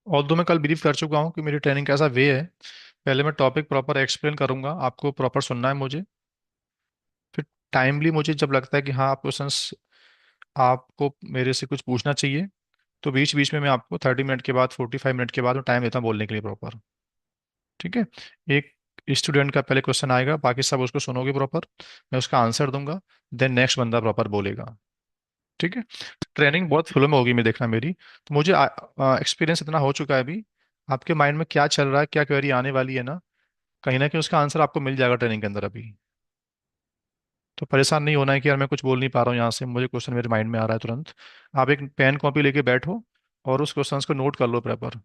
और दो मैं कल ब्रीफ कर चुका हूँ कि मेरी ट्रेनिंग कैसा वे है। पहले मैं टॉपिक प्रॉपर एक्सप्लेन करूंगा, आपको प्रॉपर सुनना है मुझे। फिर टाइमली मुझे जब लगता है कि हाँ, आप क्वेश्चंस आपको मेरे से कुछ पूछना चाहिए, तो बीच बीच में मैं आपको 30 मिनट के बाद 45 मिनट के बाद टाइम देता हूँ बोलने के लिए प्रॉपर। ठीक है। एक स्टूडेंट का पहले क्वेश्चन आएगा, बाकी सब उसको सुनोगे प्रॉपर, मैं उसका आंसर दूंगा, देन नेक्स्ट बंदा प्रॉपर बोलेगा। ठीक है। ट्रेनिंग बहुत फुल में होगी, मैं देखना मेरी। तो मुझे एक्सपीरियंस इतना हो चुका है अभी, आपके माइंड में क्या चल रहा है, क्या क्वेरी आने वाली है ना कहीं उसका आंसर आपको मिल जाएगा ट्रेनिंग के अंदर अभी। तो परेशान नहीं होना है कि यार मैं कुछ बोल नहीं पा रहा हूँ यहाँ से, मुझे क्वेश्चन मेरे माइंड में आ रहा है तुरंत। आप एक पेन कॉपी लेके बैठो और उस क्वेश्चन को नोट कर लो प्रॉपर।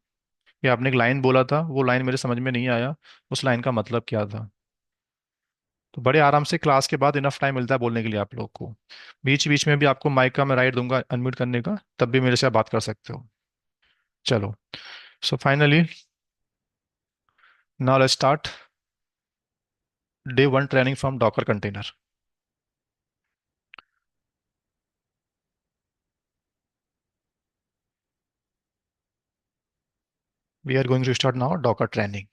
कि आपने एक लाइन बोला था, वो लाइन मेरे समझ में नहीं आया, उस लाइन का मतलब क्या था। तो बड़े आराम से क्लास के बाद इनफ टाइम मिलता है बोलने के लिए आप लोग को। बीच बीच में भी आपको माइक का मैं राइट दूंगा अनम्यूट करने का, तब भी मेरे से आप बात कर सकते हो। चलो। So finally, now let's start day one training from Docker container. We are going to start now Docker training.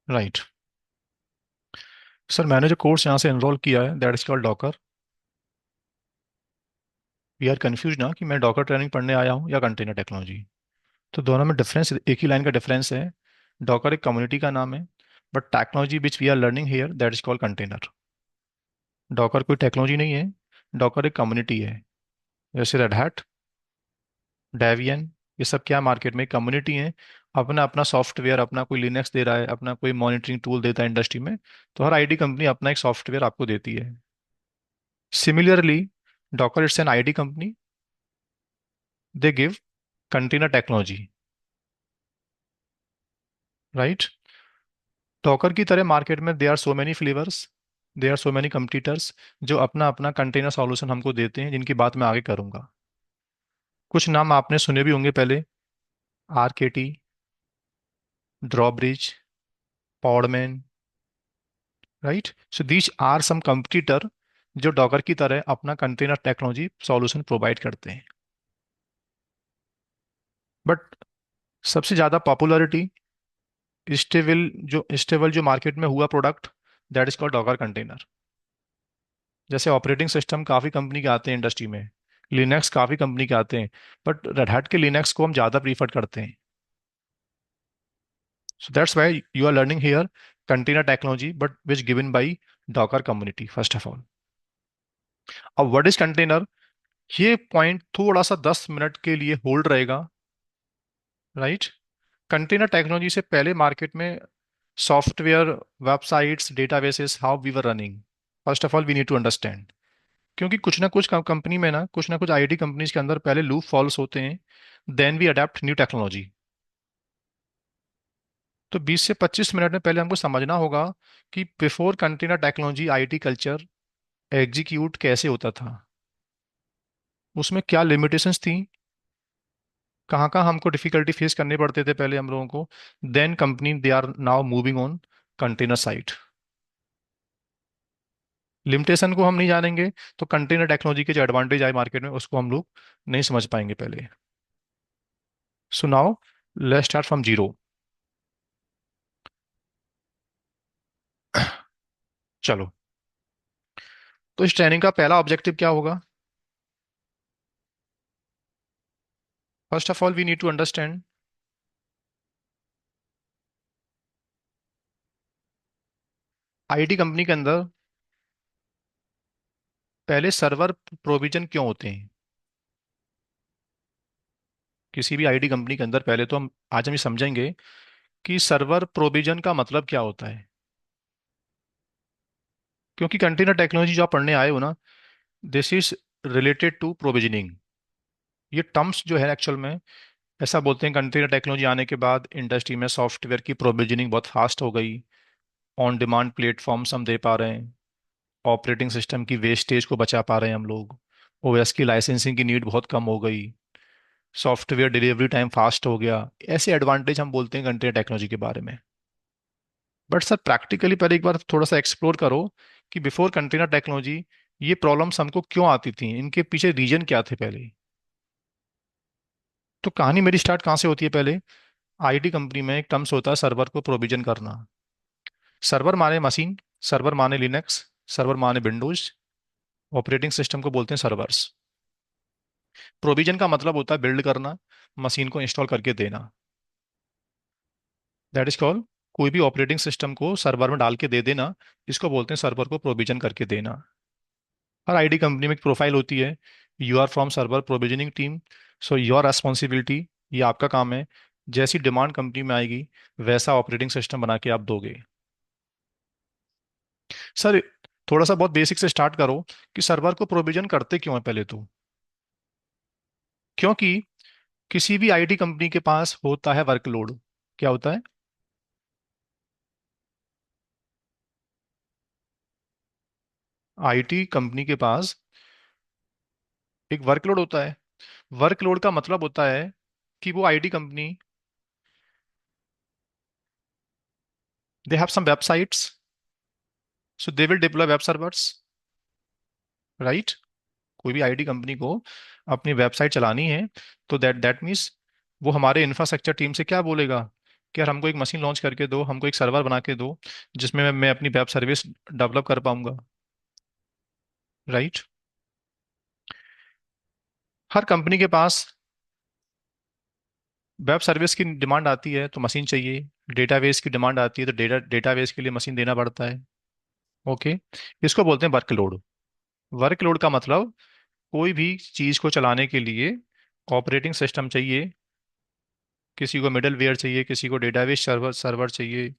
Right. Sir, मैंने जो कोर्स यहाँ से एनरोल किया है that is called Docker. We are confuse ना कि मैं डॉकर ट्रेनिंग पढ़ने आया हूँ या कंटेनर टेक्नोलॉजी। तो दोनों में डिफरेंस एक ही लाइन का डिफरेंस है। डॉकर एक कम्युनिटी का नाम है, but technology which we are learning here that is called container. Docker कोई टेक्नोलॉजी नहीं है, डॉकर एक कम्युनिटी है। जैसे रेड हैट, डेवियन, ये सब क्या मार्केट में कम्युनिटी है। अपना अपना सॉफ्टवेयर, अपना कोई लिनक्स दे रहा है, अपना कोई मॉनिटरिंग टूल देता है इंडस्ट्री में। तो हर आईटी कंपनी अपना एक सॉफ्टवेयर आपको देती है। Similarly, Docker it's an IT company, they give container technology. Right. Docker की तरह मार्केट में there are so many flavours, there are so many competitors, जो अपना अपना कंटेनर सॉल्यूशन हमको देते हैं, जिनकी बात मैं आगे करूंगा। कुछ नाम आपने सुने भी होंगे पहले। RKT, drawbridge, Podman. Right. So these are some competitor जो डॉकर की तरह अपना कंटेनर टेक्नोलॉजी सॉल्यूशन प्रोवाइड करते हैं। बट सबसे ज़्यादा पॉपुलैरिटी स्टेबल जो मार्केट में हुआ product, that is called Docker container. जैसे ऑपरेटिंग सिस्टम काफ़ी कंपनी के आते हैं इंडस्ट्री में, लिनक्स काफ़ी कंपनी के आते हैं, बट रेड हैट के लिनक्स को हम ज़्यादा प्रीफर करते हैं। So that's why you are learning here container technology, but which given by Docker community first of all. अब व्हाट इज कंटेनर, ये पॉइंट थोड़ा सा 10 मिनट के लिए होल्ड रहेगा। राइट। कंटेनर टेक्नोलॉजी से पहले मार्केट में software, websites, databases, how we were running, first of all we need to understand. क्योंकि कुछ ना कुछ कंपनी में ना, कुछ ना कुछ आईटी कंपनीज के अंदर पहले लूप फॉल्स होते हैं, then we adapt new technology. तो 20 से 25 मिनट में पहले हमको समझना होगा कि before container technology IT culture execute कैसे होता था, उसमें क्या लिमिटेशंस थी, कहाँ कहाँ हमको डिफिकल्टी फेस करने पड़ते थे पहले हम लोगों को। Then company they are now moving on container side. Limitation को हम नहीं जानेंगे तो कंटेनर टेक्नोलॉजी के जो एडवांटेज आए मार्केट में उसको हम लोग नहीं समझ पाएंगे पहले। So now let's start from zero. चलो। तो इस ट्रेनिंग का पहला ऑब्जेक्टिव क्या होगा। First of all we need to understand IT company के अंदर पहले सर्वर प्रोविजन क्यों होते हैं। किसी भी आईटी कंपनी के अंदर पहले तो हम ये समझेंगे कि सर्वर प्रोविजन का मतलब क्या होता है। क्योंकि कंटेनर टेक्नोलॉजी जो आप पढ़ने आए हो ना, this is related to provisioning. ये टर्म्स जो है एक्चुअल में ऐसा बोलते हैं, कंटेनर टेक्नोलॉजी आने के बाद इंडस्ट्री में सॉफ्टवेयर की प्रोविजनिंग बहुत फास्ट हो गई। ऑन डिमांड प्लेटफॉर्म्स हम दे पा रहे हैं, ऑपरेटिंग सिस्टम की वेस्टेज को बचा पा रहे हैं हम लोग, ओएस की लाइसेंसिंग की नीड बहुत कम हो गई। सॉफ्टवेयर डिलीवरी टाइम फास्ट हो गया। ऐसे एडवांटेज हम बोलते हैं कंटेनर टेक्नोलॉजी के बारे में। बट सर प्रैक्टिकली पहले एक बार थोड़ा सा एक्सप्लोर करो कि बिफोर कंटेनर टेक्नोलॉजी ये प्रॉब्लम्स हमको क्यों आती थी, इनके पीछे रीजन क्या थे पहले। तो कहानी मेरी स्टार्ट कहाँ से होती है पहले। आईटी कंपनी में एक टर्म्स होता है सर्वर को प्रोविजन करना। सर्वर माने मशीन, सर्वर माने लिनक्स, सर्वर माने विंडोज, ऑपरेटिंग सिस्टम को बोलते हैं सर्वर्स। प्रोविजन का मतलब होता है बिल्ड करना, मशीन को इंस्टॉल करके देना। दैट इज कॉल्ड, कोई भी ऑपरेटिंग सिस्टम को सर्वर में डाल के दे देना, इसको बोलते हैं सर्वर को प्रोविजन करके देना। हर आईटी कंपनी में एक प्रोफाइल होती है, you are from server provisioning team, so your responsibility, ये आपका काम है। जैसी डिमांड कंपनी में आएगी वैसा ऑपरेटिंग सिस्टम बना के आप दोगे। सर थोड़ा सा बहुत बेसिक से स्टार्ट करो कि सर्वर को प्रोविजन करते क्यों है पहले तो। क्योंकि किसी भी आईटी कंपनी के पास होता है वर्कलोड। क्या होता है। आईटी कंपनी के पास एक वर्कलोड होता है। वर्कलोड का मतलब होता है कि वो IT company, they have some websites, so they will deploy web servers, right. कोई भी आईटी कंपनी को अपनी वेबसाइट चलानी है, तो दैट मीन्स वो हमारे इंफ्रास्ट्रक्चर टीम से क्या बोलेगा कि यार हमको एक मशीन लॉन्च करके दो, हमको एक सर्वर बना के दो जिसमें मैं अपनी वेब सर्विस डेवलप कर पाऊंगा, राइट। हर कंपनी के पास वेब सर्विस की डिमांड आती है तो मशीन चाहिए, डेटाबेस की डिमांड आती है तो डेटाबेस के लिए मशीन देना पड़ता है। ओके, इसको बोलते हैं वर्कलोड। वर्कलोड का मतलब कोई भी चीज को चलाने के लिए ऑपरेटिंग सिस्टम चाहिए, किसी को मिडल वेयर चाहिए, किसी को डेटाबेस सर्वर सर्वर चाहिए,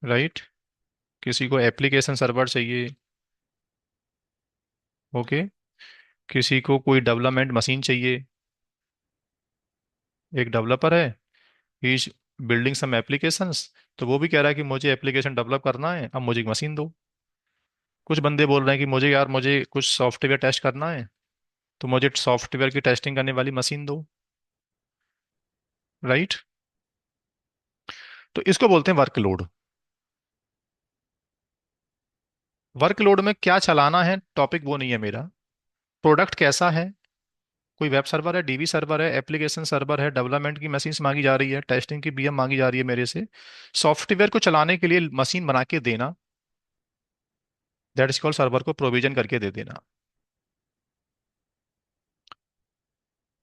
राइट, किसी को एप्लीकेशन सर्वर चाहिए। ओके, किसी को कोई डेवलपमेंट मशीन चाहिए। एक डेवलपर है, he is building some applications, तो वो भी कह रहा है कि मुझे एप्लीकेशन डेवलप करना है, अब मुझे एक मशीन दो। कुछ बंदे बोल रहे हैं कि मुझे यार मुझे कुछ सॉफ्टवेयर टेस्ट करना है, तो मुझे सॉफ्टवेयर की टेस्टिंग करने वाली मशीन दो, राइट। तो इसको बोलते हैं वर्कलोड। वर्कलोड में क्या चलाना है टॉपिक वो नहीं है मेरा, प्रोडक्ट कैसा है। कोई वेब सर्वर है, डीबी सर्वर है, एप्लीकेशन सर्वर है, डेवलपमेंट की मशीन्स मांगी जा रही है, टेस्टिंग की बीएम मांगी जा रही है मेरे से, सॉफ्टवेयर को चलाने के लिए मशीन बना के देना, दैट इज कॉल्ड सर्वर को प्रोविजन करके दे देना।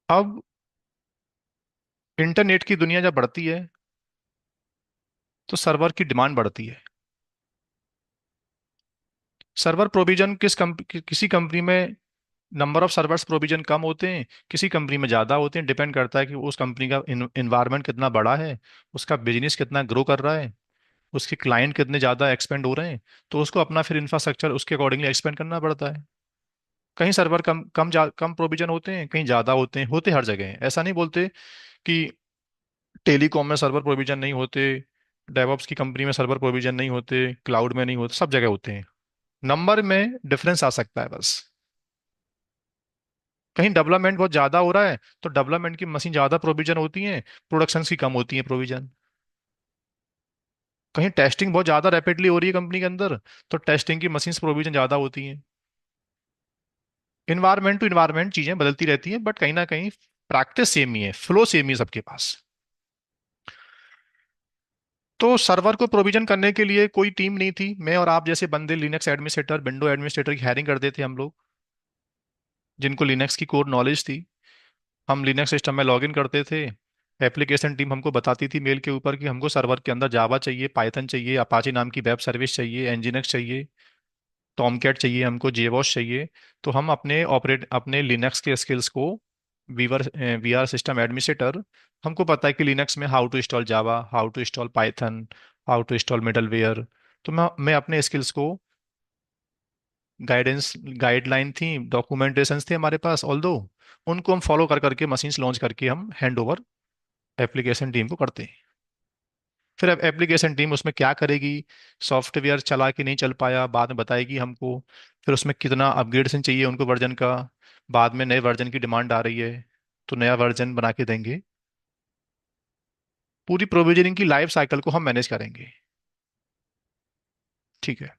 अब इंटरनेट की दुनिया जब बढ़ती है तो सर्वर की डिमांड बढ़ती है। सर्वर प्रोविजन किसी कंपनी में नंबर ऑफ सर्वर्स प्रोविजन कम होते हैं, किसी कंपनी में ज़्यादा होते हैं, डिपेंड करता है कि उस कंपनी का इन्वायरमेंट कितना बड़ा है, उसका बिजनेस कितना ग्रो कर रहा है, उसके क्लाइंट कितने ज़्यादा एक्सपेंड हो रहे हैं, तो उसको अपना फिर इंफ्रास्ट्रक्चर उसके अकॉर्डिंगली एक्सपेंड करना पड़ता है। कहीं सर्वर कम प्रोविजन होते हैं, कहीं ज़्यादा होते हैं, होते हर जगह हैं। ऐसा नहीं बोलते कि टेलीकॉम में सर्वर प्रोविजन नहीं होते, डेवऑप्स की कंपनी में सर्वर प्रोविजन नहीं होते, क्लाउड में नहीं होते, सब जगह होते हैं। नंबर में डिफरेंस आ सकता है बस। कहीं डेवलपमेंट बहुत ज्यादा हो रहा है तो डेवलपमेंट की मशीन ज्यादा प्रोविजन होती है, प्रोडक्शन की कम होती है प्रोविजन। कहीं टेस्टिंग बहुत ज्यादा रैपिडली हो रही है कंपनी के अंदर, तो टेस्टिंग की मशीन प्रोविजन ज्यादा होती हैं। इन्वायरमेंट टू इन्वायरमेंट चीजें बदलती रहती हैं, बट कहीं ना कहीं प्रैक्टिस सेम ही है, फ्लो सेम ही है सबके पास। तो सर्वर को प्रोविजन करने के लिए कोई टीम नहीं थी, मैं और आप जैसे बंदे लिनक्स एडमिनिस्ट्रेटर, विंडो एडमिनिस्ट्रेटर की हायरिंग करते थे हम लोग, जिनको लिनक्स की कोर नॉलेज थी। हम लिनक्स सिस्टम में लॉगिन करते थे, एप्लीकेशन टीम हमको बताती थी मेल के ऊपर कि हमको सर्वर के अंदर जावा चाहिए, पाइथन चाहिए, अपाचे नाम की वेब सर्विस चाहिए, एनजीएनएक्स चाहिए, टॉमकैट चाहिए, हमको जेबॉस चाहिए। तो हम अपने लिनक्स के स्किल्स को, whoever we are system administrator, हमको पता है कि लिनक्स में how to install Java, how to install Python, how to install middleware. तो मैं अपने स्किल्स को, गाइडेंस गाइडलाइन थी, डॉक्यूमेंटेशंस थे हमारे पास ऑल दो, उनको हम फॉलो कर करके मशीन्स लॉन्च करके हम हैंड ओवर एप्लीकेशन टीम को करते हैं। फिर अब एप्लीकेशन टीम उसमें क्या करेगी, सॉफ्टवेयर चला कि नहीं चल पाया बाद में बताएगी हमको, फिर उसमें कितना अपग्रेडेशन चाहिए उनको वर्जन का, बाद में नए वर्जन की डिमांड आ रही है, तो नया वर्जन बना के देंगे। पूरी प्रोविजनिंग की लाइफ साइकिल को हम मैनेज करेंगे। ठीक है।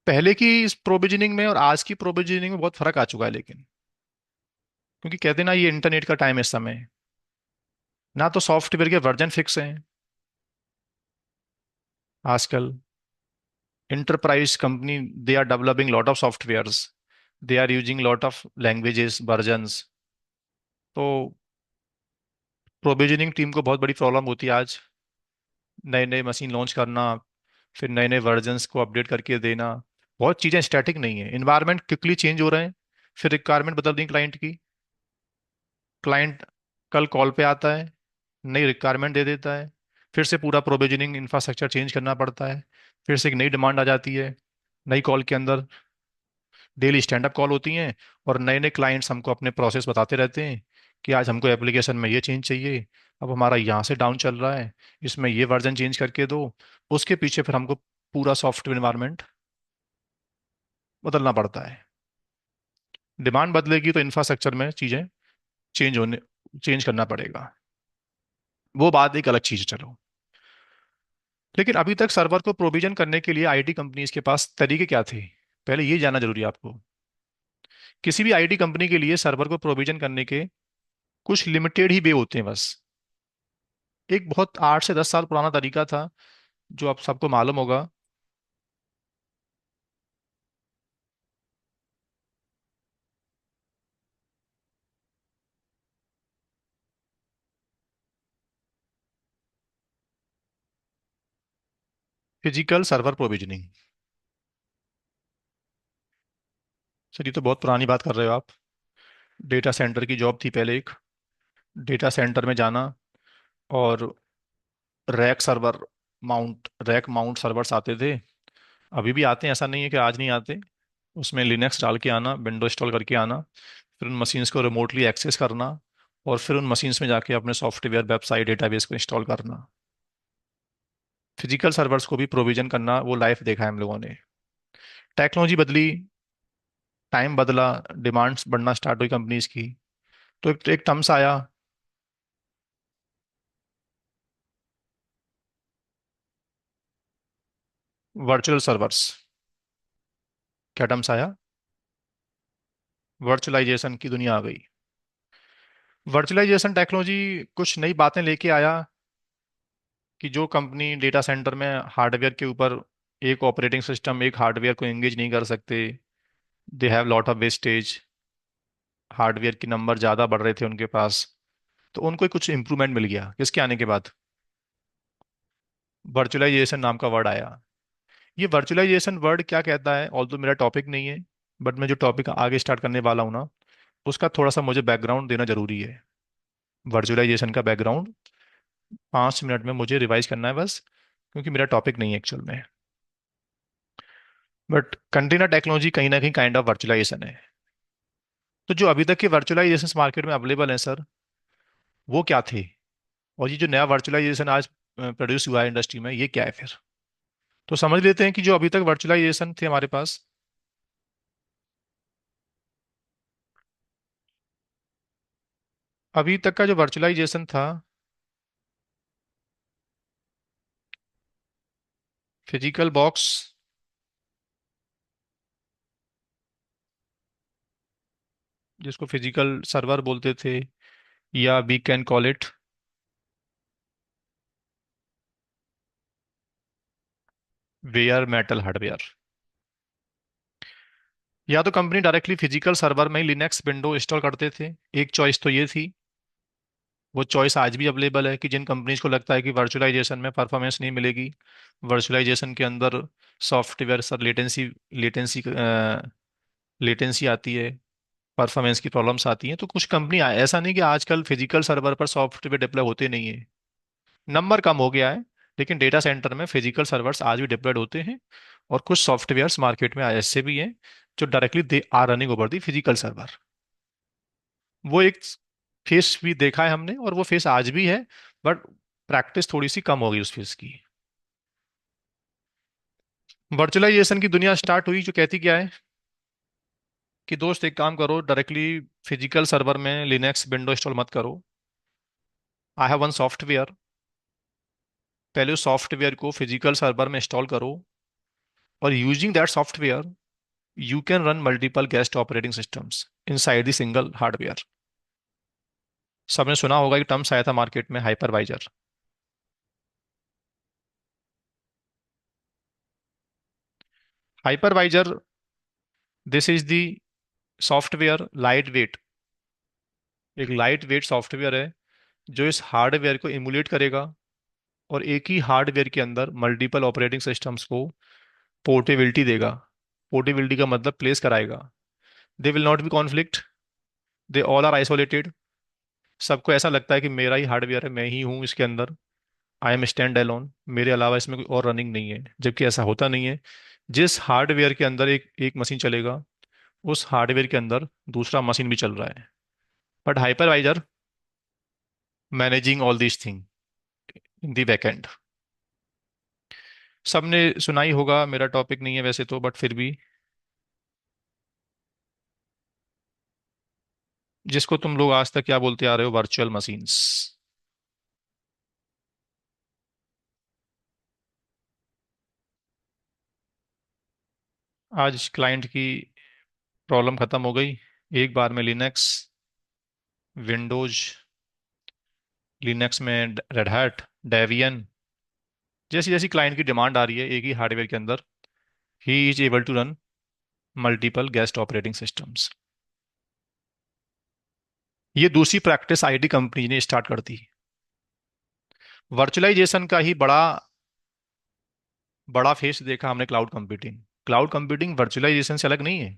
पहले की इस प्रोविजनिंग में और आज की प्रोविजनिंग में बहुत फर्क आ चुका है, लेकिन क्योंकि कहते हैं ना, ये इंटरनेट का टाइम है इस समय। ना तो सॉफ्टवेयर के वर्जन फिक्स हैं आजकल। enterprise company, they are developing lot of softwares, they are using lot of languages versions। तो प्रोविजनिंग टीम को बहुत बड़ी प्रॉब्लम होती है आज, नए नए मशीन लॉन्च करना, फिर नए नए वर्जन्स को अपडेट करके देना। बहुत चीजें स्टैटिक नहीं है, इन्वायरमेंट क्विकली चेंज हो रहे हैं। फिर रिक्वायरमेंट बदल रही क्लाइंट की। क्लाइंट कल कॉल पे आता है, नई रिक्वायरमेंट दे देता है, फिर से पूरा प्रोविजनिंग इंफ्रास्ट्रक्चर चेंज करना पड़ता है। फिर से एक नई डिमांड आ जाती है, नई कॉल के अंदर डेली स्टैंड अप कॉल होती हैं, और नए नए क्लाइंट्स हमको अपने प्रोसेस बताते रहते हैं कि आज हमको एप्लीकेशन में ये चेंज चाहिए, अब हमारा यहाँ से डाउन चल रहा है, इसमें ये वर्जन चेंज करके दो। उसके पीछे फिर हमको पूरा सॉफ्टवेयर इन्वायरमेंट बदलना पड़ता है। डिमांड बदलेगी तो इंफ्रास्ट्रक्चर में चीज़ें चेंज करना पड़ेगा। वो बात एक अलग चीज़ है, चलो। लेकिन अभी तक सर्वर को प्रोविजन करने के लिए आईटी कंपनीज के पास तरीके क्या थे, पहले ये जानना जरूरी है आपको। किसी भी आईटी कंपनी के लिए सर्वर को प्रोविजन करने के कुछ लिमिटेड ही वे होते हैं बस। एक बहुत 8 से 10 साल पुराना तरीका था, जो आप सबको मालूम होगा। Physical server provisioning. सर ये तो बहुत पुरानी बात कर रहे हो आप। डेटा सेंटर की जॉब थी पहले एक। डेटा सेंटर में जाना, और रैक माउंट सर्वर्स आते थे। अभी भी आते हैं, ऐसा नहीं है कि आज नहीं आते। उसमें लिनक्स डाल के आना, विंडो इंस्टॉल करके आना, फिर उन मशीन्स को रिमोटली एक्सेस करना, और फिर उन मशीन्स में जाके अपने सॉफ्टवेयर वेबसाइट डेटाबेस को इंस्टॉल करना। फिजिकल सर्वर्स को भी प्रोविजन करना, वो लाइफ देखा है हम लोगों ने। टेक्नोलॉजी बदली, टाइम बदला, डिमांड्स बढ़ना स्टार्ट हुई कंपनीज की, तो एक टर्म्स आया। Virtual servers. क्या टर्म्स आया? वर्चुअलाइजेशन की दुनिया आ गई। वर्चुअलाइजेशन टेक्नोलॉजी कुछ नई बातें लेके आया, कि जो कंपनी डेटा सेंटर में हार्डवेयर के ऊपर एक ऑपरेटिंग सिस्टम, एक हार्डवेयर को एंगेज नहीं कर सकते, दे have lot of wastage, hardware की नंबर ज़्यादा बढ़ रहे थे उनके पास, तो उनको कुछ इंप्रूवमेंट मिल गया किसके आने के बाद? वर्चुअलाइजेशन नाम का वर्ड आया। ये वर्चुअलाइजेशन वर्ड क्या कहता है, ऑल्दो मेरा टॉपिक नहीं है, बट मैं जो टॉपिक आगे स्टार्ट करने वाला हूँ ना, उसका थोड़ा सा मुझे बैकग्राउंड देना जरूरी है। वर्चुअलाइजेशन का बैकग्राउंड 5 मिनट में मुझे रिवाइज करना है बस, क्योंकि मेरा टॉपिक नहीं है एक्चुअल में। बट कंटेनर टेक्नोलॉजी कहीं ना कहीं काइंड ऑफ वर्चुअलाइजेशन है। तो जो अभी तक के वर्चुअलाइजेशन मार्केट में अवेलेबल हैं सर, वो क्या थे? और ये जो नया वर्चुअलाइजेशन आज प्रोड्यूस हुआ है इंडस्ट्री में, ये क्या है फिर? तो समझ लेते हैं कि जो अभी तक वर्चुअलाइजेशन थे हमारे पास। अभी तक का जो वर्चुअलाइजेशन था, फिजिकल बॉक्स, जिसको फिजिकल सर्वर बोलते थे, या we can call it bare metal hardware. या तो कंपनी डायरेक्टली फिजिकल सर्वर में ही लिनक्स विंडो इंस्टॉल करते थे, एक चॉइस तो ये थी। वो चॉइस आज भी अवेलेबल है, कि जिन कंपनीज को लगता है कि वर्चुअलाइजेशन में परफॉर्मेंस नहीं मिलेगी, वर्चुअलाइजेशन के अंदर सॉफ्टवेयर सर लेटेंसी लेटेंसी आती है, परफॉर्मेंस की प्रॉब्लम्स आती हैं, तो कुछ कंपनी, ऐसा नहीं कि आजकल फिजिकल सर्वर पर सॉफ्टवेयर डिप्लॉय होते नहीं है, नंबर कम हो गया है, लेकिन डेटा सेंटर में फिजिकल सर्वर्स आज भी डिप्लॉयड होते हैं। और कुछ सॉफ्टवेयर्स मार्केट में ऐसे भी हैं जो directly they are running over the physical server. वो एक फेस भी देखा है हमने, और वो फेस आज भी है, बट प्रैक्टिस थोड़ी सी कम हो गई उस फेस की। वर्चुअलाइजेशन की दुनिया स्टार्ट हुई जो कहती क्या है, कि दोस्त एक काम करो, डायरेक्टली फिजिकल सर्वर में लिनक्स विंडो इंस्टॉल मत करो। आई हैव वन सॉफ्टवेयर, पहले उस सॉफ्टवेयर को फिजिकल सर्वर में इंस्टॉल करो, और using that software you can run multiple guest operating systems inside the single hardware. सबने सुना होगा कि टर्म्स आया था मार्केट में, hypervisor. Hypervisor, this is the software light weight, एक लाइट वेट सॉफ्टवेयर है जो इस हार्डवेयर को इमुलेट करेगा, और एक ही हार्डवेयर के अंदर मल्टीपल ऑपरेटिंग सिस्टम्स को पोर्टेबिलिटी देगा। पोर्टेबिलिटी का मतलब प्लेस कराएगा। They will not be conflict, they all are isolated. सबको ऐसा लगता है कि मेरा ही हार्डवेयर है, मैं ही हूँ इसके अंदर, आई एम स्टैंड अलोन, मेरे अलावा इसमें कोई और रनिंग नहीं है, जबकि ऐसा होता नहीं है। जिस हार्डवेयर के अंदर एक एक मशीन चलेगा, उस हार्डवेयर के अंदर दूसरा मशीन भी चल रहा है। But hypervisor managing all this thing in the backend. सबने सुना ही होगा, मेरा टॉपिक नहीं है वैसे तो, बट फिर भी, जिसको तुम लोग आज तक क्या बोलते आ रहे हो, वर्चुअल मशीन्स। आज क्लाइंट की प्रॉब्लम खत्म हो गई, एक बार में लिनक्स, विंडोज, लिनक्स में रेड हैट, डेवियन, जैसी जैसी क्लाइंट की डिमांड आ रही है एक ही हार्डवेयर के अंदर, he is able to run multiple guest operating systems. ये दूसरी प्रैक्टिस आईटी कंपनी ने स्टार्ट कर दी। वर्चुअलाइजेशन का ही बड़ा बड़ा फेस देखा हमने, cloud computing. Cloud computing virtualisation से अलग नहीं है।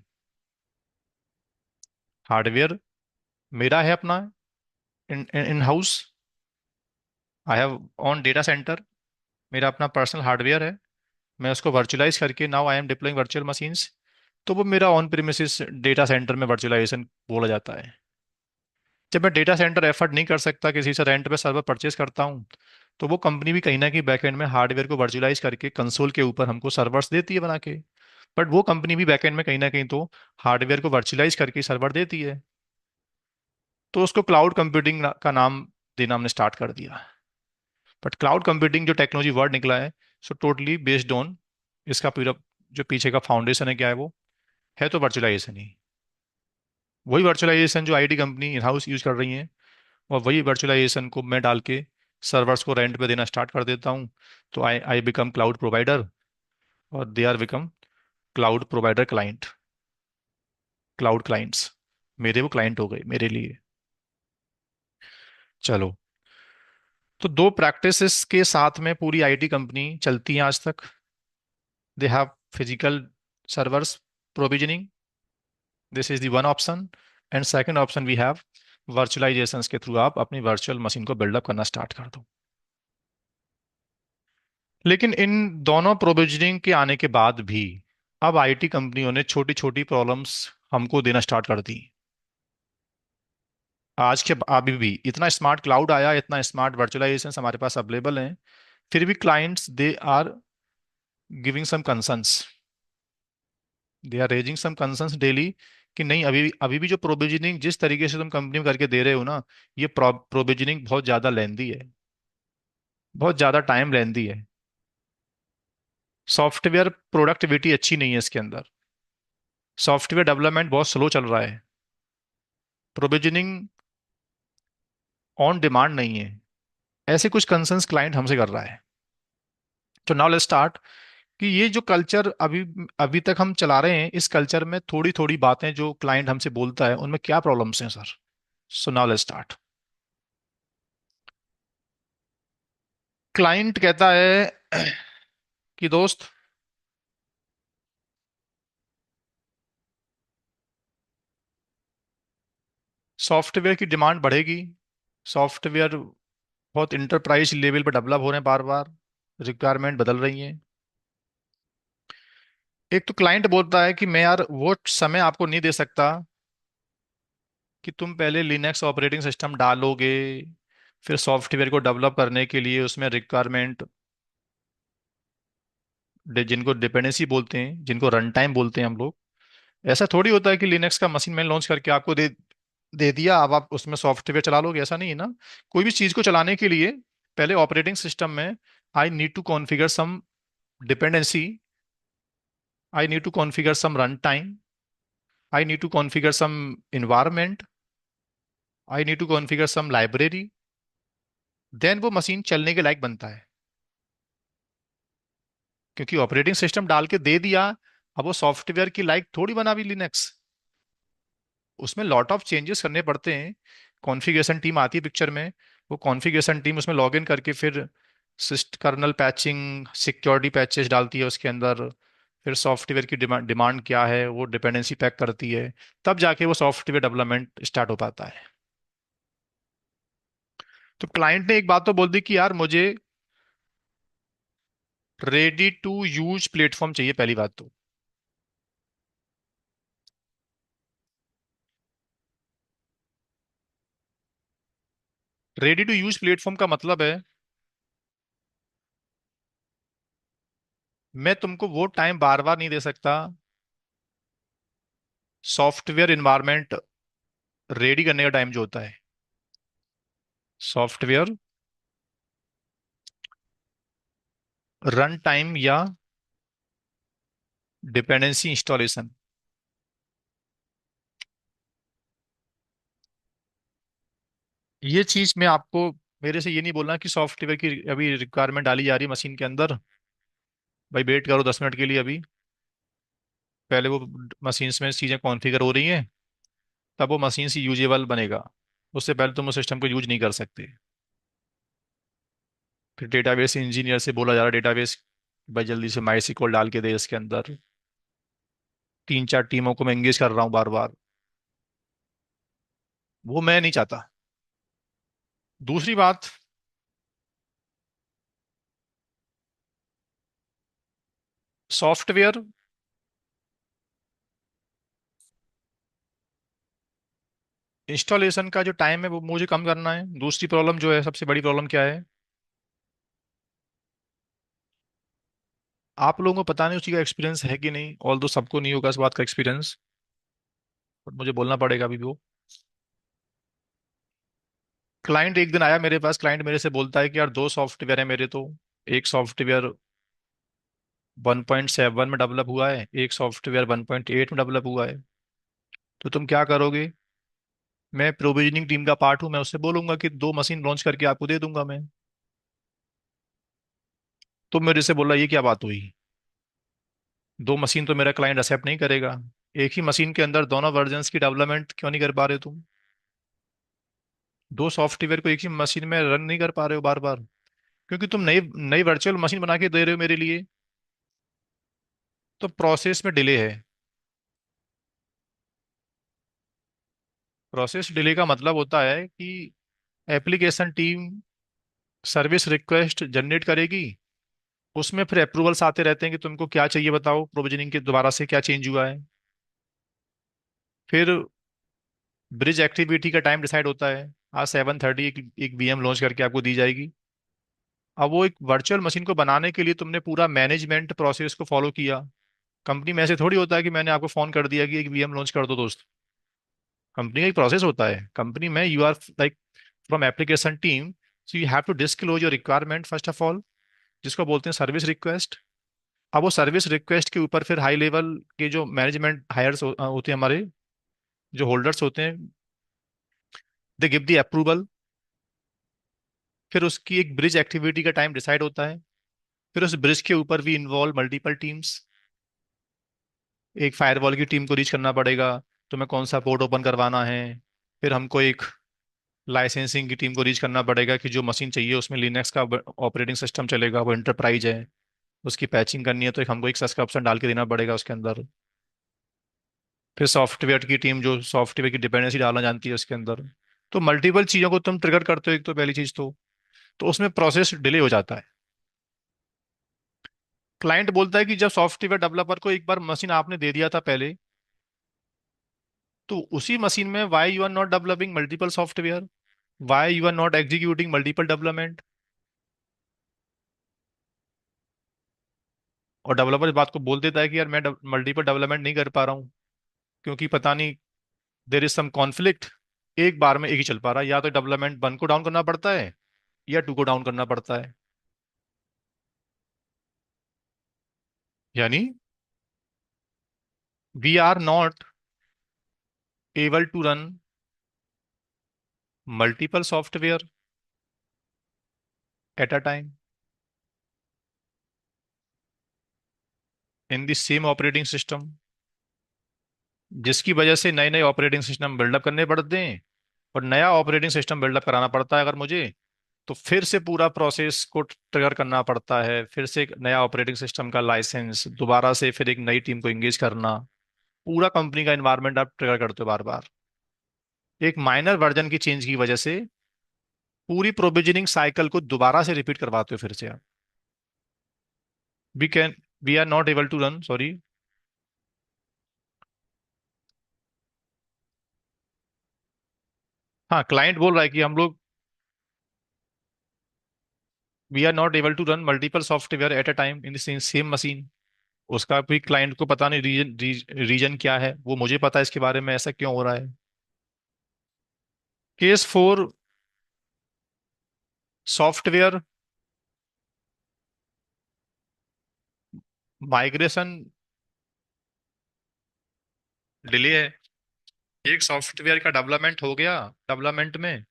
हार्डवेयर मेरा है अपना, in in house, I have on data centre, मेरा अपना पर्सनल हार्डवेयर है। मैं उसको वर्चुअलाइज करके now I am deploying virtual machines, तो वो मेरा ऑन प्रीमिसेस डेटा सेंटर में वर्चुअलाइजेशन बोला जाता है। जब मैं डेटा सेंटर एफर्ट नहीं कर सकता, किसी से रेंट पे सर्वर परचेज करता हूँ, तो वो कंपनी भी कहीं ना कहीं बैकएंड में हार्डवेयर को वर्चुअलाइज करके कंसोल के ऊपर हमको सर्वर्स देती है बना के। बट वो कंपनी भी बैकएंड में कहीं ना कहीं तो हार्डवेयर को वर्चुअलाइज करके सर्वर देती है। तो उसको क्लाउड कंप्यूटिंग का नाम देना हमने स्टार्ट कर दिया। बट क्लाउड कंप्यूटिंग जो टेक्नोलॉजी वर्ड निकला है, सो टोटली बेस्ड ऑन, इसका पूरा जो पीछे का फाउंडेशन है क्या है, वो है तो वर्चुअलाइजेशन ही। वही वर्चुअलाइजेशन जो IT company in house use कर रही है, और वही वर्चुअलाइजेशन को मैं डाल के सर्वर्स को रेंट पे देना स्टार्ट कर देता हूँ। तो I I become cloud provider, और they are become cloud provider client, cloud clients मेरे वो क्लाइंट हो गए मेरे लिए। चलो, तो दो प्रैक्टिसेस के साथ में पूरी आईटी कंपनी चलती है आज तक। They have physical servers provisioning, this is the one option. And second option we have virtualisations के थ्रू आप अपनी वर्चुअल मशीन को बिल्डअप करना स्टार्ट कर दो। लेकिन इन दोनों प्रोविजनिंग के आने के बाद भी अब आईटी कंपनियों ने छोटी छोटी प्रॉब्लम्स हमको देना स्टार्ट कर दी। आज के अभी भी इतना स्मार्ट क्लाउड आया, इतना स्मार्ट वर्चुअलाइजेशन हमारे पास अवेलेबल हैं, फिर भी clients they are giving some concerns, they are raising some concerns daily, कि नहीं, अभी भी जो प्रोविजनिंग जिस तरीके से तुम कंपनी में करके दे रहे हो ना, ये प्रोविजनिंग बहुत ज्यादा लेंदी है, बहुत ज्यादा टाइम लेंदी है। सॉफ्टवेयर प्रोडक्टिविटी अच्छी नहीं है इसके अंदर, सॉफ्टवेयर डेवलपमेंट बहुत स्लो चल रहा है, प्रोविजनिंग ऑन डिमांड नहीं है। ऐसे कुछ कंसर्न्स क्लाइंट हमसे कर रहा है। तो नाउ लेट्स स्टार्ट, कि ये जो कल्चर अभी अभी तक हम चला रहे हैं, इस कल्चर में थोड़ी थोड़ी बातें जो क्लाइंट हमसे बोलता है, उनमें क्या प्रॉब्लम्स हैं sir. So now let's start. Client कहता है कि दोस्त, सॉफ्टवेयर की डिमांड बढ़ेगी, सॉफ्टवेयर बहुत इंटरप्राइज लेवल पर डेवलप हो रहे हैं, बार बार रिक्वायरमेंट बदल रही हैं। एक तो क्लाइंट बोलता है कि मैं यार वो समय आपको नहीं दे सकता कि तुम पहले लिनक्स ऑपरेटिंग सिस्टम डालोगे, फिर सॉफ्टवेयर को डेवलप करने के लिए उसमें रिक्वायरमेंट, जिनको डिपेंडेंसी बोलते हैं, जिनको रन टाइम बोलते हैं हम लोग, ऐसा थोड़ी होता है कि लिनक्स का मशीन मैन लॉन्च करके आपको दे दे दिया, अब आप उसमें सॉफ्टवेयर चला लोगे, ऐसा नहीं है ना। कोई भी चीज को चलाने के लिए पहले ऑपरेटिंग सिस्टम में I need to configure some dependency, I need to configure some run time, I need to configure some environment, I need to configure some library, then वो मशीन चलने के लायक बनता है। क्योंकि ऑपरेटिंग सिस्टम डाल के दे दिया, अब वो सॉफ्टवेयर की लायक थोड़ी बना भी लिनक्स, उसमें लॉट ऑफ चेंजेस करने पड़ते हैं। कॉन्फ़िगरेशन टीम आती है पिक्चर में, वो कॉन्फ़िगरेशन टीम उसमें लॉग इन करके फिर सिस्ट कर्नल पैचिंग सिक्योरिटी पैचेस डालती है उसके अंदर, फिर सॉफ्टवेयर की डिमांड डिमांड क्या है वो डिपेंडेंसी पैक करती है, तब जाके वो सॉफ्टवेयर डेवलपमेंट स्टार्ट हो पाता है। तो क्लाइंट ने एक बात तो बोल दी कि यार मुझे रेडी टू यूज प्लेटफॉर्म चाहिए, पहली बात तो। रेडी टू यूज प्लेटफॉर्म का मतलब है मैं तुमको वो टाइम बार बार नहीं दे सकता, सॉफ्टवेयर इन्वायरमेंट रेडी करने का टाइम जो होता है, सॉफ्टवेयर रन टाइम या डिपेंडेंसी इंस्टॉलेशन। ये चीज मैं आपको, मेरे से ये नहीं बोलना कि सॉफ्टवेयर की अभी रिक्वायरमेंट डाली जा रही है मशीन के अंदर, भाई वेट करो 10 मिनट के लिए अभी, पहले वो मशीन में चीजें कॉन्फ़िगर हो रही हैं, तब वो मशीन से यूजेबल बनेगा, उससे पहले तुम उस सिस्टम को यूज नहीं कर सकते। फिर डेटाबेस इंजीनियर से बोला जा रहा है डेटाबेस भाई जल्दी से माई डाल के दे इसके अंदर, 3 4 टीमों को मैं एंगेज कर रहा हूँ बार बार, वो मैं नहीं चाहता। दूसरी बात, सॉफ्टवेयर इंस्टॉलेशन का जो टाइम है वो मुझे कम करना है। दूसरी प्रॉब्लम जो है, सबसे बड़ी प्रॉब्लम क्या है, आप लोगों को पता नहीं उसी का एक्सपीरियंस है कि नहीं, ऑल दो सबको नहीं होगा इस बात का एक्सपीरियंस, बट मुझे बोलना पड़ेगा अभी भी वो। क्लाइंट एक दिन आया मेरे पास, क्लाइंट मेरे से बोलता है कि यार दो सॉफ्टवेयर है मेरे तो, एक सॉफ्टवेयर 1.7 में डेवलप हुआ है, एक सॉफ्टवेयर 1.8 में डेवलप हुआ है, तो तुम क्या करोगे। मैं प्रोविजनिंग टीम का पार्ट हूँ, मैं उससे बोलूंगा कि दो मशीन लॉन्च करके आपको दे दूंगा मैं। तो मेरे से बोला ये क्या बात हुई, दो मशीन तो मेरा क्लाइंट एक्सेप्ट नहीं करेगा, एक ही मशीन के अंदर दोनों वर्जन्स की डेवलपमेंट क्यों नहीं कर पा रहे तुम, दो सॉफ्टवेयर को एक ही मशीन में रन नहीं कर पा रहे हो बार बार, क्योंकि तुम नई नई वर्चुअल मशीन बना के दे रहे हो मेरे लिए, तो प्रोसेस में डिले है। प्रोसेस डिले का मतलब होता है कि application team service request generate करेगी, उसमें फिर अप्रूवल्स आते रहते हैं कि तुमको क्या चाहिए बताओ, प्रोविजनिंग के दोबारा से क्या चेंज हुआ है, फिर ब्रिज एक्टिविटी का टाइम डिसाइड होता है, आज 7:30 एक वीएम लॉन्च करके आपको दी जाएगी। अब वो एक वर्चुअल मशीन को बनाने के लिए तुमने पूरा मैनेजमेंट प्रोसेस को फॉलो किया। कंपनी में ऐसे थोड़ी होता है कि मैंने आपको फोन कर दिया कि एक वीएम लॉन्च कर दो दोस्त, कंपनी का एक प्रोसेस होता है, कंपनी में you are like from application team, so you have to disclose your requirement first of all, जिसको बोलते हैं सर्विस रिक्वेस्ट। अब वो सर्विस रिक्वेस्ट के ऊपर फिर हाई लेवल के जो मैनेजमेंट हायर्स होते हैं हमारे, जो होल्डर्स होते हैं, दे गिव द अप्रूवल, फिर उसकी एक ब्रिज एक्टिविटी का टाइम डिसाइड होता है, फिर उस ब्रिज के ऊपर भी इन्वॉल्व मल्टीपल टीम्स, एक फायरवॉल की टीम को रीच करना पड़ेगा, तुम्हें कौन सा पोर्ट ओपन करवाना है, फिर हमको एक लाइसेंसिंग की टीम को रीच करना पड़ेगा कि जो मशीन चाहिए उसमें लिनक्स का ऑपरेटिंग सिस्टम चलेगा, वो इंटरप्राइज है, उसकी पैचिंग करनी है तो एक हमको एक सब्सक्रिप्शन डाल के देना पड़ेगा उसके अंदर, फिर सॉफ्टवेयर की टीम जो सॉफ्टवेयर की डिपेंडेंसी डालना जानती है उसके अंदर। तो मल्टीपल चीजों को तुम ट्रिगर करते हो, एक तो पहली चीज तो उसमें प्रोसेस डिले हो जाता है। क्लाइंट बोलता है कि जब सॉफ्टवेयर डेवलपर को एक बार मशीन आपने दे दिया था पहले, तो उसी मशीन में why you are not developing multiple software, why you are not executing multiple development. और डेवलपर इस बात को बोल देता है कि यार मैं मल्टीपल डेवलपमेंट नहीं कर पा रहा हूँ, क्योंकि पता नहीं, देर इज सम कॉन्फ्लिक्ट, एक बार में एक ही चल पा रहा है। या तो डेवलपमेंट 1 को डाउन करना पड़ता है या 2 को डाउन करना पड़ता है। यानी we are not able to run multiple software at a time in the same operating system, जिसकी वजह से नए नए ऑपरेटिंग सिस्टम बिल्डअप करने पड़ते हैं। और नया ऑपरेटिंग सिस्टम बिल्डअप कराना पड़ता है अगर मुझे, तो फिर से पूरा प्रोसेस को ट्रिगर करना पड़ता है, फिर से एक नया ऑपरेटिंग सिस्टम का लाइसेंस, दोबारा से फिर एक नई टीम को एंगेज करना। पूरा कंपनी का एनवायरनमेंट आप ट्रिगर करते हो बार बार। एक माइनर वर्जन की चेंज की वजह से पूरी प्रोविजनिंग साइकिल को दोबारा से रिपीट करवाते हो फिर से आप। We can we are not able to run, sorry. हाँ, क्लाइंट बोल रहा है कि हम लोग we are not able to run multiple software at a time in the same machine. उसका भी क्लाइंट को पता नहीं रीजन क्या है, वो मुझे पता है इसके बारे में, ऐसा क्यों हो रहा है। केस 4, सॉफ्टवेयर माइग्रेशन डिले है। एक सॉफ्टवेयर का डेवलपमेंट हो गया, डेवलपमेंट में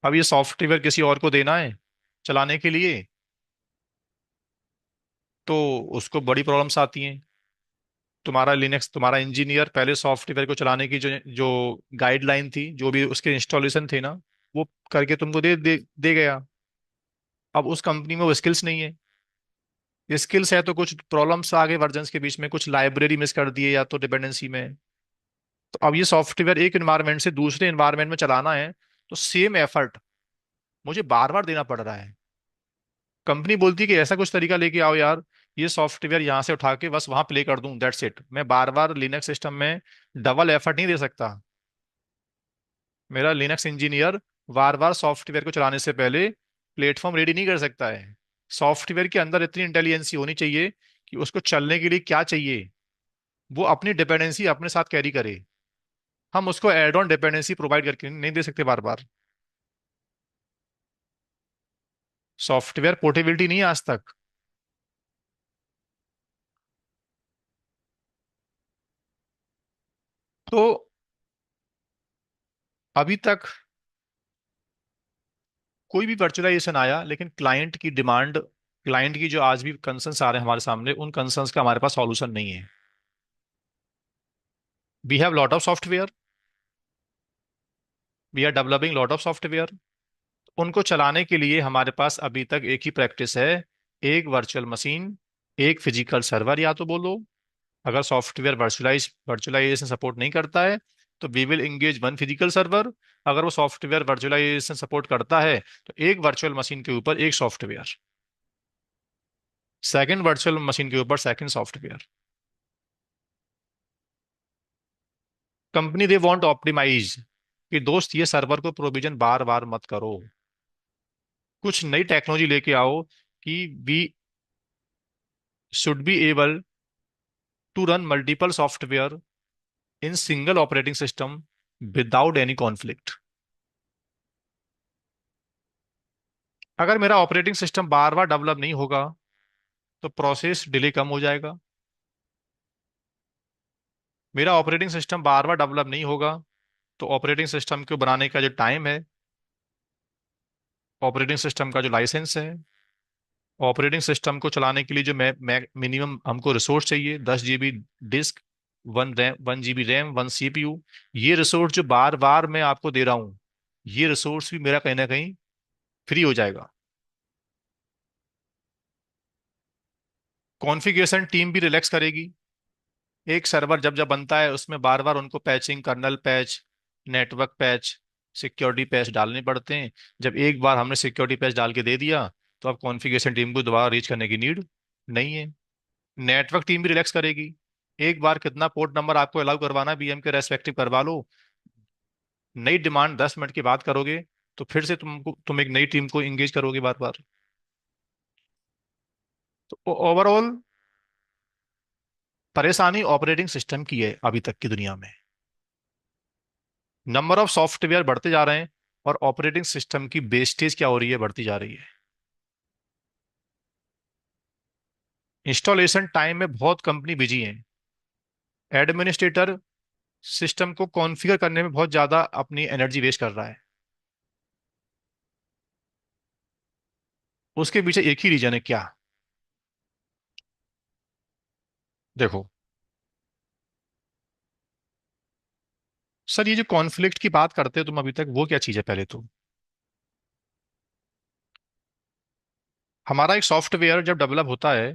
अब ये सॉफ्टवेयर किसी और को देना है चलाने के लिए, तो उसको बड़ी प्रॉब्लम्स आती हैं। तुम्हारा लिनक्स, तुम्हारा इंजीनियर पहले सॉफ्टवेयर को चलाने की जो जो गाइडलाइन थी, जो भी उसके इंस्टॉलेशन थे ना, वो करके तुमको दे गया। अब उस कंपनी में वो स्किल्स नहीं है। स्किल्स है तो कुछ प्रॉब्लम्स आ गए वर्जन्स के बीच में, कुछ लाइब्रेरी मिस कर दिए या तो डिपेंडेंसी में। तो अब ये सॉफ्टवेयर एक एनवायरनमेंट से दूसरे एनवायरनमेंट में चलाना है, तो सेम एफर्ट मुझे बार बार देना पड़ रहा है। कंपनी बोलती है कि ऐसा कुछ तरीका लेके आओ यार, ये सॉफ्टवेयर यहाँ से उठा के बस वहां प्ले कर दूं, दैट्स इट। मैं बार बार लिनक्स सिस्टम में डबल एफर्ट नहीं दे सकता। मेरा लिनक्स इंजीनियर बार बार सॉफ्टवेयर को चलाने से पहले प्लेटफॉर्म रेडी नहीं कर सकता है। सॉफ्टवेयर के अंदर इतनी इंटेलिजेंसी होनी चाहिए कि उसको चलने के लिए क्या चाहिए, वो अपनी डिपेंडेंसी अपने साथ कैरी करे। हम उसको एड ऑन डिपेंडेंसी प्रोवाइड करके नहीं दे सकते बार बार। सॉफ्टवेयर पोर्टेबिलिटी नहीं है आज तक। तो अभी तक कोई भी वर्चुअलाइजेशन आया, लेकिन क्लाइंट की डिमांड, क्लाइंट की जो आज भी कंसर्न्स आ रहे हैं हमारे सामने, उन कंसर्न्स का हमारे पास सॉल्यूशन नहीं है। We have lot of software, we are developing lot of software. उनको चलाने के लिए हमारे पास अभी तक एक ही प्रैक्टिस है, एक वर्चुअल मशीन, एक फिजिकल सर्वर, या तो बोलो। अगर सॉफ्टवेयर वर्चुअलाइजेशन सपोर्ट नहीं करता है, तो we will engage one physical server. अगर वो सॉफ्टवेयर वर्चुअलाइजेशन सपोर्ट करता है, तो एक वर्चुअल मशीन के ऊपर एक सॉफ्टवेयर, सेकंड वर्चुअल मशीन के ऊपर second software. Company they want optimize कि दोस्त ये सर्वर को प्रोविजन बार बार मत करो, कुछ नई टेक्नोलॉजी लेके आओ कि we should be able to run multiple software in single operating system without any conflict. अगर मेरा ऑपरेटिंग सिस्टम बार बार डेवलप नहीं होगा, तो प्रोसेस डिले कम हो जाएगा। मेरा ऑपरेटिंग सिस्टम बार बार डेवलप नहीं होगा, तो ऑपरेटिंग सिस्टम को बनाने का जो टाइम है, ऑपरेटिंग सिस्टम का जो लाइसेंस है, ऑपरेटिंग सिस्टम को चलाने के लिए जो मिनिमम हमको रिसोर्स चाहिए, 10 GB disk, 1 GB RAM, 1 CPU, ये रिसोर्स जो बार बार मैं आपको दे रहा हूँ, ये रिसोर्स भी मेरा कहीं ना कहीं फ्री हो जाएगा। कॉन्फ़िगरेशन टीम भी रिलैक्स करेगी। एक सर्वर जब जब बनता है, उसमें बार बार उनको patching, kernel patch, network patch, security patch डालने पड़ते हैं। जब एक बार हमने सिक्योरिटी पैच डाल के दे दिया, तो अब कॉन्फ़िगरेशन टीम को दोबारा रीच करने की नीड नहीं है। नेटवर्क टीम भी रिलैक्स करेगी। एक बार कितना पोर्ट नंबर आपको अलाउ करवाना है बीएम के रेस्पेक्टिव करवा लो। नई डिमांड 10 मिनट की बात करोगे, तो फिर से तुम एक नई टीम को इंगेज करोगे बार बार। तो ओवरऑल परेशानी ऑपरेटिंग सिस्टम की है अभी तक की दुनिया में। नंबर ऑफ सॉफ्टवेयर बढ़ते जा रहे हैं और ऑपरेटिंग सिस्टम की वेस्टेज क्या हो रही है, बढ़ती जा रही है। इंस्टॉलेशन टाइम में बहुत कंपनी बिजी है। एडमिनिस्ट्रेटर सिस्टम को कॉन्फ़िगर करने में बहुत ज्यादा अपनी एनर्जी वेस्ट कर रहा है। उसके पीछे एक ही रीजन है, क्या? देखो सर, ये जो कॉन्फ्लिक्ट की बात करते हो तुम अभी तक, वो क्या चीज है पहले तो? हमारा एक सॉफ्टवेयर जब डेवलप होता है,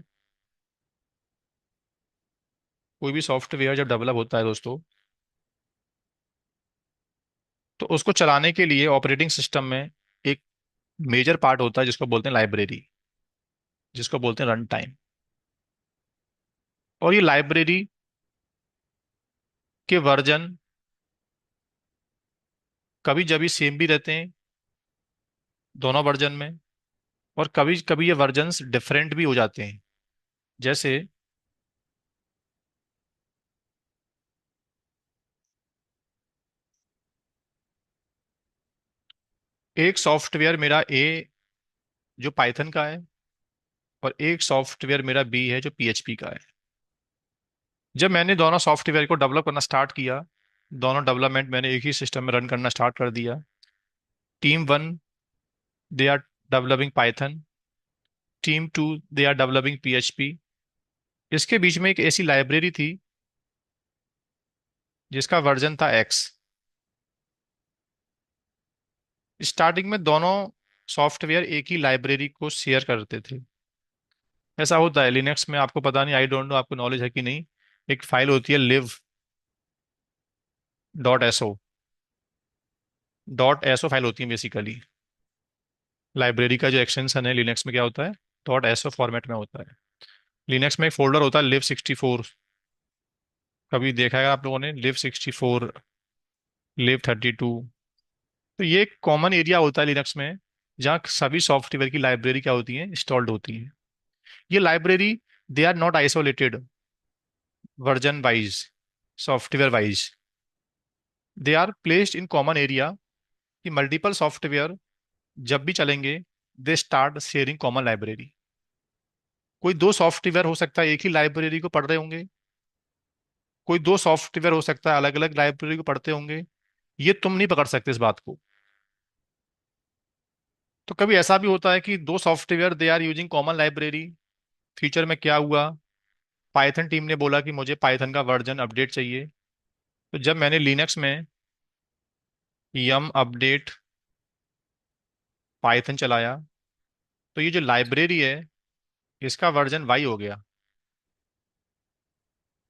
कोई भी सॉफ्टवेयर जब डेवलप होता है दोस्तों, तो उसको चलाने के लिए ऑपरेटिंग सिस्टम में एक मेजर पार्ट होता है जिसको बोलते हैं लाइब्रेरी, जिसको बोलते हैं रन टाइम। और ये लाइब्रेरी के वर्जन कभी जभी सेम भी रहते हैं दोनों वर्जन में, और कभी कभी ये वर्जन्स डिफरेंट भी हो जाते हैं। जैसे एक सॉफ्टवेयर मेरा ए जो पाइथन का है, और एक सॉफ्टवेयर मेरा बी है जो पीएचपी का है। जब मैंने दोनों सॉफ्टवेयर को डेवलप करना स्टार्ट किया, दोनों डेवलपमेंट मैंने एक ही सिस्टम में रन करना स्टार्ट कर दिया। Team one, they are developing Python. Team two, they are developing PHP. इसके बीच में एक ऐसी लाइब्रेरी थी जिसका वर्जन था एक्स। स्टार्टिंग में दोनों सॉफ्टवेयर एक ही लाइब्रेरी को शेयर करते थे। ऐसा होता है लिनक्स में, आपको पता नहीं, आई डोंट नो आपको नॉलेज है कि नहीं। एक फाइल होती है live.so। .so फाइल होती है बेसिकली। लाइब्रेरी का जो एक्सटेंशन है लिनक्स में क्या होता है, .so फॉर्मेट में होता है। लिनक्स में एक फोल्डर होता है live64। कभी देखा है आप लोगों ने live64, live32? तो ये एक कॉमन एरिया होता है लिनक्स में जहाँ सभी सॉफ्टवेयर की लाइब्रेरी क्या होती है, इंस्टॉल्ड होती है। ये library, they are not isolated version wise, software wise. They are placed in common area, कि मल्टीपल सॉफ्टवेयर जब भी चलेंगे, they start sharing common library. कोई दो सॉफ्टवेयर हो सकता है एक ही लाइब्रेरी को पढ़ रहे होंगे, कोई दो सॉफ्टवेयर हो सकता है अलग अलग लाइब्रेरी को पढ़ते होंगे। ये तुम नहीं पकड़ सकते इस बात को। तो कभी ऐसा भी होता है कि दो software they are using common library. Future में क्या हुआ, पाइथन टीम ने बोला कि मुझे पाइथन का वर्जन अपडेट चाहिए। तो जब मैंने लिनक्स में यम अपडेट पाइथन चलाया, तो ये जो लाइब्रेरी है इसका वर्जन वाई हो गया।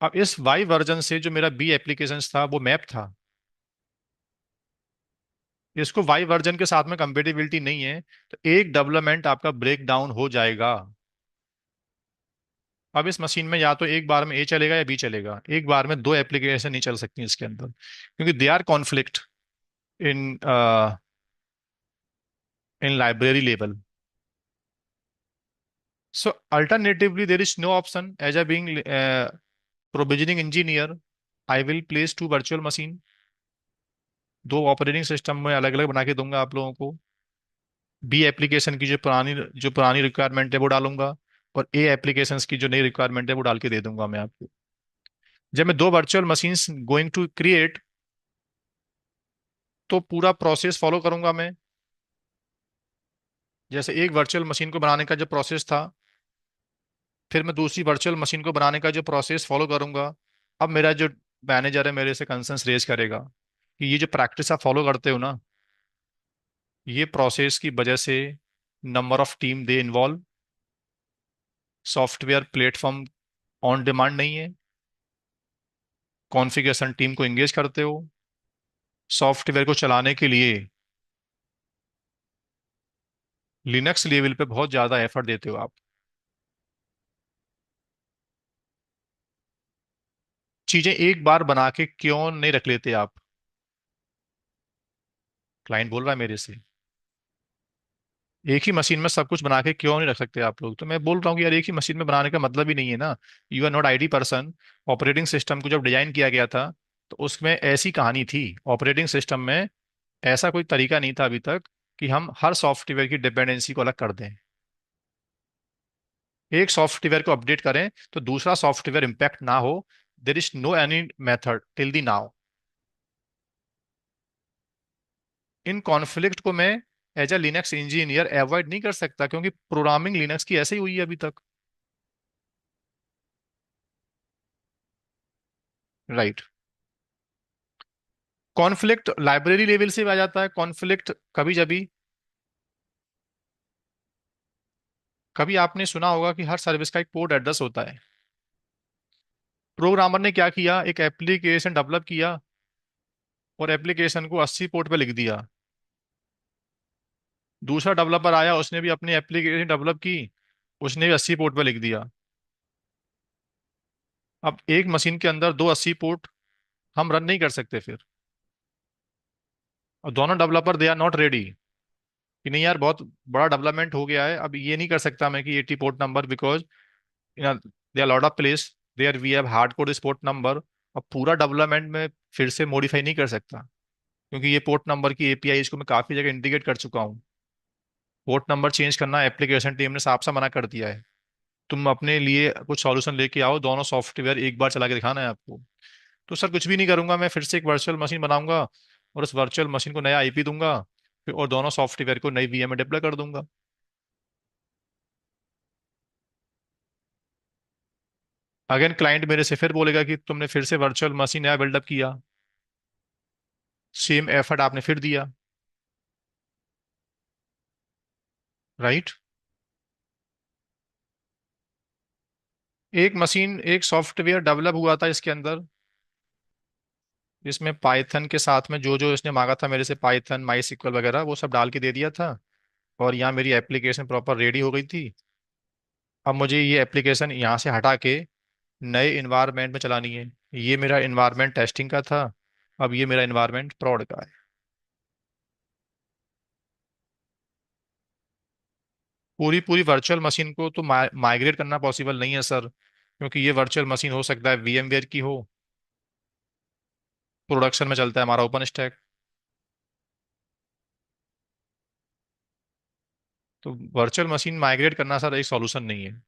अब इस वाई वर्जन से जो मेरा बी एप्लीकेशन था वो मैप था, इसको वाई वर्जन के साथ में कंपेटिबिलिटी नहीं है, तो एक डेवलपमेंट आपका ब्रेक डाउन हो जाएगा। अब इस मशीन में या तो एक बार में ए चलेगा या बी चलेगा, एक बार में दो एप्लीकेशन नहीं चल सकती इसके अंदर, क्योंकि they are conflict in in library level. So alternatively there is no option, as a being provisioning engineer, I will place two virtual machine. दो ऑपरेटिंग सिस्टम में अलग अलग बना के दूंगा आप लोगों को। बी एप्लीकेशन की जो पुरानी रिक्वायरमेंट है वो डालूंगा, और ए एप्लीकेशन की जो नई रिक्वायरमेंट है वो डाल के दे दूंगा मैं आपको। जब मैं दो virtual machines going to create, तो पूरा प्रोसेस फॉलो करूंगा मैं। जैसे एक वर्चुअल मशीन को बनाने का जो प्रोसेस था, फिर मैं दूसरी वर्चुअल मशीन को बनाने का जो प्रोसेस फॉलो करूंगा। अब मेरा जो मैनेजर है मेरे से कंसर्न्स रेज करेगा कि ये जो प्रैक्टिस आप फॉलो करते हो ना, ये प्रोसेस की वजह से number of team they involve, software platform on demand नहीं है, कॉन्फ़िगरेशन टीम को एंगेज करते हो, सॉफ्टवेयर को चलाने के लिए लिनक्स लेवल पे बहुत ज़्यादा एफर्ट देते हो आप। चीज़ें एक बार बना के क्यों नहीं रख लेते आप? क्लाइंट बोल रहा है मेरे से, एक ही मशीन में सब कुछ बना के क्यों नहीं रख सकते आप लोग? तो मैं बोल रहा हूँ कि यार एक ही मशीन में बनाने का मतलब ही नहीं है ना। You are not IT person. Operating system को जब डिजाइन किया गया था, तो उसमें ऐसी कहानी थी, ऑपरेटिंग सिस्टम में ऐसा कोई तरीका नहीं था अभी तक कि हम हर सॉफ्टवेयर की डिपेंडेंसी को अलग कर दें। एक सॉफ्टवेयर को अपडेट करें तो दूसरा सॉफ्टवेयर इंपैक्ट ना हो। There is no any method till the now. इन कॉन्फ्लिक्ट को मैं as a Linux engineer avoid नहीं कर सकता, क्योंकि प्रोग्रामिंग लिनक्स की ऐसे ही हुई है अभी तक। राइट। कॉन्फ्लिक्ट लाइब्रेरी लेवल से भी आ जाता है कॉन्फ्लिक्ट कभी कभी। कभी आपने सुना होगा कि हर सर्विस का एक पोर्ट एड्रेस होता है। प्रोग्रामर ने क्या किया, एक एप्लीकेशन डेवलप किया और एप्लीकेशन को 80 पोर्ट पे लिख दिया। दूसरा डेवलपर आया, उसने भी अपनी एप्लीकेशन डेवलप की, उसने भी 80 पोर्ट पे लिख दिया। अब एक मशीन के अंदर दो 80 पोर्ट हम रन नहीं कर सकते फिर। और दोनों developer they are not ready कि नहीं यार बहुत बड़ा डेवलपमेंट हो गया है, अब ये नहीं कर सकता मैं कि 80 port number, because they are lot of place there we have hard code port number. अब पूरा डेवलपमेंट में फिर से मॉडिफाई नहीं कर सकता, क्योंकि ये पोर्ट नंबर की एपीआई इसको मैं काफी जगह इंटीग्रेट कर चुका हूँ। पोर्ट नंबर चेंज करना एप्लीकेशन टीम ने साफ सा मना कर दिया है। तुम अपने लिए कुछ सॉल्यूशन लेके आओ, दोनों सॉफ्टवेयर एक बार चला के दिखाना है आपको। तो सर कुछ भी नहीं करूंगा, मैं फिर से एक वर्चुअल मशीन बनाऊंगा और उस वर्चुअल मशीन को नया आईपी दूंगा, फिर और दोनों सॉफ्टवेयर को नई वीएम में डिप्लॉय कर दूंगा। अगेन क्लाइंट मेरे से फिर बोलेगा कि तुमने फिर से वर्चुअल मशीन नया बिल्डअप किया, सेम एफर्ट आपने फिर दिया। राइट। एक मशीन एक सॉफ्टवेयर डेवलप हुआ था इसके अंदर, इसमें पाइथन के साथ में जो जो इसने मांगा था मेरे से, पाइथन माई सिक्वल वगैरह वो सब डाल के दे दिया था। और यहाँ मेरी एप्लीकेशन प्रॉपर रेडी हो गई थी। अब मुझे ये एप्लीकेशन यहाँ से हटा के नए इन्वायरमेंट में चलानी है। ये मेरा इन्वायरमेंट टेस्टिंग का था, अब ये मेरा इन्वायरमेंट प्रॉड का है। पूरी पूरी वर्चुअल मशीन को तो माइग्रेट करना पॉसिबल नहीं है सर, क्योंकि ये वर्चुअल मशीन हो सकता है VMware की हो, प्रोडक्शन में चलता है हमारा ओपन स्टैक। तो वर्चुअल मशीन माइग्रेट करना सर एक सॉल्यूशन नहीं है।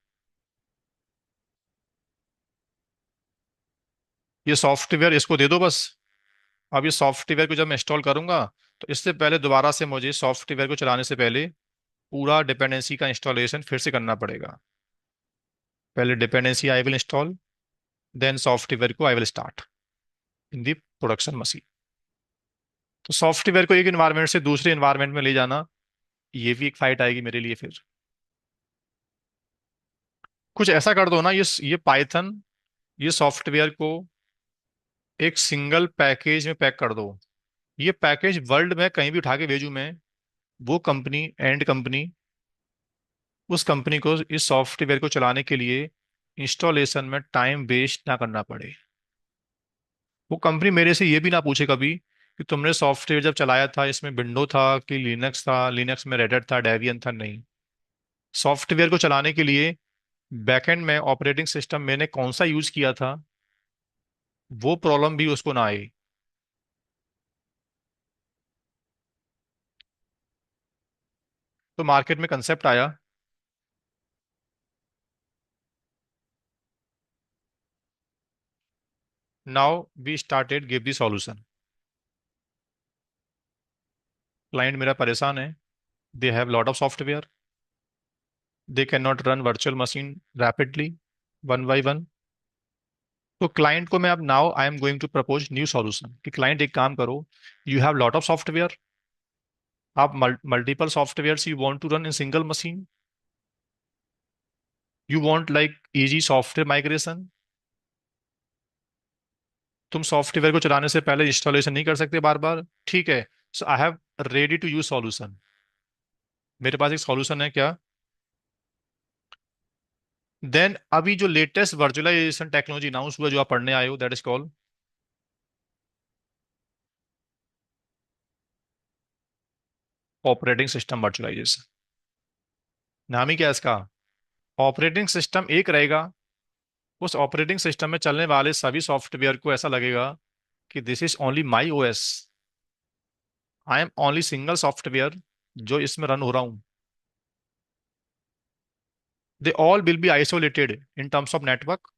ये सॉफ्टवेयर इसको दे दो बस। अब ये सॉफ्टवेयर को जब मैं इंस्टॉल करूंगा, तो इससे पहले दोबारा से मुझे सॉफ्टवेयर को चलाने से पहले पूरा डिपेंडेंसी का इंस्टॉलेशन फिर से करना पड़ेगा। पहले dependency I will install, then software को I will start in the production machine. तो सॉफ्टवेयर को एक इन्वायरमेंट से दूसरे इन्वायरमेंट में ले जाना, ये भी एक फाइट आएगी मेरे लिए फिर। कुछ ऐसा कर दो ना, ये पाइथन ये सॉफ्टवेयर को एक सिंगल पैकेज में पैक कर दो। ये पैकेज वर्ल्ड में कहीं भी उठा के भेजूं मैं, वो कंपनी एंड कंपनी उस कंपनी को इस सॉफ्टवेयर को चलाने के लिए इंस्टॉलेशन में टाइम वेस्ट ना करना पड़े। वो कंपनी मेरे से ये भी ना पूछे कभी कि तुमने सॉफ्टवेयर जब चलाया था इसमें विंडो था कि लिनक्स था, लिनक्स में रेड था, डेबियन था, नहीं। सॉफ्टवेयर को चलाने के लिए बैकएंड में ऑपरेटिंग सिस्टम मैंने कौन सा यूज किया था, वो प्रॉब्लम भी उसको ना आए। तो मार्केट में कंसेप्ट आया। Now we started give the solution. Client मेरा परेशान है, they have lot of software, they can not run virtual machine rapidly one by one. तो क्लाइंट को मैं अब now I am going to propose new solution कि client एक काम करो, you have lot of software, आप multiple software you want to run in single machine, you want like easy software migration. तुम सॉफ्टवेयर को चलाने से पहले इंस्टॉलेशन नहीं कर सकते बार बार, ठीक है। So I have ready to use solution. मेरे पास एक सॉल्यूशन है क्या। देन अभी जो लेटेस्ट वर्चुअलाइजेशन टेक्नोलॉजी अनाउंस हुआ जो आप पढ़ने आए हो, that is called operating system virtualization. नाम ही क्या है इसका। ऑपरेटिंग सिस्टम एक रहेगा, उस ऑपरेटिंग सिस्टम में चलने वाले सभी सॉफ्टवेयर को ऐसा लगेगा कि this is only my OS, I am only single software जो इसमें रन हो रहा हूं। They all will be isolated in terms of network,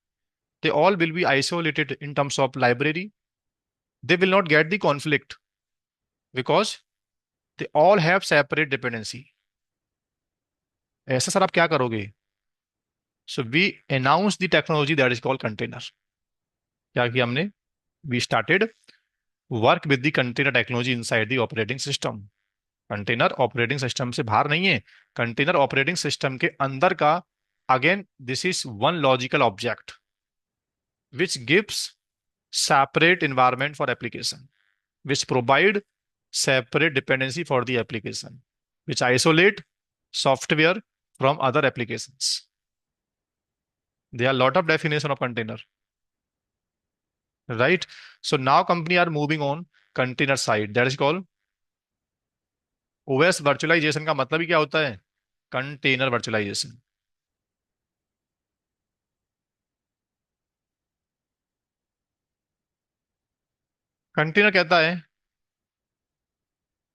they all will be isolated in terms of library. They will not get the conflict because they all have separate dependency. ऐसा sir आप क्या करोगे? So we announce the technology that is called container. क्या किया हमने? We started work with the container technology inside the operating system. Container operating system से बाहर नहीं है, कंटेनर ऑपरेटिंग सिस्टम के अंदर का, again this is one logical object which gives separate environment for application, which provide separate dependency for the application, which isolate software from other applications. There are a lot of definition of container, right? So now company are moving on container side, that is called OS virtualization। का मतलब ही क्या होता है? Container virtualisation. Container कहता है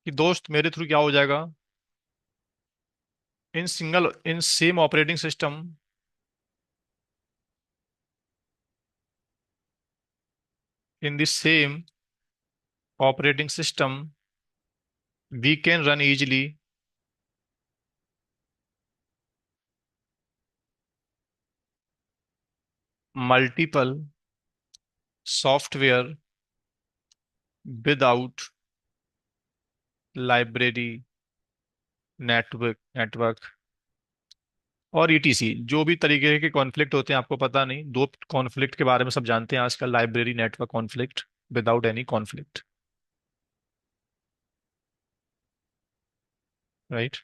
कि दोस्त मेरे थ्रू क्या हो जाएगा, in single in same operating system, in the same operating system we can run easily multiple software without library network और ईटीसी। जो भी तरीके के कॉन्फ्लिक्ट होते हैं आपको पता नहीं, दो कॉन्फ्लिक्ट के बारे में सब जानते हैं आजकल, library network conflict, without any conflict, right.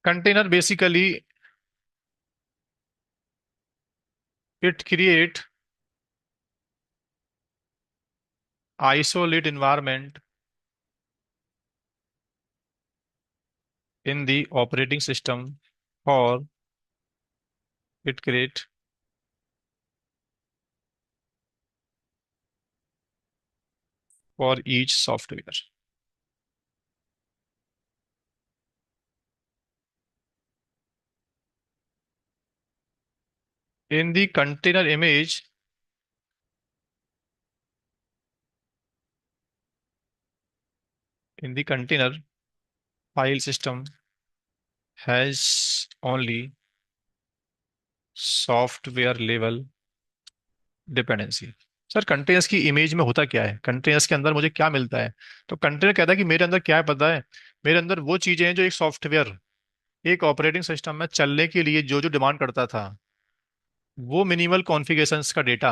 Container basically it create isolate environment in the operating system, or it create for each software। In the container image, in the container file system has only software level dependency. Sir containers की image में होता क्या है, containers के अंदर मुझे क्या मिलता है? तो कंटेनर कहता है कि मेरे अंदर क्या है पता है, मेरे अंदर वो चीजें हैं जो एक सॉफ्टवेयर, एक ऑपरेटिंग सिस्टम में चलने के लिए जो जो डिमांड करता था, वो मिनिमल कॉन्फ़िगरेशंस का डेटा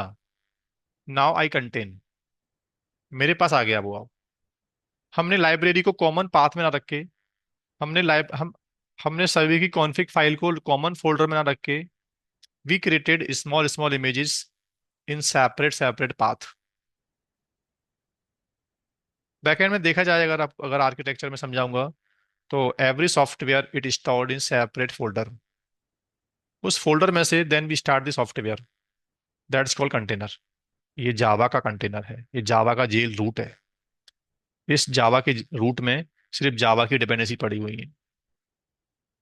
नाउ आई कंटेन, मेरे पास आ गया वो अब। हमने लाइब्रेरी को कॉमन पाथ में ना रख के, हमने लाइब हमने सभी की कॉन्फ़िग फाइल को कॉमन फोल्डर में ना रख के, we created small small images in separate separate path. Backend में देखा जाए, अगर आप अगर आर्किटेक्चर में समझाऊंगा, तो every software it stored in separate folder, उस फोल्डर में से then we start the software, that's called container. ये जावा का कंटेनर है, ये जावा का जेल रूट है। इस जावा के रूट में सिर्फ जावा की डिपेंडेंसी पड़ी हुई है।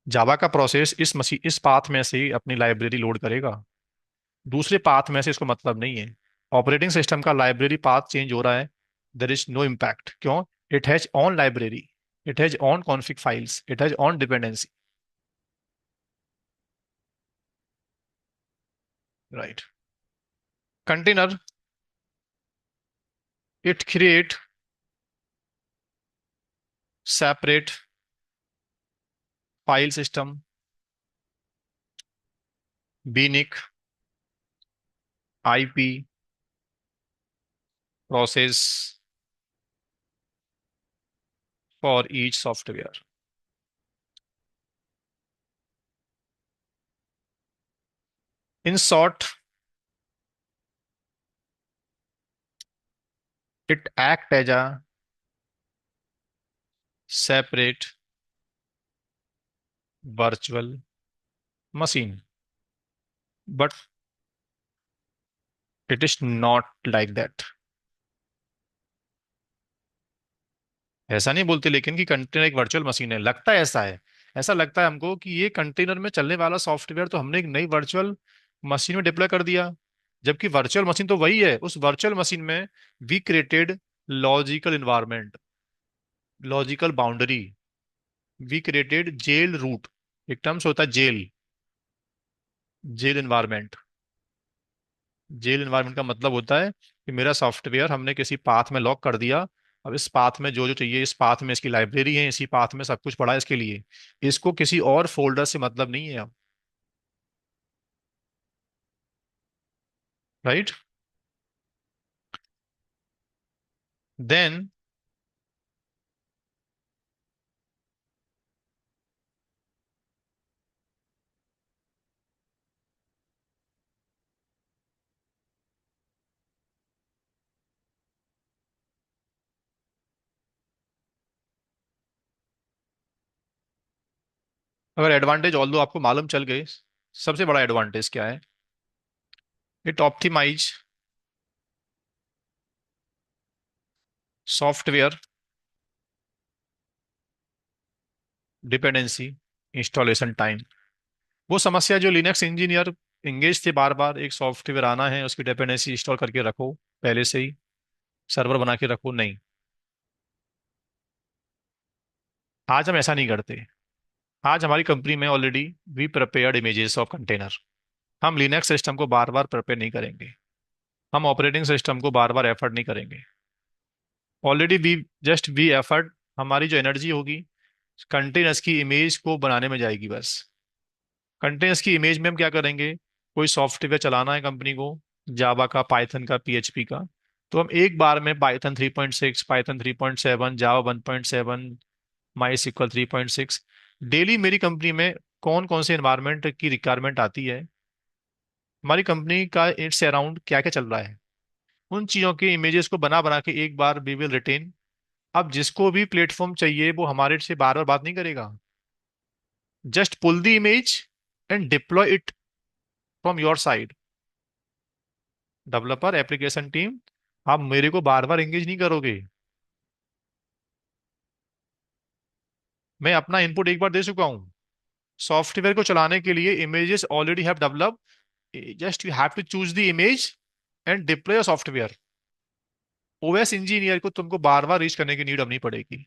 जावा का प्रोसेस इस पाथ में से ही अपनी लाइब्रेरी लोड करेगा, दूसरे पाथ में से इसको मतलब नहीं है। ऑपरेटिंग सिस्टम का लाइब्रेरी पाथ चेंज हो रहा है, देर इज नो इम्पैक्ट। क्यों? It has on library, it has on config files, it has on dependency, right. Container it create separate file system बीनिक IP process for each software. In short, it act as a separate virtual machine, but it is not like that. ऐसा नहीं बोलते लेकिन कि container एक virtual machine है, लगता है ऐसा है। ऐसा लगता है हमको कि ये कंटेनर में चलने वाला सॉफ्टवेयर तो हमने एक नई वर्चुअल मशीन में डिप्लॉय कर दिया, जबकि वर्चुअल मशीन तो वही है। उस वर्चुअल मशीन में we created logical environment, logical boundary, we created jail root. एक टर्म्स होता है jail, jail environment. Jail environment का मतलब होता है कि मेरा सॉफ्टवेयर हमने किसी पाथ में लॉक कर दिया। अब इस पाथ में जो जो चाहिए, इस पाथ में इसकी लाइब्रेरी है, इसी पाथ में सब कुछ पड़ा है इसके लिए। इसको किसी और फोल्डर से मतलब नहीं है अब। राइट। देन अगर एडवांटेज ऑल दो आपको मालूम चल गए, सबसे बड़ा एडवांटेज क्या है? It optimize software dependency installation time. वो समस्या जो लिनक्स इंजीनियर इंगेज थे, बार बार एक सॉफ्टवेयर आना है उसकी डिपेंडेंसी इंस्टॉल करके रखो, पहले से ही सर्वर बना के रखो, नहीं। आज हम ऐसा नहीं करते। आज हमारी कंपनी में already we prepared images of container. हम लिनक्स सिस्टम को बार बार प्रिपेयर नहीं करेंगे, हम ऑपरेटिंग सिस्टम को बार बार एफर्ट नहीं करेंगे। Already we just we effort, हमारी जो एनर्जी होगी कंटेनर्स की इमेज को बनाने में जाएगी बस। कंटेनर्स की इमेज में हम क्या करेंगे? कोई सॉफ्टवेयर चलाना है कंपनी को, जावा का, पाइथन का, पीएचपी का, तो हम एक बार में पाइथन 3.6, पाइथन 3.7, जावा 1.7, माई सिक्वल 3.6, डेली मेरी कंपनी में कौन कौन से एनवायरनमेंट की रिक्वायरमेंट आती है, हमारी कंपनी का इट्स अराउंड क्या क्या चल रहा है, उन चीज़ों के इमेजेस को बना बना के एक बार वी विल रिटेन। अब जिसको भी प्लेटफॉर्म चाहिए वो हमारे से बार बार बात नहीं करेगा। Just pull the image and deploy it from your side. Developer application team, आप मेरे को बार बार एंगेज नहीं करोगे। मैं अपना इनपुट एक बार दे चुका हूँ। सॉफ्टवेयर को चलाने के लिए images already have develop, just you have to choose the image and deploy software. OS engineer को तुमको बार बार रीच करने की नीड अब नहीं पड़ेगी।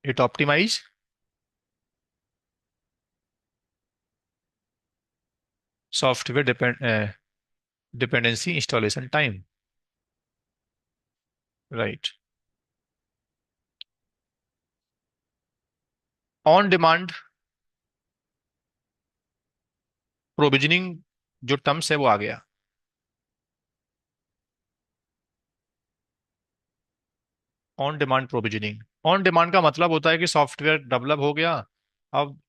It optimize software dependency installation time. Right. On demand provisioning जो टर्म्स है वो आ गया। On demand provisioning, on demand का मतलब होता है कि सॉफ्टवेयर डेवलप हो गया, अब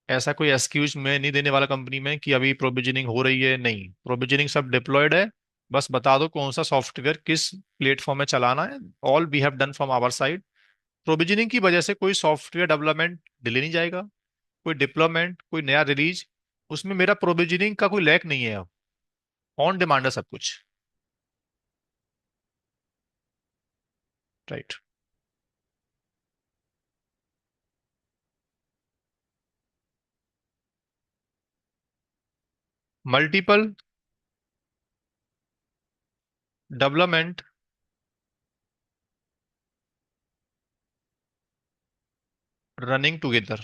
ऐसा कोई एक्सक्यूज मैं नहीं देने वाला कंपनी में कि अभी प्रोविजनिंग हो रही है, नहीं, प्रोविजनिंग सब डिप्लॉयड है। बस बता दो कौन सा सॉफ्टवेयर किस प्लेटफॉर्म में चलाना है, all we have done from our side. Provisioning की वजह से कोई सॉफ्टवेयर डेवलपमेंट डिले नहीं जाएगा, कोई डिप्लॉयमेंट, कोई नया रिलीज, उसमें मेरा प्रोविजनिंग का कोई लैक नहीं है अब। ऑन डिमांड है सब कुछ। Right. Multiple development running together.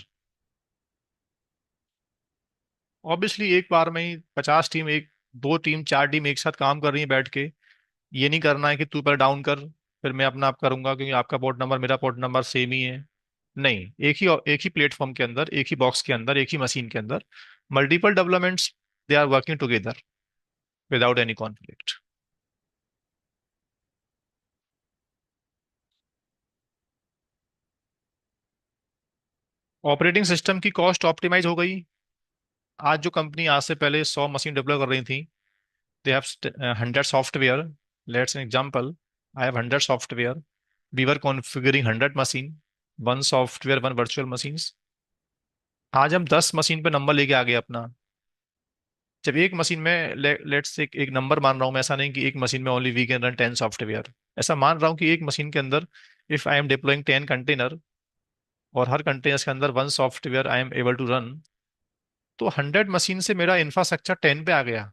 Obviously एक बार में ही 50 टीम, एक दो टीम, चार टीम एक साथ काम कर रही है बैठ के। ये नहीं करना है कि तू पहले डाउन कर फिर मैं अपना आप करूंगा क्योंकि आपका पोर्ट नंबर मेरा पोर्ट नंबर सेम ही है। नहीं, एक ही प्लेटफॉर्म के अंदर, एक ही बॉक्स के अंदर, एक ही मशीन के अंदर multiple developments, they are working together without any conflict. Operating system की कॉस्ट ऑप्टिमाइज हो गई। आज जो कंपनी आज से पहले 100 मशीन डेवलप कर रही थी, they have 100 software. Let's an example. I have 100 software. We were configuring 100 machine, one software, one virtual machines. आज हम 10 मशीन पे नंबर लेके आ गए अपना। जब एक मशीन में लेट्स से एक नंबर मान रहा हूँ मैं, ऐसा नहीं कि एक मशीन में only we can run 10 software. ऐसा मान रहा हूँ कि एक मशीन के अंदर if I am deploying 10 container, और हर कंटेनर के अंदर 1 software I am able to run, तो 100 मशीन से मेरा इंफ्रास्ट्रक्चर 10 पे आ गया।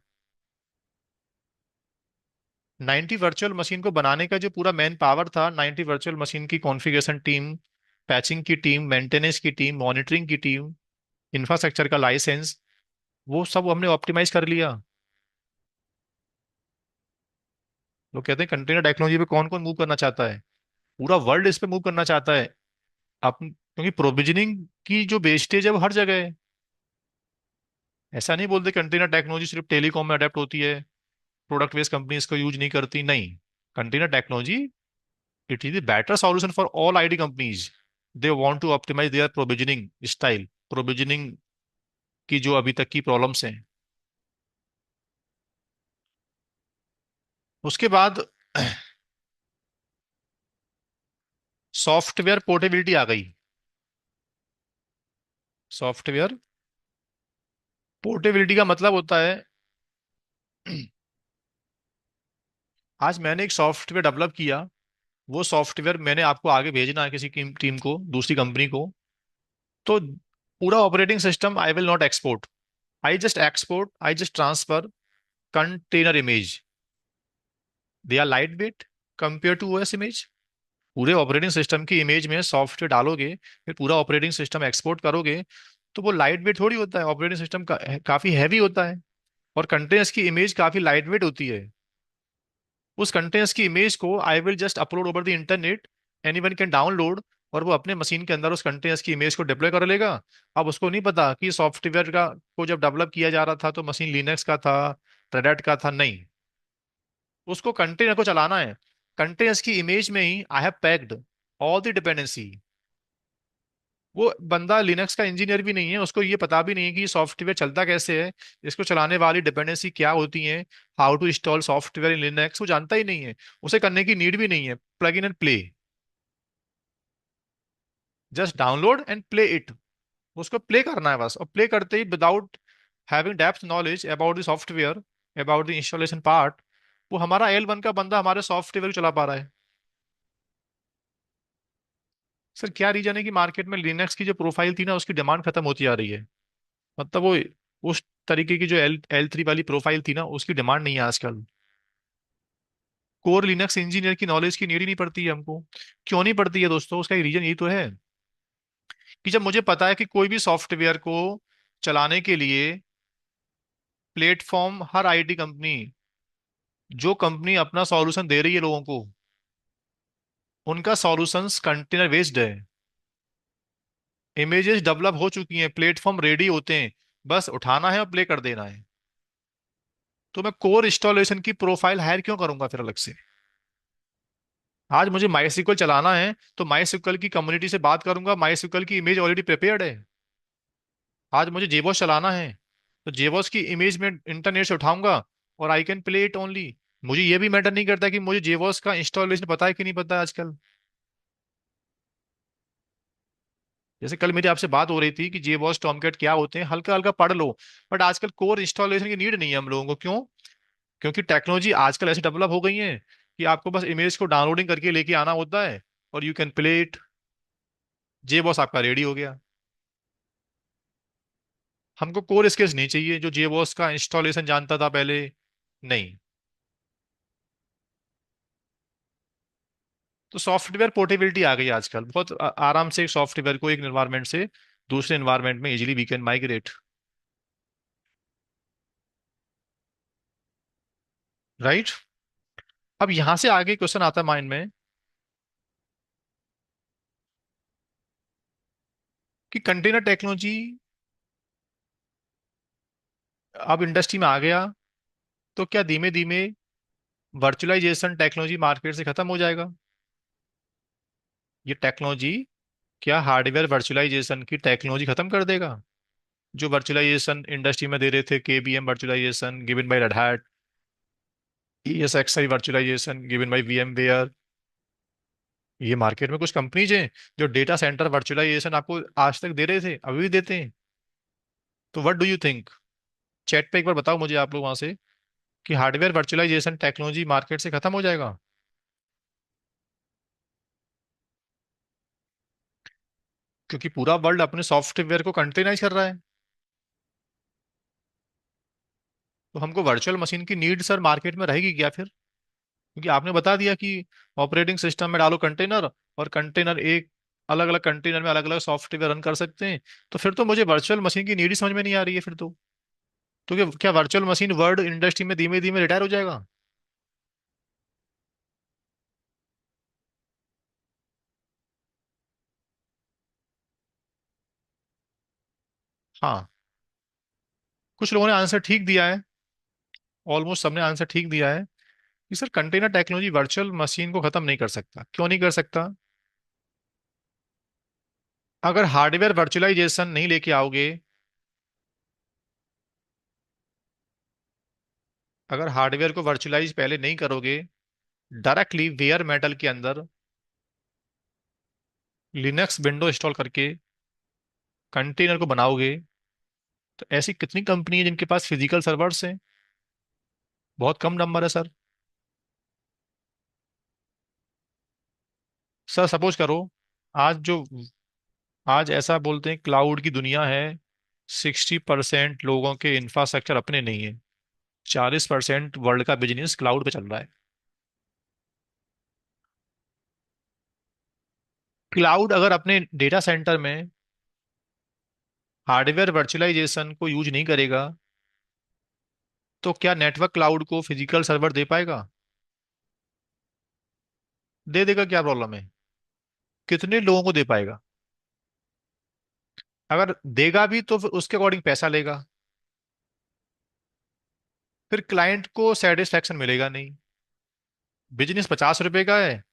90 वर्चुअल मशीन को बनाने का जो पूरा मैन पावर था, 90 वर्चुअल मशीन की कॉन्फ़िगरेशन टीम, पैचिंग की टीम, मेंटेनेंस की टीम, मॉनिटरिंग की टीम, इंफ्रास्ट्रक्चर का लाइसेंस, वो सब हमने ऑप्टिमाइज कर लिया। लोग कहते हैं कंटेनर टेक्नोलॉजी पे कौन कौन मूव करना चाहता है, पूरा वर्ल्ड इस पे मूव करना चाहता है। आप क्योंकि प्रोविजनिंग की जो वेस्टेज है वो हर जगह है। ऐसा नहीं बोलते कंटेनर टेक्नोलॉजी सिर्फ टेलीकॉम में अडेप्ट होती है, प्रोडक्ट बेस्ड कंपनी इसको यूज नहीं करती, नहीं। Container technology, it is the better solution for all IT companies. They want to optimize their provisioning style, provisioning की जो अभी तक की प्रॉब्लम्स हैं। उसके बाद सॉफ्टवेयर पोर्टेबिलिटी आ गई। सॉफ्टवेयर पोर्टेबिलिटी का मतलब होता है, आज मैंने एक सॉफ्टवेयर डेवलप किया, वो सॉफ्टवेयर मैंने आपको आगे भेजना है किसी टीम को, दूसरी कंपनी को, तो पूरा operating system I will not export, I just transfer container image. They are lightweight compare to OS image. पूरे ऑपरेटिंग सिस्टम की इमेज में सॉफ्टवेयर डालोगे, फिर पूरा ऑपरेटिंग सिस्टम एक्सपोर्ट करोगे, तो वो लाइट वेट थोड़ी होता है, ऑपरेटिंग सिस्टम काफी हैवी होता है, और कंटेनर्स की इमेज काफी लाइट वेट होती है। उस कंटेनर्स की इमेज को I will just upload over the internet, anyone can download, और वो अपने मशीन के अंदर उस कंटेनर्स की इमेज को डिप्लॉय कर लेगा। अब उसको नहीं पता कि सॉफ्टवेयर का को जब डेवलप किया जा रहा था तो मशीन लिनक्स का था, रेड का था, नहीं। उसको कंटेनर को चलाना है, कंटेनर्स की इमेज में ही I have packed all the dependency. वो बंदा लिनक्स का इंजीनियर भी नहीं है, उसको ये पता भी नहीं है कि सॉफ्टवेयर चलता कैसे है, इसको चलाने वाली डिपेंडेंसी क्या होती है, how to install software in Linux, वो जानता ही नहीं है। उसे करने की नीड भी नहीं है, plug in and play, just download and play it. उसको प्ले करना है बस, और प्ले करते ही without having depth knowledge about the software, about the installation part, वो हमारा L1 का बंदा हमारे सॉफ्टवेयर को चला पा रहा है। सर क्या रीजन है कि मार्केट में लिनक्स की जो प्रोफाइल थी ना, उसकी डिमांड खत्म होती जा रही है। मतलब वो उस तरीके की जो L3 वाली प्रोफाइल थी ना, उसकी डिमांड नहीं है आजकल। कोर लिनक्स इंजीनियर की नॉलेज की नीड ही नहीं पड़ती है हमको। क्यों नहीं पड़ती है दोस्तों? उसका एक रीजन यही तो है कि जब मुझे पता है कि कोई भी सॉफ्टवेयर को चलाने के लिए प्लेटफॉर्म, हर आईटी कंपनी, जो कंपनी अपना सॉल्यूशन दे रही है लोगों को, उनका सॉल्यूशंस कंटेनर बेस्ड है। इमेजेस डेवलप हो चुकी हैं, प्लेटफॉर्म रेडी होते हैं, बस उठाना है और प्ले कर देना है। तो मैं कोर इंस्टॉलेशन की प्रोफाइल हायर क्यों करूंगा फिर अलग से? आज मुझे माई चलाना है, तो माई की कम्युनिटी से बात करूंगा, माई की इमेज ऑलरेडी प्रिपेयर्ड है। आज मुझे जेबॉस चलाना है, तो जेबॉस की इमेज में इंटरनेट से उठाऊंगा, और I can play it only. मुझे ये भी मैटर नहीं करता कि मुझे जेबॉस का इंस्टॉलेशन पता है कि नहीं पता है आजकल। जैसे कल मेरी आपसे बात हो रही थी कि जेबॉस टॉमकैट क्या होते हैं, हल्का हल्का पढ़ लो, बट आजकल कोर इंस्टॉलेशन की नीड नहीं है हम लोगों को। क्यों? क्योंकि टेक्नोलॉजी आजकल ऐसे डेवलप हो गई है कि आपको बस इमेज को डाउनलोडिंग करके लेके आना होता है, और यू कैन प्ले इट, जेबॉस आपका रेडी हो गया। हमको कोर स्किल्स नहीं चाहिए, जो जेबॉस का इंस्टॉलेशन जानता था पहले, नहीं। तो सॉफ्टवेयर पोर्टेबिलिटी आ गई आजकल, बहुत आराम से सॉफ्टवेयर को एक एनवायरनमेंट से दूसरे एनवायरनमेंट में easily we can migrate. Right. अब यहां से आगे क्वेश्चन आता है माइंड में कि कंटेनर टेक्नोलॉजी अब इंडस्ट्री में आ गया, तो क्या धीमे धीमे वर्चुअलाइजेशन टेक्नोलॉजी मार्केट से खत्म हो जाएगा? ये टेक्नोलॉजी, क्या हार्डवेयर वर्चुअलाइजेशन की टेक्नोलॉजी खत्म कर देगा? जो वर्चुअलाइजेशन इंडस्ट्री में दे रहे थे, KVM virtualization given by Red Hat, ESXi virtualization given by VMware, ये मार्केट में कुछ कंपनीज हैं जो डेटा सेंटर वर्चुअलाइजेशन आपको आज तक दे रहे थे, अभी भी देते हैं। तो what do you think? Chat पे एक बार बताओ मुझे आप लोग वहां से कि हार्डवेयर वर्चुअलाइजेशन टेक्नोलॉजी मार्केट से खत्म हो जाएगा? क्योंकि पूरा वर्ल्ड अपने सॉफ्टवेयर को कंटेनराइज कर रहा है। तो हमको वर्चुअल मशीन की नीड सर मार्केट में रहेगी क्या फिर? क्योंकि आपने बता दिया कि ऑपरेटिंग सिस्टम में डालो कंटेनर, और कंटेनर एक अलग अलग कंटेनर में अलग अलग सॉफ्टवेयर रन कर सकते हैं। तो फिर तो मुझे वर्चुअल मशीन की नीड ही समझ में नहीं आ रही है फिर तो क्या वर्चुअल मशीन वर्ल्ड इंडस्ट्री में धीमे धीमे रिटायर हो जाएगा? हाँ, कुछ लोगों ने आंसर ठीक दिया है। ऑलमोस्ट सबने आंसर ठीक दिया है कि sir container technology virtual machine को खत्म नहीं कर सकता। क्यों नहीं कर सकता? अगर हार्डवेयर वर्चुअलाइजेशन नहीं लेके आओगे, अगर हार्डवेयर को वर्चुअलाइज पहले नहीं करोगे, डायरेक्टली वेयर मेटल के अंदर लिनक्स विंडो इंस्टॉल करके कंटेनर को बनाओगे, तो ऐसी कितनी कंपनी है जिनके पास फिजिकल सर्वर्स हैं? बहुत कम नंबर है सर। सर सपोज करो, आज जो आज ऐसा बोलते हैं क्लाउड की दुनिया है, 60% लोगों के इंफ्रास्ट्रक्चर अपने नहीं है, 40% वर्ल्ड का बिजनेस क्लाउड पे चल रहा है। क्लाउड अगर अपने डेटा सेंटर में हार्डवेयर वर्चुअलाइजेशन को यूज नहीं करेगा, तो क्या नेटवर्क क्लाउड को फिजिकल सर्वर दे पाएगा? दे देगा, क्या प्रॉब्लम है? कितने लोगों को दे पाएगा? अगर देगा भी तो फिर उसके अकॉर्डिंग पैसा लेगा। फिर क्लाइंट को सेटिस्फेक्शन मिलेगा नहीं। बिजनेस 50 रुपए का है,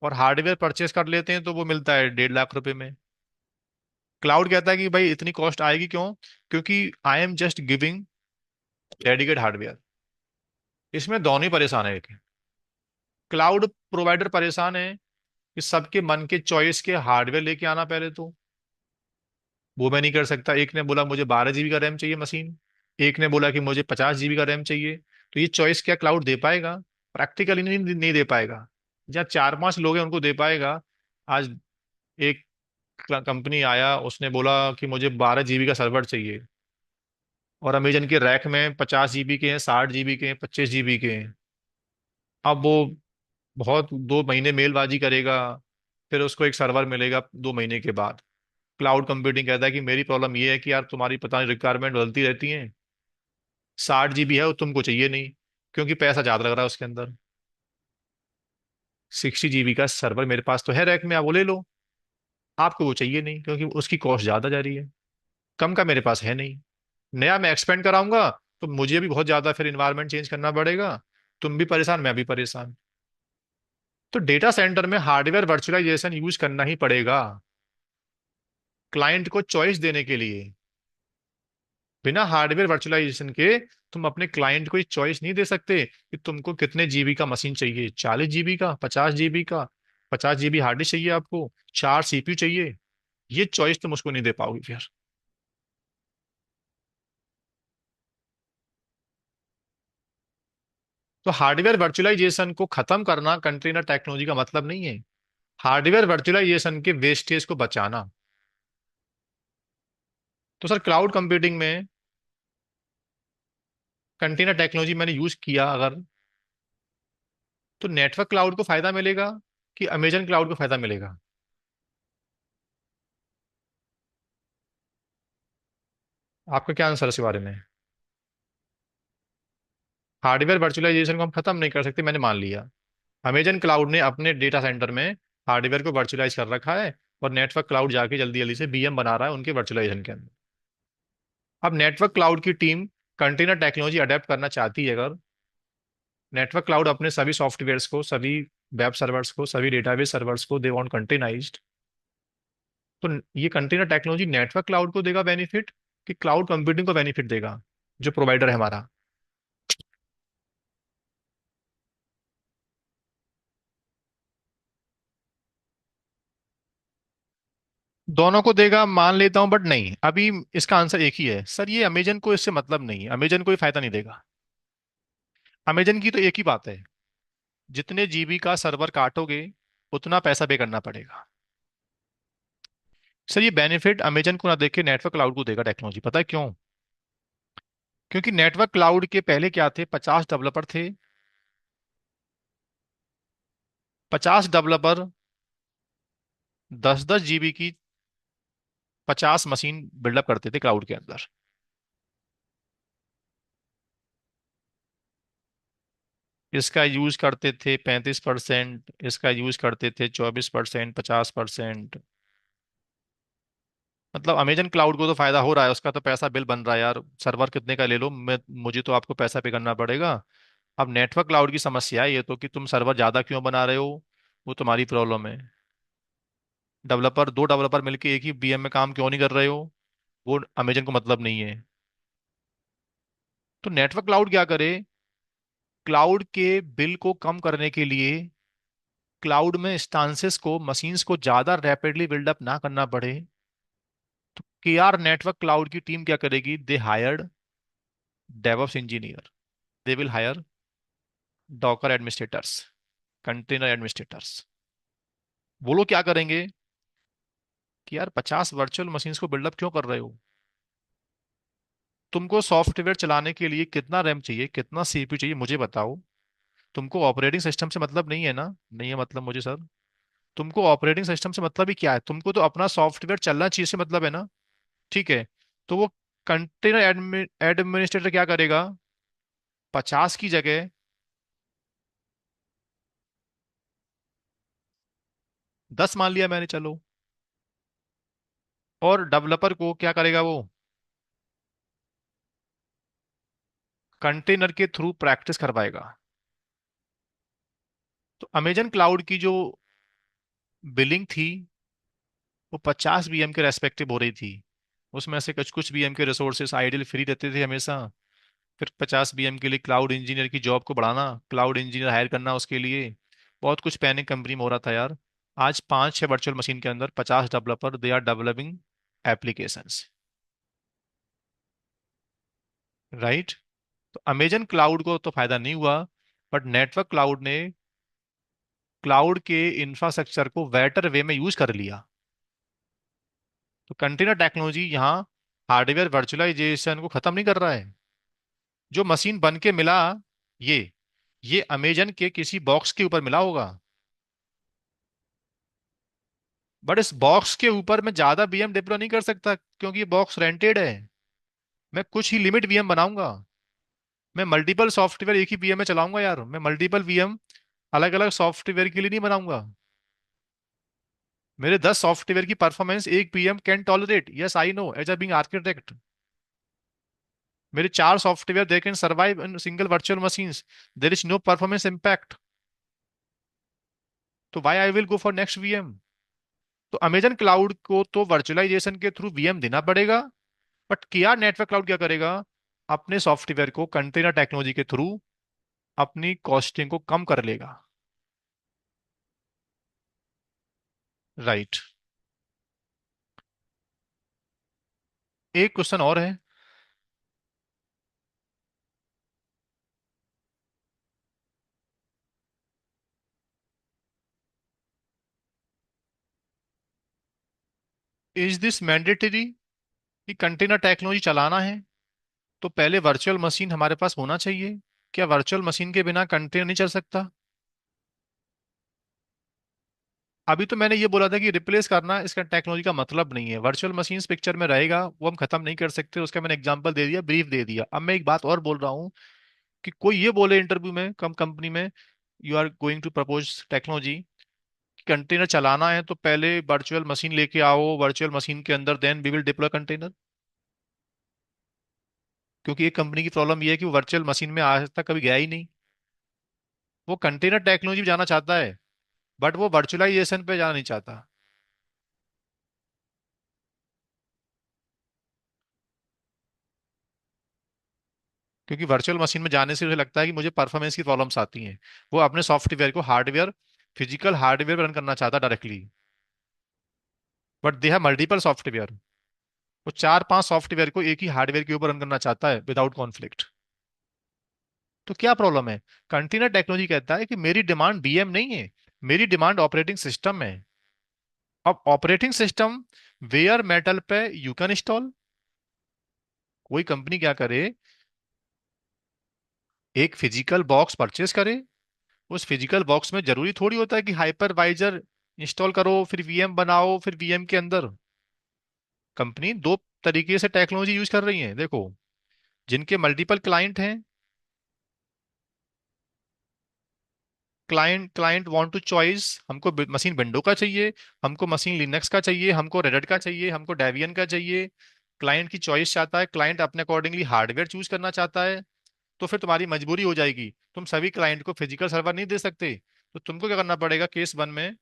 और हार्डवेयर परचेस कर लेते हैं तो वो मिलता है 1.5 लाख रुपए में। क्लाउड कहता है कि भाई इतनी कॉस्ट आएगी क्यों? क्योंकि I am just giving dedicate hardware. इसमें दोनों ही परेशान है। क्लाउड प्रोवाइडर परेशान है कि सबके मन के चॉइस के हार्डवेयर लेके आना पहले तो, वो मैं नहीं कर सकता। एक ने बोला मुझे 12 GB का रैम चाहिए मशीन, एक ने बोला कि मुझे 50 GB का रैम चाहिए। तो ये चॉइस क्या क्लाउड दे पाएगा? प्रैक्टिकली नहीं दे पाएगा। जहाँ 4-5 लोग हैं उनको दे पाएगा। आज एक कंपनी आया, उसने बोला कि मुझे 12 GB का सर्वर चाहिए, और अमेजन के रैक में 50 GB के हैं, 60 GB के हैं, 25 GB के हैं। अब वो बहुत 2 महीने मेलबाजी करेगा, फिर उसको एक सर्वर मिलेगा 2 महीने के बाद। क्लाउड कंप्यूटिंग कहता है कि मेरी प्रॉब्लम ये है कि यार तुम्हारी पता नहीं रिक्वायरमेंट बदलती रहती है, 60 GB है वो तुमको चाहिए नहीं, क्योंकि पैसा ज्यादा लग रहा है उसके अंदर। 60 GB का सर्वर मेरे पास तो है रैक में, आप वो ले लो। आपको वो चाहिए नहीं क्योंकि उसकी कॉस्ट ज्यादा जा रही है, कम का मेरे पास है नहीं। नया मैं एक्सपेंड कराऊंगा तो मुझे भी बहुत ज्यादा फिर इन्वायरमेंट चेंज करना पड़ेगा। तुम भी परेशान, मैं भी परेशान। तो डेटा सेंटर में हार्डवेयर वर्चुअलाइजेशन यूज करना ही पड़ेगा, क्लाइंट को चॉइस देने के लिए। बिना हार्डवेयर वर्चुअलाइजेशन के तुम अपने क्लाइंट को ये चॉइस नहीं दे सकते कि तुमको कितने जीबी का मशीन चाहिए, 40 GB का, 50 GB का, 50 GB हार्ड डिस्क चाहिए आपको, 4 CPU चाहिए। ये चॉइस तुम उसको नहीं दे पाओगे फिर। तो हार्डवेयर वर्चुअलाइजेशन को खत्म करना कंटेनर टेक्नोलॉजी का मतलब नहीं है। हार्डवेयर वर्चुअलाइजेशन के वेस्टेज को बचाना। तो सर क्लाउड कंप्यूटिंग में कंटेनर टेक्नोलॉजी मैंने यूज किया अगर, तो नेटवर्क क्लाउड को फायदा मिलेगा कि अमेजन क्लाउड को फायदा मिलेगा? आपका क्या आंसर है इस बारे में? हार्डवेयर वर्चुअलाइजेशन को हम खत्म नहीं कर सकते, मैंने मान लिया। अमेजन क्लाउड ने अपने डेटा सेंटर में हार्डवेयर को वर्चुअलाइज कर रखा है, और नेटवर्क क्लाउड जाके जल्दी जल्दी से बीएम बना रहा है उनके वर्चुअलाइजेशन के अंदर। अब नेटवर्क क्लाउड की टीम कंटेनर टेक्नोलॉजी अडेप्ट करना चाहती है अगर, नेटवर्क क्लाउड अपने सभी सॉफ्टवेयर्स को, सभी वेब सर्वर्स को, सभी डेटाबेस सर्वर्स को दे वांट कंटेनाइज्ड, तो ये कंटेनर टेक्नोलॉजी नेटवर्क क्लाउड को देगा बेनिफिट कि क्लाउड कंप्यूटिंग को बेनिफिट देगा, जो प्रोवाइडर है हमारा? दोनों को देगा मान लेता हूं, बट नहीं, अभी इसका आंसर एक ही है सर, ये अमेजन को इससे मतलब नहीं है, अमेजन कोई फायदा नहीं देगा। अमेजन की तो एक ही बात है, जितने जीबी का सर्वर काटोगे उतना पैसा पे करना पड़ेगा। सर ये बेनिफिट अमेजन को ना देख के नेटवर्क क्लाउड को देगा टेक्नोलॉजी, पता है क्यों? क्योंकि नेटवर्क क्लाउड के पहले क्या थे, 50 डेवलपर थे। 50 डेवलपर 10-10 जीबी की 50 मशीन बिल्डअप करते थे क्लाउड के अंदर। इसका यूज करते थे 35%, इसका यूज करते थे 24%, 50%। मतलब अमेजन क्लाउड को तो फायदा हो रहा है, उसका तो पैसा बिल बन रहा है यार, सर्वर कितने का ले लो, मैं मुझे तो आपको पैसा पे करना पड़ेगा। अब नेटवर्क क्लाउड की समस्या है ये तो, कि तुम सर्वर ज्यादा क्यों बना रहे हो, वो तुम्हारी प्रॉब्लम है। दो डेवलपर मिलके एक ही बीएम में काम क्यों नहीं कर रहे हो, वो अमेजन को मतलब नहीं है। तो नेटवर्क क्लाउड क्या करे, क्लाउड के बिल को कम करने के लिए, क्लाउड में इंस्टांसेस को, मशीन्स को ज्यादा रैपिडली बिल्डअप ना करना पड़े, तो केआर नेटवर्क क्लाउड की टीम क्या करेगी, they hired DevOps engineer, they will hire Docker administrators, container administrators. वो लोग क्या करेंगे कि यार 50 वर्चुअल मशीन्स को बिल्डअप क्यों कर रहे हो, तुमको सॉफ्टवेयर चलाने के लिए कितना रैम चाहिए, कितना सीपीयू चाहिए, मुझे बताओ। तुमको ऑपरेटिंग सिस्टम से मतलब नहीं है ना, नहीं है मतलब मुझे सर। तुमको ऑपरेटिंग सिस्टम से मतलब ही क्या है, तुमको तो अपना सॉफ्टवेयर चलना चाहिए से मतलब है ना। ठीक है, तो वो कंटेनर एडमिनिस्ट्रेटर क्या करेगा, 50 की जगह 10 मान लिया मैंने, चलो। और डेवलपर को क्या करेगा वो, कंटेनर के थ्रू प्रैक्टिस करवाएगा। तो अमेजन क्लाउड की जो बिलिंग थी, वो 50 बीएम के रेस्पेक्टिव हो रही थी। उसमें से कुछ कुछ बीएम के रिसोर्सेस आइडियल फ्री रहते थे हमेशा। फिर 50 बीएम के लिए क्लाउड इंजीनियर की जॉब को बढ़ाना, क्लाउड इंजीनियर हायर करना उसके लिए, बहुत कुछ पैनिक कंपनी में हो रहा था यार। आज 5-6 वर्चुअल मशीन के अंदर 50 developer, they are developing applications, right. तो अमेजन क्लाउड को तो फायदा नहीं हुआ, बट नेटवर्क क्लाउड ने क्लाउड के इंफ्रास्ट्रक्चर को बेटर वे में यूज कर लिया। तो कंटेनर टेक्नोलॉजी यहाँ हार्डवेयर वर्चुअलाइजेशन को खत्म नहीं कर रहा है। जो मशीन बन के मिला, ये ये अमेजन के किसी बॉक्स के ऊपर मिला होगा, बट इस बॉक्स के ऊपर मैं ज्यादा वीएम डिप्लॉय नहीं कर सकता, क्योंकि ये बॉक्स रेंटेड है। मैं कुछ ही लिमिट वीएम बनाऊंगा। मैं मल्टीपल सॉफ्टवेयर एक ही वीएम में चलाऊंगा यार, मैं मल्टीपल वीएम अलग अलग सॉफ्टवेयर के लिए नहीं बनाऊंगा। मेरे 10 सॉफ्टवेयर की परफॉर्मेंस एक PM can tolerate, yes I know as a being architect. मेरे 4 software they can survive in single virtual machines, there is no performance impact. तो why I will go for next VM. तो Amazon cloud को तो virtualisation के through VM देना पड़ेगा, but किया network cloud क्या करेगा, अपने सॉफ्टवेयर को कंटेनर टेक्नोलॉजी के थ्रू अपनी कॉस्टिंग को कम कर लेगा। राइट। एक क्वेश्चन और है। इज दिस मैंडेटरी, कि कंटेनर टेक्नोलॉजी चलाना है तो पहले वर्चुअल मशीन हमारे पास होना चाहिए? क्या वर्चुअल मशीन के बिना कंटेनर नहीं चल सकता? अभी तो मैंने ये बोला था कि रिप्लेस करना इसका टेक्नोलॉजी का मतलब नहीं है, वर्चुअल मशीन्स पिक्चर में रहेगा, वो हम खत्म नहीं कर सकते, उसका मैंने एग्जांपल दे दिया, ब्रीफ दे दिया। अब मैं एक बात और बोल रहा हूँ, कि कोई ये बोले इंटरव्यू में, कम कंपनी में, you are going to propose technology, container चलाना है तो पहले वर्चुअल मशीन लेके आओ, वर्चुअल मशीन के अंदर then we will deploy container. क्योंकि एक कंपनी की प्रॉब्लम ये है कि वो वर्चुअल मशीन में आज तक कभी गया ही नहीं। वो कंटेनर टेक्नोलॉजी भी जाना चाहता है, बट वो वर्चुअलाइजेशन पे जाना नहीं चाहता। क्योंकि वर्चुअल मशीन में जाने से उसे लगता है कि मुझे परफॉर्मेंस की प्रॉब्लम्स आती हैं। वो अपने सॉफ्टवेयर को हार्डवेयर, फिजिकल हार्डवेयर पर रन करना चाहता है directly. But they have multiple software. वो चार पांच सॉफ्टवेयर को एक ही हार्डवेयर के ऊपर रन करना चाहता है विदाउट कॉन्फ्लिक्ट। तो क्या प्रॉब्लम है? कंटेनर टेक्नोलॉजी कहता है कि मेरी डिमांड वीएम नहीं है, मेरी डिमांड ऑपरेटिंग सिस्टम है। अब ऑपरेटिंग सिस्टम वेयर मेटल पे यू कैन इंस्टॉल। कोई कंपनी क्या करे, एक फिजिकल बॉक्स परचेस करे, उस फिजिकल बॉक्स में जरूरी थोड़ी होता है कि हाइपरवाइजर इंस्टॉल करो फिर वीएम बनाओ फिर वीएम के अंदर। कंपनी दो तरीके से टेक्नोलॉजी यूज कर रही है देखो। जिनके मल्टीपल क्लाइंट हैं, क्लाइंट वांट टू चॉइस, हमको मशीन विंडो का चाहिए, हमको मशीन लिनक्स का चाहिए, हमको रेडिट का चाहिए, हमको डेबियन का चाहिए। क्लाइंट की चॉइस चाहता है, क्लाइंट अपने अकॉर्डिंगली हार्डवेयर चूज करना चाहता है। तो फिर तुम्हारी मजबूरी हो जाएगी, तुम सभी क्लाइंट को फिजिकल सर्वर नहीं दे सकते। तो तुमको क्या करना पड़ेगा केस वन में,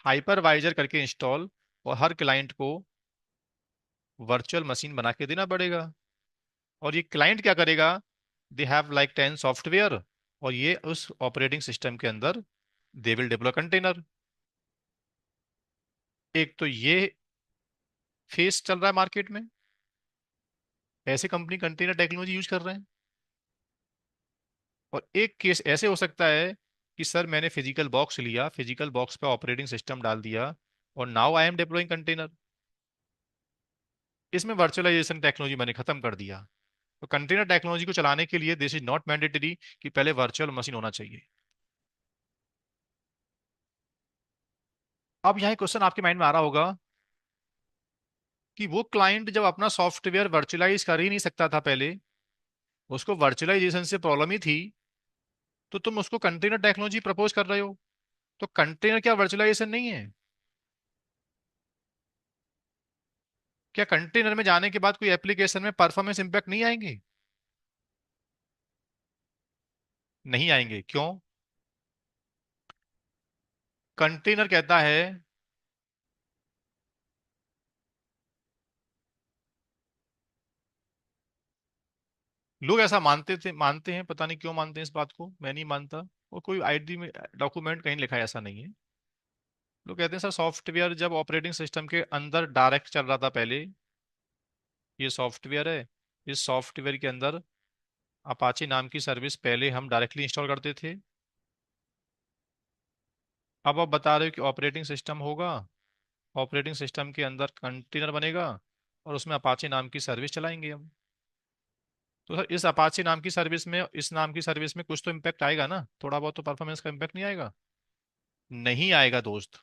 हाइपरवाइजर करके इंस्टॉल, और हर क्लाइंट को वर्चुअल मशीन बना के देना पड़ेगा। और ये क्लाइंट क्या करेगा, दे हैव लाइक 10 सॉफ्टवेयर, और ये उस ऑपरेटिंग सिस्टम के अंदर दे विल डेवलप कंटेनर। एक तो ये फेस चल रहा है मार्केट में, ऐसे कंपनी कंटेनर टेक्नोलॉजी यूज कर रहे हैं। और एक केस ऐसे हो सकता है कि सर मैंने फिजिकल बॉक्स लिया, फिजिकल बॉक्स पे ऑपरेटिंग सिस्टम डाल दिया, और now I am deploying container. इसमें वर्चुअलाइजेशन टेक्नोलॉजी मैंने खत्म कर दिया। तो कंटेनर टेक्नोलॉजी को चलाने के लिए दिस इज नॉट मैंडेटरी कि पहले वर्चुअल मशीन होना चाहिए। अब यहाँ क्वेश्चन आपके माइंड में आ रहा होगा कि वो क्लाइंट जब अपना सॉफ्टवेयर वर्चुअलाइज कर ही नहीं सकता था पहले, उसको वर्चुअलाइजेशन से प्रॉब्लम ही थी, तो तुम उसको कंटेनर टेक्नोलॉजी प्रपोज कर रहे हो। तो कंटेनर क्या वर्चुअलाइजेशन नहीं है? क्या कंटेनर में जाने के बाद कोई एप्लीकेशन में परफॉर्मेंस इंपैक्ट नहीं आएंगे? नहीं आएंगे, क्यों? कंटेनर कहता है, लोग ऐसा मानते हैं, पता नहीं क्यों मानते हैं इस बात को, मैं नहीं मानता। और कोई आईडी में डॉक्यूमेंट कहीं लिखा है ऐसा नहीं है। लोग कहते हैं सर सॉफ्टवेयर जब ऑपरेटिंग सिस्टम के अंदर डायरेक्ट चल रहा था पहले, ये सॉफ्टवेयर है, इस सॉफ्टवेयर के अंदर अपाचे नाम की सर्विस पहले हम डायरेक्टली इंस्टॉल करते थे। अब आप बता रहे हो कि ऑपरेटिंग सिस्टम होगा, ऑपरेटिंग सिस्टम के अंदर कंटेनर बनेगा, और उसमें अपाचे नाम की सर्विस चलाएंगे हम। तो सर इस अपाचे नाम की सर्विस में, इस नाम की सर्विस में कुछ तो इम्पैक्ट आएगा ना, थोड़ा बहुत तो परफॉर्मेंस का इम्पैक्ट नहीं आएगा? नहीं आएगा दोस्त।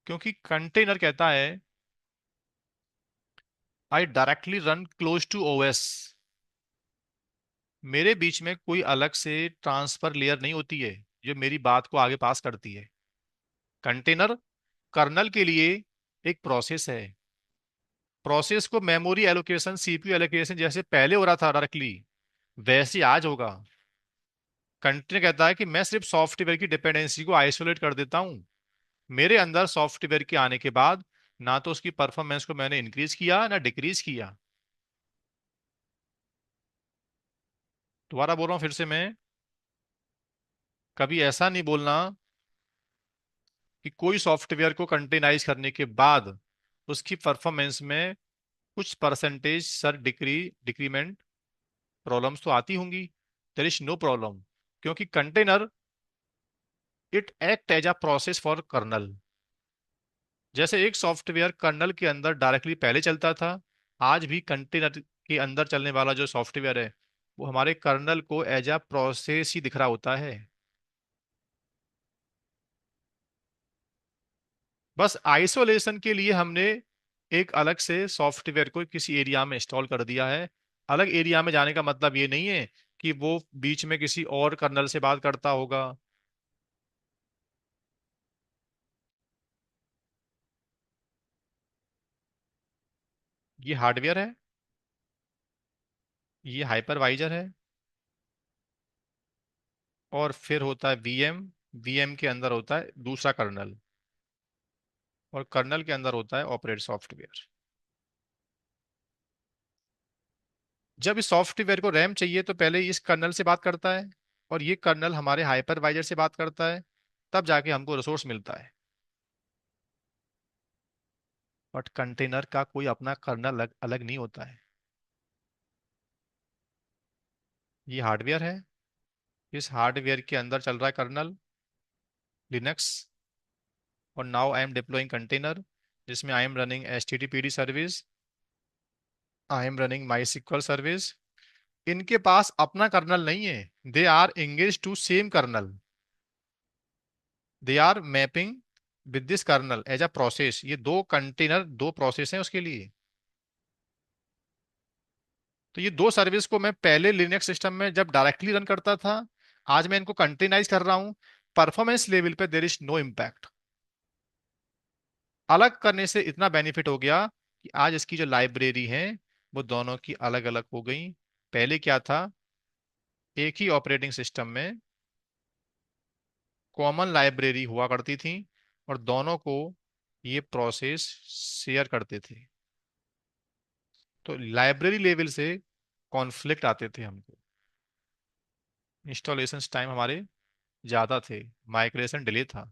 क्योंकि कंटेनर कहता है I directly run close to OS. मेरे बीच में कोई अलग से ट्रांसफर लेयर नहीं होती है जो मेरी बात को आगे पास करती है। कंटेनर कर्नल के लिए एक प्रोसेस है। प्रोसेस को मेमोरी एलोकेशन, सीपीयू एलोकेशन जैसे पहले हो रहा था डायरेक्टली, वैसे आज होगा। कंटेनर कहता है कि मैं सिर्फ सॉफ्टवेयर की डिपेंडेंसी को आइसोलेट कर देता हूं। मेरे अंदर सॉफ्टवेयर के आने के बाद ना तो उसकी परफॉर्मेंस को मैंने इंक्रीज किया ना डिक्रीज किया। दोबारा बोल रहा हूं फिर से मैं, कभी ऐसा नहीं बोलना कि कोई सॉफ्टवेयर को कंटेनाइज करने के बाद उसकी परफॉर्मेंस में कुछ परसेंटेज सर डिक्रीमेंट, प्रॉब्लम्स तो आती होंगी। देयर इज नो प्रॉब्लम, क्योंकि container it act as a process for kernel. जैसे एक सॉफ्टवेयर कर्नल के अंदर डायरेक्टली पहले चलता था, आज भी कंटेनर के अंदर चलने वाला जो सॉफ्टवेयर है वो हमारे कर्नल को एज अ प्रोसेस ही दिख रहा होता है। बस आइसोलेशन के लिए हमने एक अलग से सॉफ्टवेयर को किसी एरिया में इंस्टॉल कर दिया है। अलग एरिया में जाने का मतलब ये नहीं है कि वो बीच में किसी और कर्नल से बात करता होगा। ये हार्डवेयर है, ये हाइपरवाइजर है, और फिर होता है वीएम। वीएम के अंदर होता है दूसरा कर्नल, और कर्नल के अंदर होता है ऑपरेट सॉफ्टवेयर। जब इस सॉफ्टवेयर को रैम चाहिए तो पहले इस कर्नल से बात करता है, और ये कर्नल हमारे हाइपरवाइजर से बात करता है। तब जाके हमको रिसोर्स मिलता है। बट कंटेनर का कोई अपना कर्नल अलग अलग नहीं होता है। ये हार्डवेयर है, इस हार्डवेयर के अंदर चल रहा है कर्नल लिनक्स। और now I am deploying container, जिसमें I am running HTTPD service, I am running my SQL service. इनके पास अपना कर्नल नहीं है, they are engage to same kernel, they are mapping with this kernel as a process. ये दो container, दो process हैं उसके लिए। तो ये दो सर्विस को मैं पहले लिनक्स सिस्टम में जब डायरेक्टली रन करता था, आज मैं इनको कंटेनाइज कर रहा हूं। परफॉर्मेंस लेवल पे देर इज नो इम्पैक्ट। अलग करने से इतना बेनिफिट हो गया कि आज इसकी जो लाइब्रेरी है वो दोनों की अलग अलग हो गई। पहले क्या था, एक ही ऑपरेटिंग सिस्टम में कॉमन लाइब्रेरी हुआ करती थी, और दोनों को ये प्रोसेस शेयर करते थे। तो लाइब्रेरी लेवल से कॉन्फ्लिक्ट आते थे हमको, इंस्टॉलेशन टाइम हमारे ज्यादा थे, माइग्रेशन डिले था।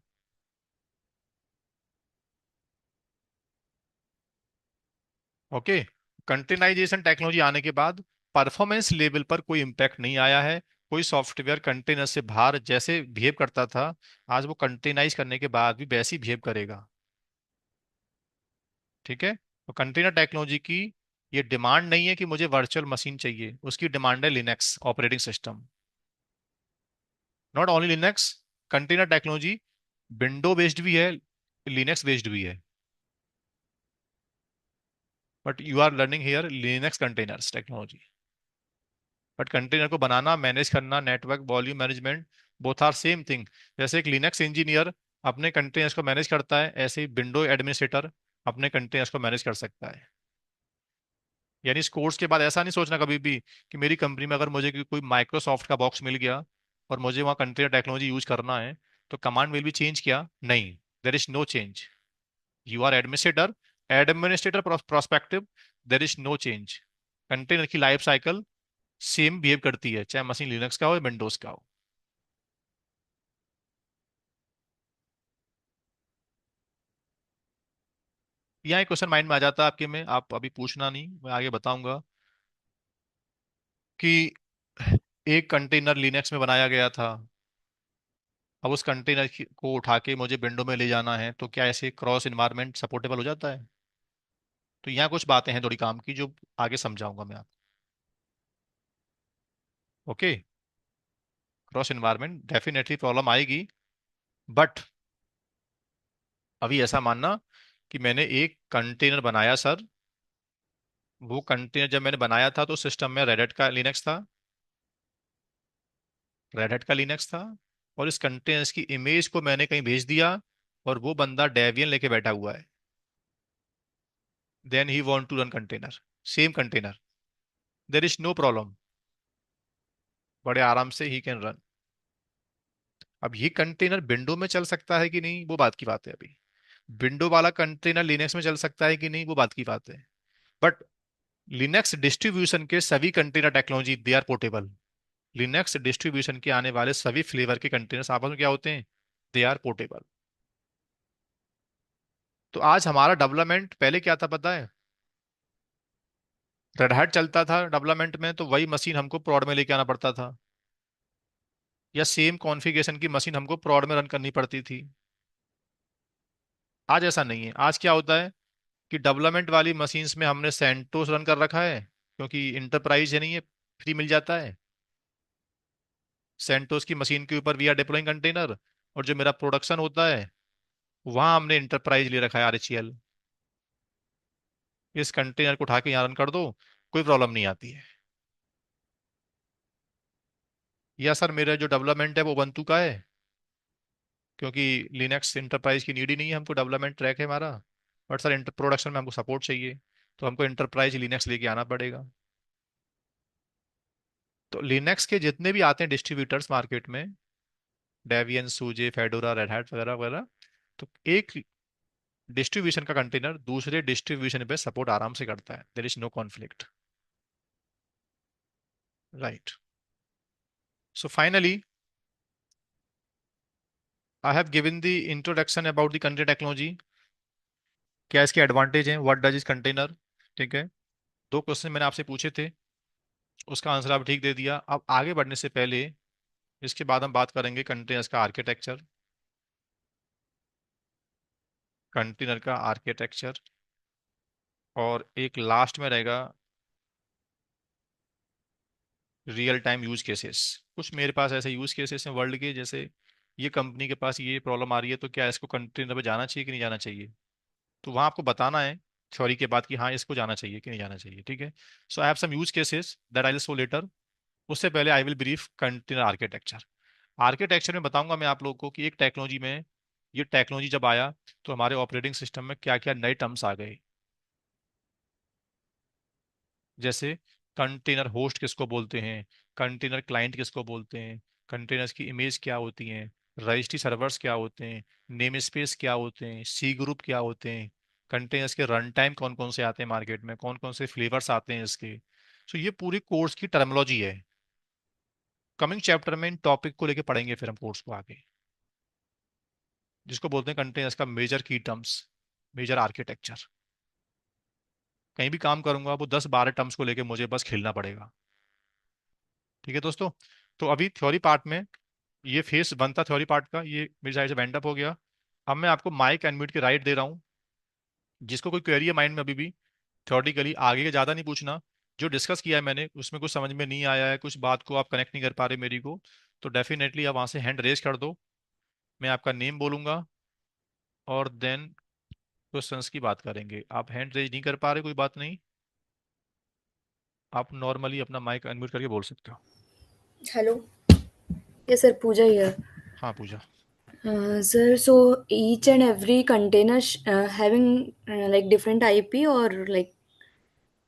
ओके। कंटेनाइजेशन टेक्नोलॉजी आने के बाद परफॉर्मेंस लेवल पर कोई इम्पैक्ट नहीं आया है। कोई सॉफ्टवेयर कंटेनर से बाहर जैसे बिहेव करता था, आज वो कंटेनाइज करने के बाद भी वैसे ही बिहेव करेगा। ठीक है। तो कंटेनर टेक्नोलॉजी की ये डिमांड नहीं है कि मुझे वर्चुअल मशीन चाहिए, उसकी डिमांड है Linux operating system. Not only Linux, container technology window based भी है, लिनक्स बेस्ड भी है। But you are learning here Linux containers technology. But container को बनाना, मैनेज करना, network volume management, both are same thing. जैसे एक लिनक्स इंजीनियर अपने कंटेनर्स को मैनेज करता है, ऐसे ही विंडो एडमिनिस्ट्रेटर अपने कंटेनर्स को मैनेज कर सकता है। यानी इस कोर्स के बाद ऐसा नहीं सोचना कभी भी कि मेरी कंपनी में अगर मुझे कोई माइक्रोसॉफ्ट का बॉक्स मिल गया और मुझे वहाँ कंटेनर टेक्नोलॉजी यूज करना है, तो कमांड विल बी चेंज किया। नहीं, there is no change. You are administrator, administrator prospective, there is no change. Container की लाइफ साइकिल सेम बिहेव करती है, चाहे मशीन लिनक्स का हो या विंडोज का हो। यहाँ एक क्वेश्चन माइंड में आ जाता है आपके में, आप अभी पूछना नहीं, मैं आगे बताऊंगा कि एक कंटेनर लिनक्स में बनाया गया था, अब उस कंटेनर को उठा के मुझे विंडो में ले जाना है, तो क्या ऐसे क्रॉस इन्वायरमेंट सपोर्टेबल हो जाता है? तो यहाँ कुछ बातें हैं थोड़ी काम की जो आगे समझाऊंगा मैं आपको। Okay. Cross environment definitely problem आएगी, बट अभी ऐसा मानना कि मैंने एक कंटेनर बनाया सर, वो कंटेनर जब मैंने बनाया था तो सिस्टम में रेडहेट का लिनक्स था, रेडहेट का लिनक्स था, और इस कंटेनर्स की इमेज को मैंने कहीं भेज दिया, और वो बंदा डेवियन लेके बैठा हुआ है। Then he want to run container, same container, there is no problem, बड़े आराम से ही कैन रन। अब ये कंटेनर विंडो में चल सकता है कि नहीं, वो बात की बात है अभी। विंडो वाला कंटेनर लिनक्स में चल सकता है कि नहीं, वो बात की बात है। बट लिनक्स डिस्ट्रीब्यूशन के सभी container technology they are portable. Linux distribution के आने वाले सभी फ्लेवर के कंटेनर्स आपस में क्या होते हैं, दे आर पोर्टेबल। तो आज हमारा डेवलपमेंट पहले क्या था पता है, रेड हैट चलता था डेवलपमेंट में, तो वही मशीन हमको प्रोड में लेके आना पड़ता था, या सेम कॉन्फ़िगरेशन की मशीन हमको प्रोड में रन करनी पड़ती थी। आज ऐसा नहीं है, आज क्या होता है कि डेवलपमेंट वाली मशीन्स में हमने सेंटोस रन कर रखा है, क्योंकि इंटरप्राइज है नहीं है, फ्री मिल जाता है। सेंटोस की मशीन के ऊपर वी आर डिप्लॉइंग कंटेनर, और जो मेरा प्रोडक्शन होता है वहां हमने इंटरप्राइज ले रखा है, RHEL। इस कंटेनर को उठा के यहाँ रन कर दो, कोई प्रॉब्लम नहीं आती है। या सर मेरा जो डेवलपमेंट है वो ubuntu का है, क्योंकि लिनक्स इंटरप्राइज की नीड ही नहीं है, हमको डेवलपमेंट ट्रैक है हमारा। बट सर इंटर प्रोडक्शन में हमको सपोर्ट चाहिए, तो हमको इंटरप्राइज लिनक्स लेके आना पड़ेगा। तो लिनक्स के जितने भी आते हैं डिस्ट्रीब्यूटर्स मार्केट में, डेवियन, सूजे, फेडोरा, रेड हैट वगैरह वगैरह, तो एक डिस्ट्रीब्यूशन का कंटेनर दूसरे डिस्ट्रीब्यूशन पे सपोर्ट आराम से करता है, there is no conflict. Right. So finally I have given the introduction about the container technology, क्या इसके एडवांटेज हैं, व्हाट डज इज कंटेनर। ठीक है, दो क्वेश्चन मैंने आपसे पूछे थे, उसका आंसर आप ठीक दे दिया। अब आगे बढ़ने से पहले इसके बाद हम बात करेंगे कंटेनर्स का आर्किटेक्चर, कंटेनर का आर्किटेक्चर, और एक लास्ट में रहेगा रियल टाइम यूज केसेस। कुछ मेरे पास ऐसे यूज केसेस हैं वर्ल्ड के, जैसे ये कंपनी के पास ये प्रॉब्लम आ रही है, तो क्या इसको कंटेनर पे जाना चाहिए कि नहीं जाना चाहिए। तो वहां आपको बताना है थ्योरी के बाद कि हाँ इसको जाना चाहिए कि नहीं जाना चाहिए। ठीक है, so I have some use cases that I will show later. उससे पहले आई will brief container architecture. Architecture में बताऊंगा मैं आप लोगों को कि एक टेक्नोलॉजी में, ये टेक्नोलॉजी जब आया तो हमारे ऑपरेटिंग सिस्टम में क्या क्या नए टर्म्स आ गए। जैसे कंटेनर होस्ट किसको बोलते हैं, कंटेनर क्लाइंट किसको बोलते हैं, कंटेनर्स की इमेज क्या होती हैं, रजिस्ट्री सर्वर्स क्या होते हैं, नेम स्पेस क्या होते हैं, सी ग्रुप क्या होते हैं, कंटेनर्स के रन टाइम कौन कौन से आते हैं मार्केट में, कौन कौन से फ्लेवर्स आते हैं इसके। सो ये पूरी कोर्स की टर्मिनोलॉजी है। कमिंग चैप्टर में इन टॉपिक को लेके पढ़ेंगे फिर हम कोर्स को आगे, जिसको बोलते हैं कंटेनर्स का मेजर की टर्म्स, मेजर आर्किटेक्चर। कहीं भी काम करूंगा वो 10-12 टर्म्स को लेके मुझे बस खेलना पड़ेगा। ठीक है दोस्तों, तो अभी थ्योरी पार्ट में ये फेस बनता थ्योरी पार्ट का, ये मेरी साइड से बैंड अप हो गया। अब मैं आपको माइक एंड म्यूट की राइट दे रहा हूँ। जिसको कोई क्वेरी है माइंड में अभी भी, थ्योरेटिकली आगे के ज़्यादा नहीं पूछना। जो डिस्कस किया है मैंने उसमें कुछ समझ में नहीं आया है, कुछ बात को आप कनेक्ट नहीं कर पा रहे मेरी को, तो डेफिनेटली आप वहाँ से हैंड रेज कर दो। मैं आपका नेम बोलूंगा और देन क्वेश्चंस की बात करेंगे। आप हैंड रेज नहीं कर पा रहे, कोई बात नहीं, आप नॉर्मली अपना माइक अनम्यूट करके बोल सकते हो। Hello. Yes, sir. Pooja here. हाँ पूजा। Sir, so each and every container having like different IP or like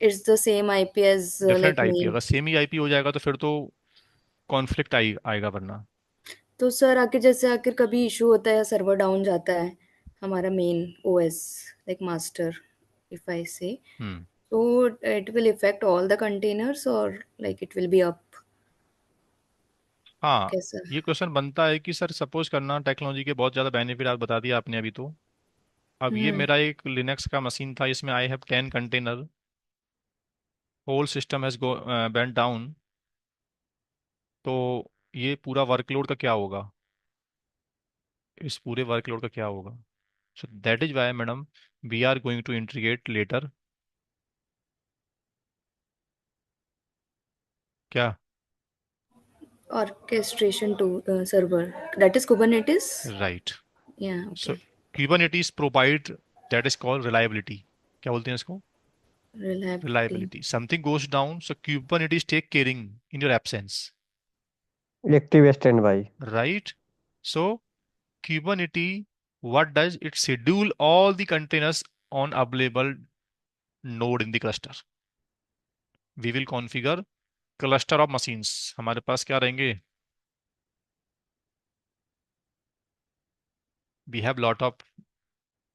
it's the same IP as different like IP, main. अगर सेम ही आईपी हो जाएगा तो फिर तो कॉन्फ्लिक्ट आएगा वरना। तो सर आके जैसे आखिर कभी इशू होता है या सर्वर डाउन जाता है हमारा main OS like master if I say hmm. so it will affect all the containers or like it will be up हाँ, कैसा. ये क्वेश्चन बनता है कि सर सपोज करना टेक्नोलॉजी के बहुत ज़्यादा बेनिफिट आप बता दिया आपने अभी तो। अब ये हम्म. मेरा एक लिनक्स का मशीन था, इसमें I have 10 container, whole system has go went down, तो ये पूरा वर्कलोड का क्या होगा, इस पूरे वर्कलोड का क्या होगा। So that is why madam we are going to integrate later. क्या। Orchestration to server that is Kubernetes. Right. Yeah, so okay. Kubernetes provide, that is called reliability. क्या बोलते हैं इसको, Reliability. reliability. Something goes down, so Kubernetes take caring in your absence, active stand by. right? So Kubernetes, what does it schedule all the containers on available node in the cluster. We will configure cluster of machines. हमारे पास क्या रहेंगे, we have lot of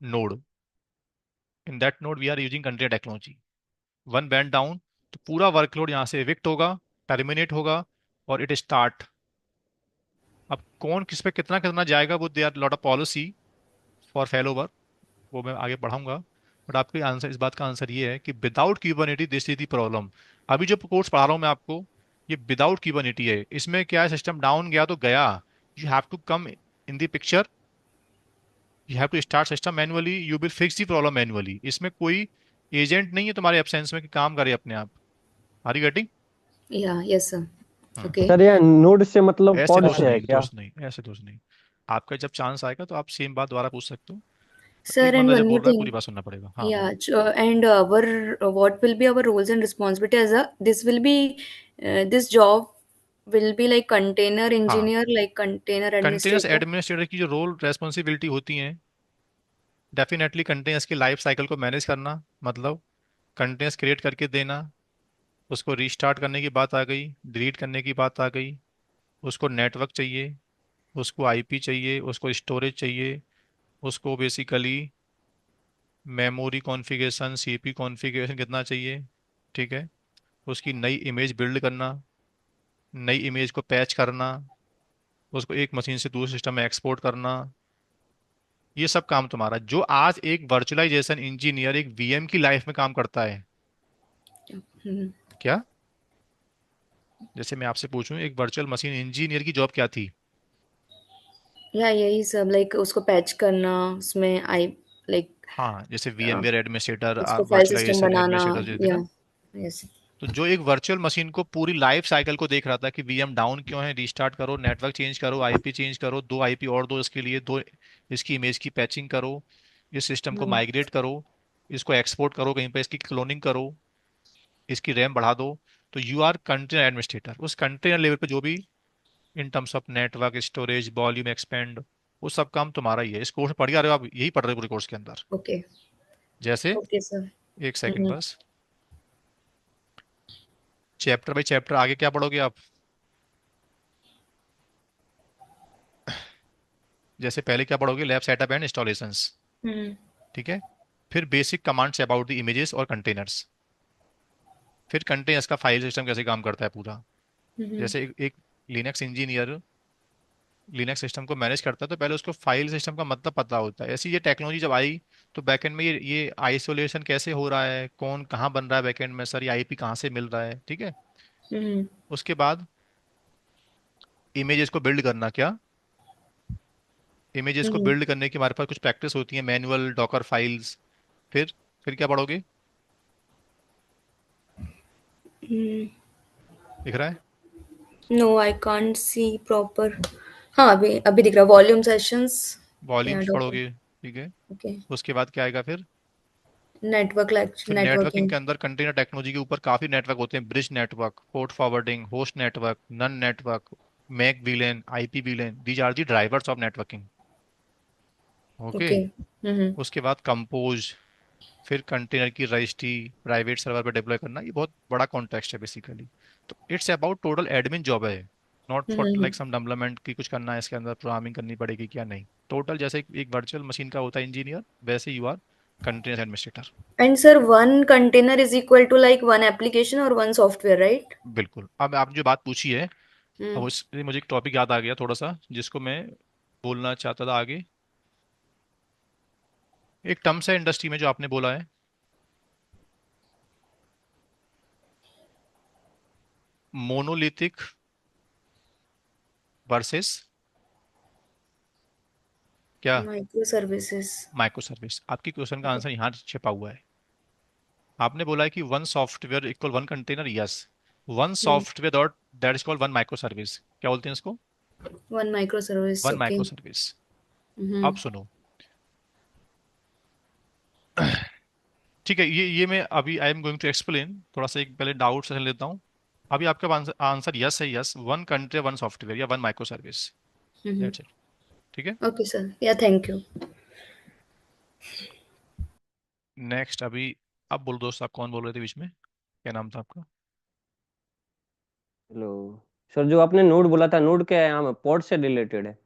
node. In that node we are using container technology. One went down, तो पूरा workload यहाँ से evict होगा, terminate होगा, और इट स्टार्ट। अब कौन किस पे कितना कितना जाएगा, वो they are lot of policy for fail over, वो मैं आगे पढ़ाऊंगा। बट आपके आंसर, इस बात का आंसर ये है कि without Kubernetes this is the problem. अभी जो कोर्स पढ़ा रहा हूँ मैं आपको, ये विदाउट क्यूबरनेटी है। इसमें क्या है, सिस्टम डाउन गया तो गया, you have to come in the picture, you have to start system manually, you will fix the problem manually. इसमें कोई एजेंट नहीं है तुम्हारे एब्सेंस में कि काम करे अपने आप। Are you getting. Yeah, yes, sir. हाँ, Okay. सर, यह नोड से मतलब ऐसे पॉड दोस्त से है नहीं, क्या? दोस्त नहीं, ऐसे दोस्त नहीं। आपका जब चांस आएगा तो आप सेम बात दोबारा पूछ सकते हो। Sir, एक and बंदा जब one more बोल रहा है पूरी thing. बात सुनना पड़ेगा। हाँ Yeah, बोलो। and our what will be our roles and responsibility as a this will be this job will be like container हाँ, engineer, like container containers administrator. Administrator की जो रोल रेस्पॉन्सिबिलिटी होती हैं, डेफिनेटली कंटेनर्स की life cycle को manage करना, मतलब containers create करके देना, उसको रीस्टार्ट करने की बात आ गई, डिलीट करने की बात आ गई, उसको नेटवर्क चाहिए, उसको आईपी चाहिए, उसको स्टोरेज चाहिए, उसको basically memory configuration, CP configuration कितना चाहिए। ठीक है, उसकी नई इमेज बिल्ड करना, नई इमेज को पैच करना, उसको एक मशीन से दूसरे सिस्टम में एक्सपोर्ट करना, ये सब काम तुम्हारा। जो आज एक वर्चुअलाइजेशन इंजीनियर एक वीएम की लाइफ में काम करता है, हम्म। क्या, जैसे मैं आपसे पूछूं एक वर्चुअल मशीन इंजीनियर की जॉब क्या थी? या यही सब, लाइक उसको पैच करना, उसमें आई लाइक हाँ, जैसे वीएमवेयर एडमिनिस्ट्रेटर, उसको फाइल सिस्टम वर्चुअलाइजेशन बनाना, एडमिनिस्ट्रेटर जो थे या ना। यस। तो जो एक वर्चुअल मशीन को पूरी लाइफ साइकिल को देख रहा था कि वीएम डाउन क्यों है, रीस्टार्ट करो, नेटवर्क चेंज करो, आईपी चेंज करो, दो आईपी और दो इसके लिए, दो इसकी इमेज की पैचिंग करो, इस सिस्टम को हम्म। माइग्रेट करो, इसको एक्सपोर्ट करो कहीं पे, इसकी क्लोनिंग करो, इसकी रैम बढ़ा दो। तो यू आर कंटेनर एडमिनिस्ट्रेटर। उस कंटेनर लेवल पे जो भी इन terms of network, storage, volume expand, वो सब काम तुम्हारा ही है। इस कोर्स में पढ़ के आ रहे हो आप, यही पढ़ रहे हो पूरे कोर्स के अंदर। ओके। जैसे, ओके सर। एक सेकंड हम्म। बस, चैप्टर बाई चैप्टर आगे क्या पढ़ोगे आप। जैसे पहले क्या पढ़ोगे, लैब सेटअप एंड इंस्टॉलेशंस, हम्म। ठीक है। फिर basic commands about the images और कंटेनर्स। फिर कंटेनर्स का फाइल सिस्टम कैसे काम करता है पूरा। हम्म। जैसे एक लिनक्स इंजीनियर लिनक्स सिस्टम को मैनेज करता है, तो पहले उसको फाइल सिस्टम का मतलब पता होता है। ऐसी ये टेक्नोलॉजी जब आई, तो बैकएंड में ये आइसोलेशन कैसे हो रहा है, कौन कहाँ बन रहा है बैकएंड में, सर ये आईपी कहाँ से मिल रहा है, ठीक है। हम्म। उसके बाद इमेजेस को बिल्ड करना, क्या, इमेजेस को हम्म। बिल्ड करने की हमारे पास कुछ प्रैक्टिस होती है, मैनुअल, डॉकर फाइल्स। फिर क्या पढ़ोगे, दिख रहा है, no I can't see proper. हाँ, अभी अभी दिख रहा, वॉल्यूम सेशंस। या वॉल्यूम्स डॉक्टर। पढ़ोगे, ठीक है। ओके। उसके बाद क्या आएगा फिर। नेटवर्क, फिर नेटवर्किंग नेटवर्किंग। के अंदर कंटेनर टेक्नोलॉजी के ऊपर काफी नेटवर्क होते हैं, bridge network, port forwarding, host network, none network, MAC VLAN, IP VLAN, these are the drivers of networking. Okay. Okay. Hmm. उसके बाद कंपोज, फिर कंटेनर की रजिस्ट्री, प्राइवेट सर्वर पे डिप्लॉय करना, ये बहुत बड़ा कॉन्टेक्स्ट है बेसिकली। तो it's about total admin job है, not for hmm. Like some development की कुछ करना है इसके अंदर, प्रोग्रामिंग करनी पड़ेगी क्या, नहीं। टोटल जैसे एक वर्चुअल मशीन का होता है इंजीनियर, वैसे you are container administrator. And sir, one container is equal to like one application और वन सॉफ्टवेयर, राइट? बिल्कुल। अब आपने जो बात पूछी है, अब हम्म। उससे मुझे एक टॉपिक याद आ गया थोड़ा सा, जिसको मैं बोलना चाहता था आगे। एक टर्म्स है इंडस्ट्री में जो आपने बोला है, मोनोलिथिक वर्सेस क्या, माइक्रो सर्विसेज। Micro service. आपकी क्वेश्चन का आंसर यहाँ छिपा हुआ है। आपने बोला है कि one software equal one container, yes. One software dot that is called one micro service, क्या बोलते हैं इसको, one micro service, one okay. Micro service. Hmm. अब सुनो, ठीक है, ये मैं अभी I am going to explain, थोड़ा सा एक पहले डाउट सेशन लेता हूँ। अभी आपका आंसर आंसर यस है, yes, one country one software या one micro service, hmm. That's it, ठीक है। Okay sir, yeah thank you. Next अभी, आप बोलो दोस्त, आप कौन बोल रहे थे बीच में, क्या नाम था आपका। हेलो सर, जो आपने नोड बोला था, नोड क्या है, हम पोर्ट से रिलेटेड है?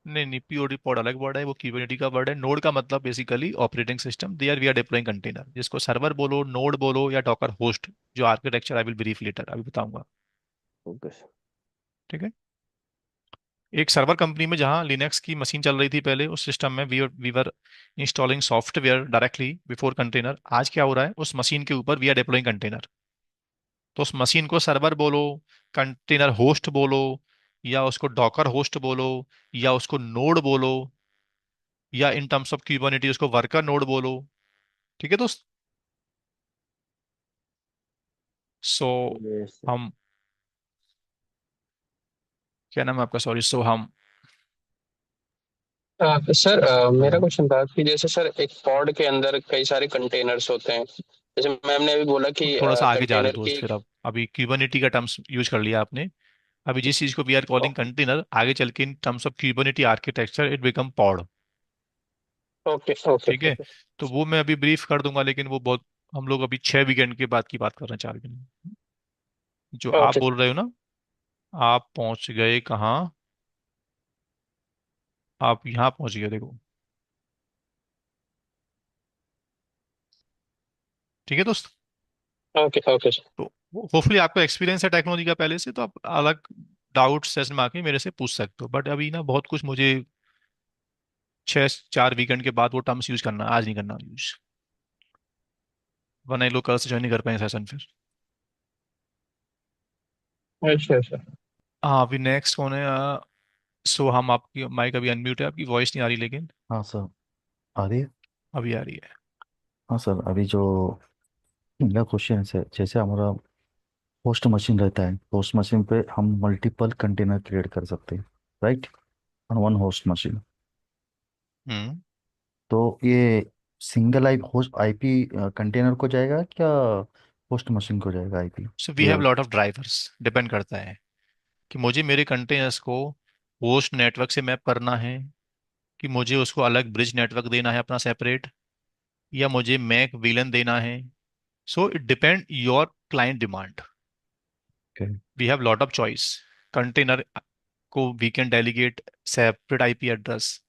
नहीं नहीं, पीओडी पॉड अलग वर्ड है, वो क्यूबरनेटी का वर्ड है। नोड का मतलब basically operating system, there we are deploying container, जिसको सर्वर बोलो, नोड बोलो या डॉकर होस्ट, जो architecture I will brief later, अभी बताऊंगा, ओके सर। ठीक है। एक सर्वर कंपनी में जहां लिनक्स की मशीन चल रही थी पहले, उस सिस्टम में we were installing software directly before container. आज क्या हो रहा है, उस मशीन के ऊपर वी आर डिप्लॉइंग कंटेनर। तो उस मशीन को सर्वर बोलो, कंटेनर होस्ट बोलो, या उसको डॉकर होस्ट बोलो, या उसको नोड बोलो, या इन टर्म्स ऑफ क्यूबरनेटी उसको वर्कर नोड बोलो, ठीक है दोस्त। So yes sir. हम, क्या नाम है आपका, सॉरी, सो हम, सर, मेरा हाँ, क्वेश्चन था कि जैसे सर एक पॉड के अंदर कई सारे कंटेनर्स होते हैं। जैसे मैम ने अभी बोला कि थोड़ा सा आगे जा रहे हो कंटेनर की दोस्त, एक। फिर अब अभी क्यूबरनेटी का टर्म्स यूज कर लिया आपने। अभी जिस चीज को वी आर कॉलिंग कंटेनर, आगे चल के in terms of Kubernetes architecture it become pod, okay okay ठीक है। ओके। तो वो मैं अभी ब्रीफ कर दूंगा, लेकिन वो बहुत, हम लोग अभी 6 वीकेंड के बाद की बात कर रहे हैं, 4 वीकेंड। जो आप ओके बोल रहे हो ना, आप पहुंच गए कहाँ, आप यहाँ पहुंच गए देखो, ठीक है दोस्त। Okay okay sir. तो होपफुली आपको एक्सपीरियंस है टेक्नोलॉजी का पहले से, तो आप अलग डाउट सेशन में आके मेरे से पूछ सकते हो, बट अभी ना बहुत कुछ मुझे 4 वीकेंड के बाद वो टर्म्स यूज करना है, आज नहीं करना यूज, वरना ये लोग कल से ज्वाइन नहीं कर पाएंगे सेशन फिर। अच्छा अच्छा। हाँ अभी नेक्स्ट कौन है? सो हम, आपकी माइक अभी अनम्यूट है, आपकी वॉइस नहीं आ रही लेकिन। हाँ सर। आ रही है। अभी आ रही है। हाँ सर, अभी जो मेरा क्वेश्चन है सर, जैसे हमारा होस्ट मशीन रहता है, होस्ट मशीन पे हम मल्टीपल कंटेनर क्रिएट कर सकते हैं, right, on one host machine. Hmm. तो ये single I host IP container को जाएगा क्या, होस्ट मशीन को जाएगा IP? So we have lot of drivers, depend करता है कि मुझे मेरे कंटेनर्स को होस्ट नेटवर्क से मैप करना है, कि मुझे उसको अलग ब्रिज नेटवर्क देना है अपना सेपरेट, या मुझे मैक वीलन देना है। So it depend your client demand. Okay. We have lot of choice. Container को we can delegate separate IP address,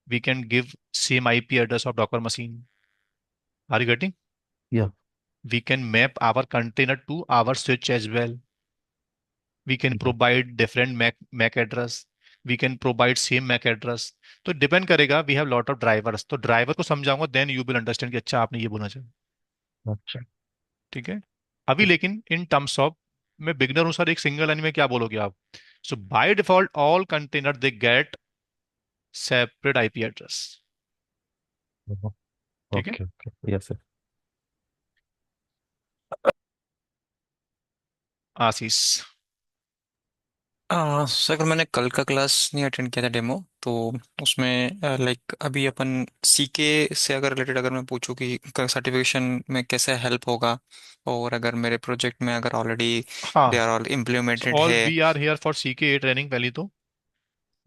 we can give same IP address of Docker machine. Are you getting? Yeah. We can map our container to our switch as well. We can provide different MAC address. We can provide same MAC address. तो depend करेगा, we have lot of drivers, तो driver को समझाऊंगा then you will understand कि अच्छा आपने ये बोलना चाहिए। अच्छा। ठीक है। अभी लेकिन इन टर्म्स ऑफ, मैं बिगनर हूं सर, एक सिंगल लाइन में क्या बोलोगे आप? So by default all container they get separate IP address. ठीक है। Okay okay, yes sir. Ashish. Sir मैंने कल का क्लास नहीं अटेंड किया था, डेमो तो उसमें लाइक अभी अपन सीके से अगर रिलेटेड अगर मैं पूछूं कि सर्टिफिकेशन में कैसे हेल्प होगा, और अगर मेरे प्रोजेक्ट में अगर ऑलरेडी दे हाँ, आर ऑल इम्प्लीमेंटेड ऑल है। We are here for CK training पहली तो,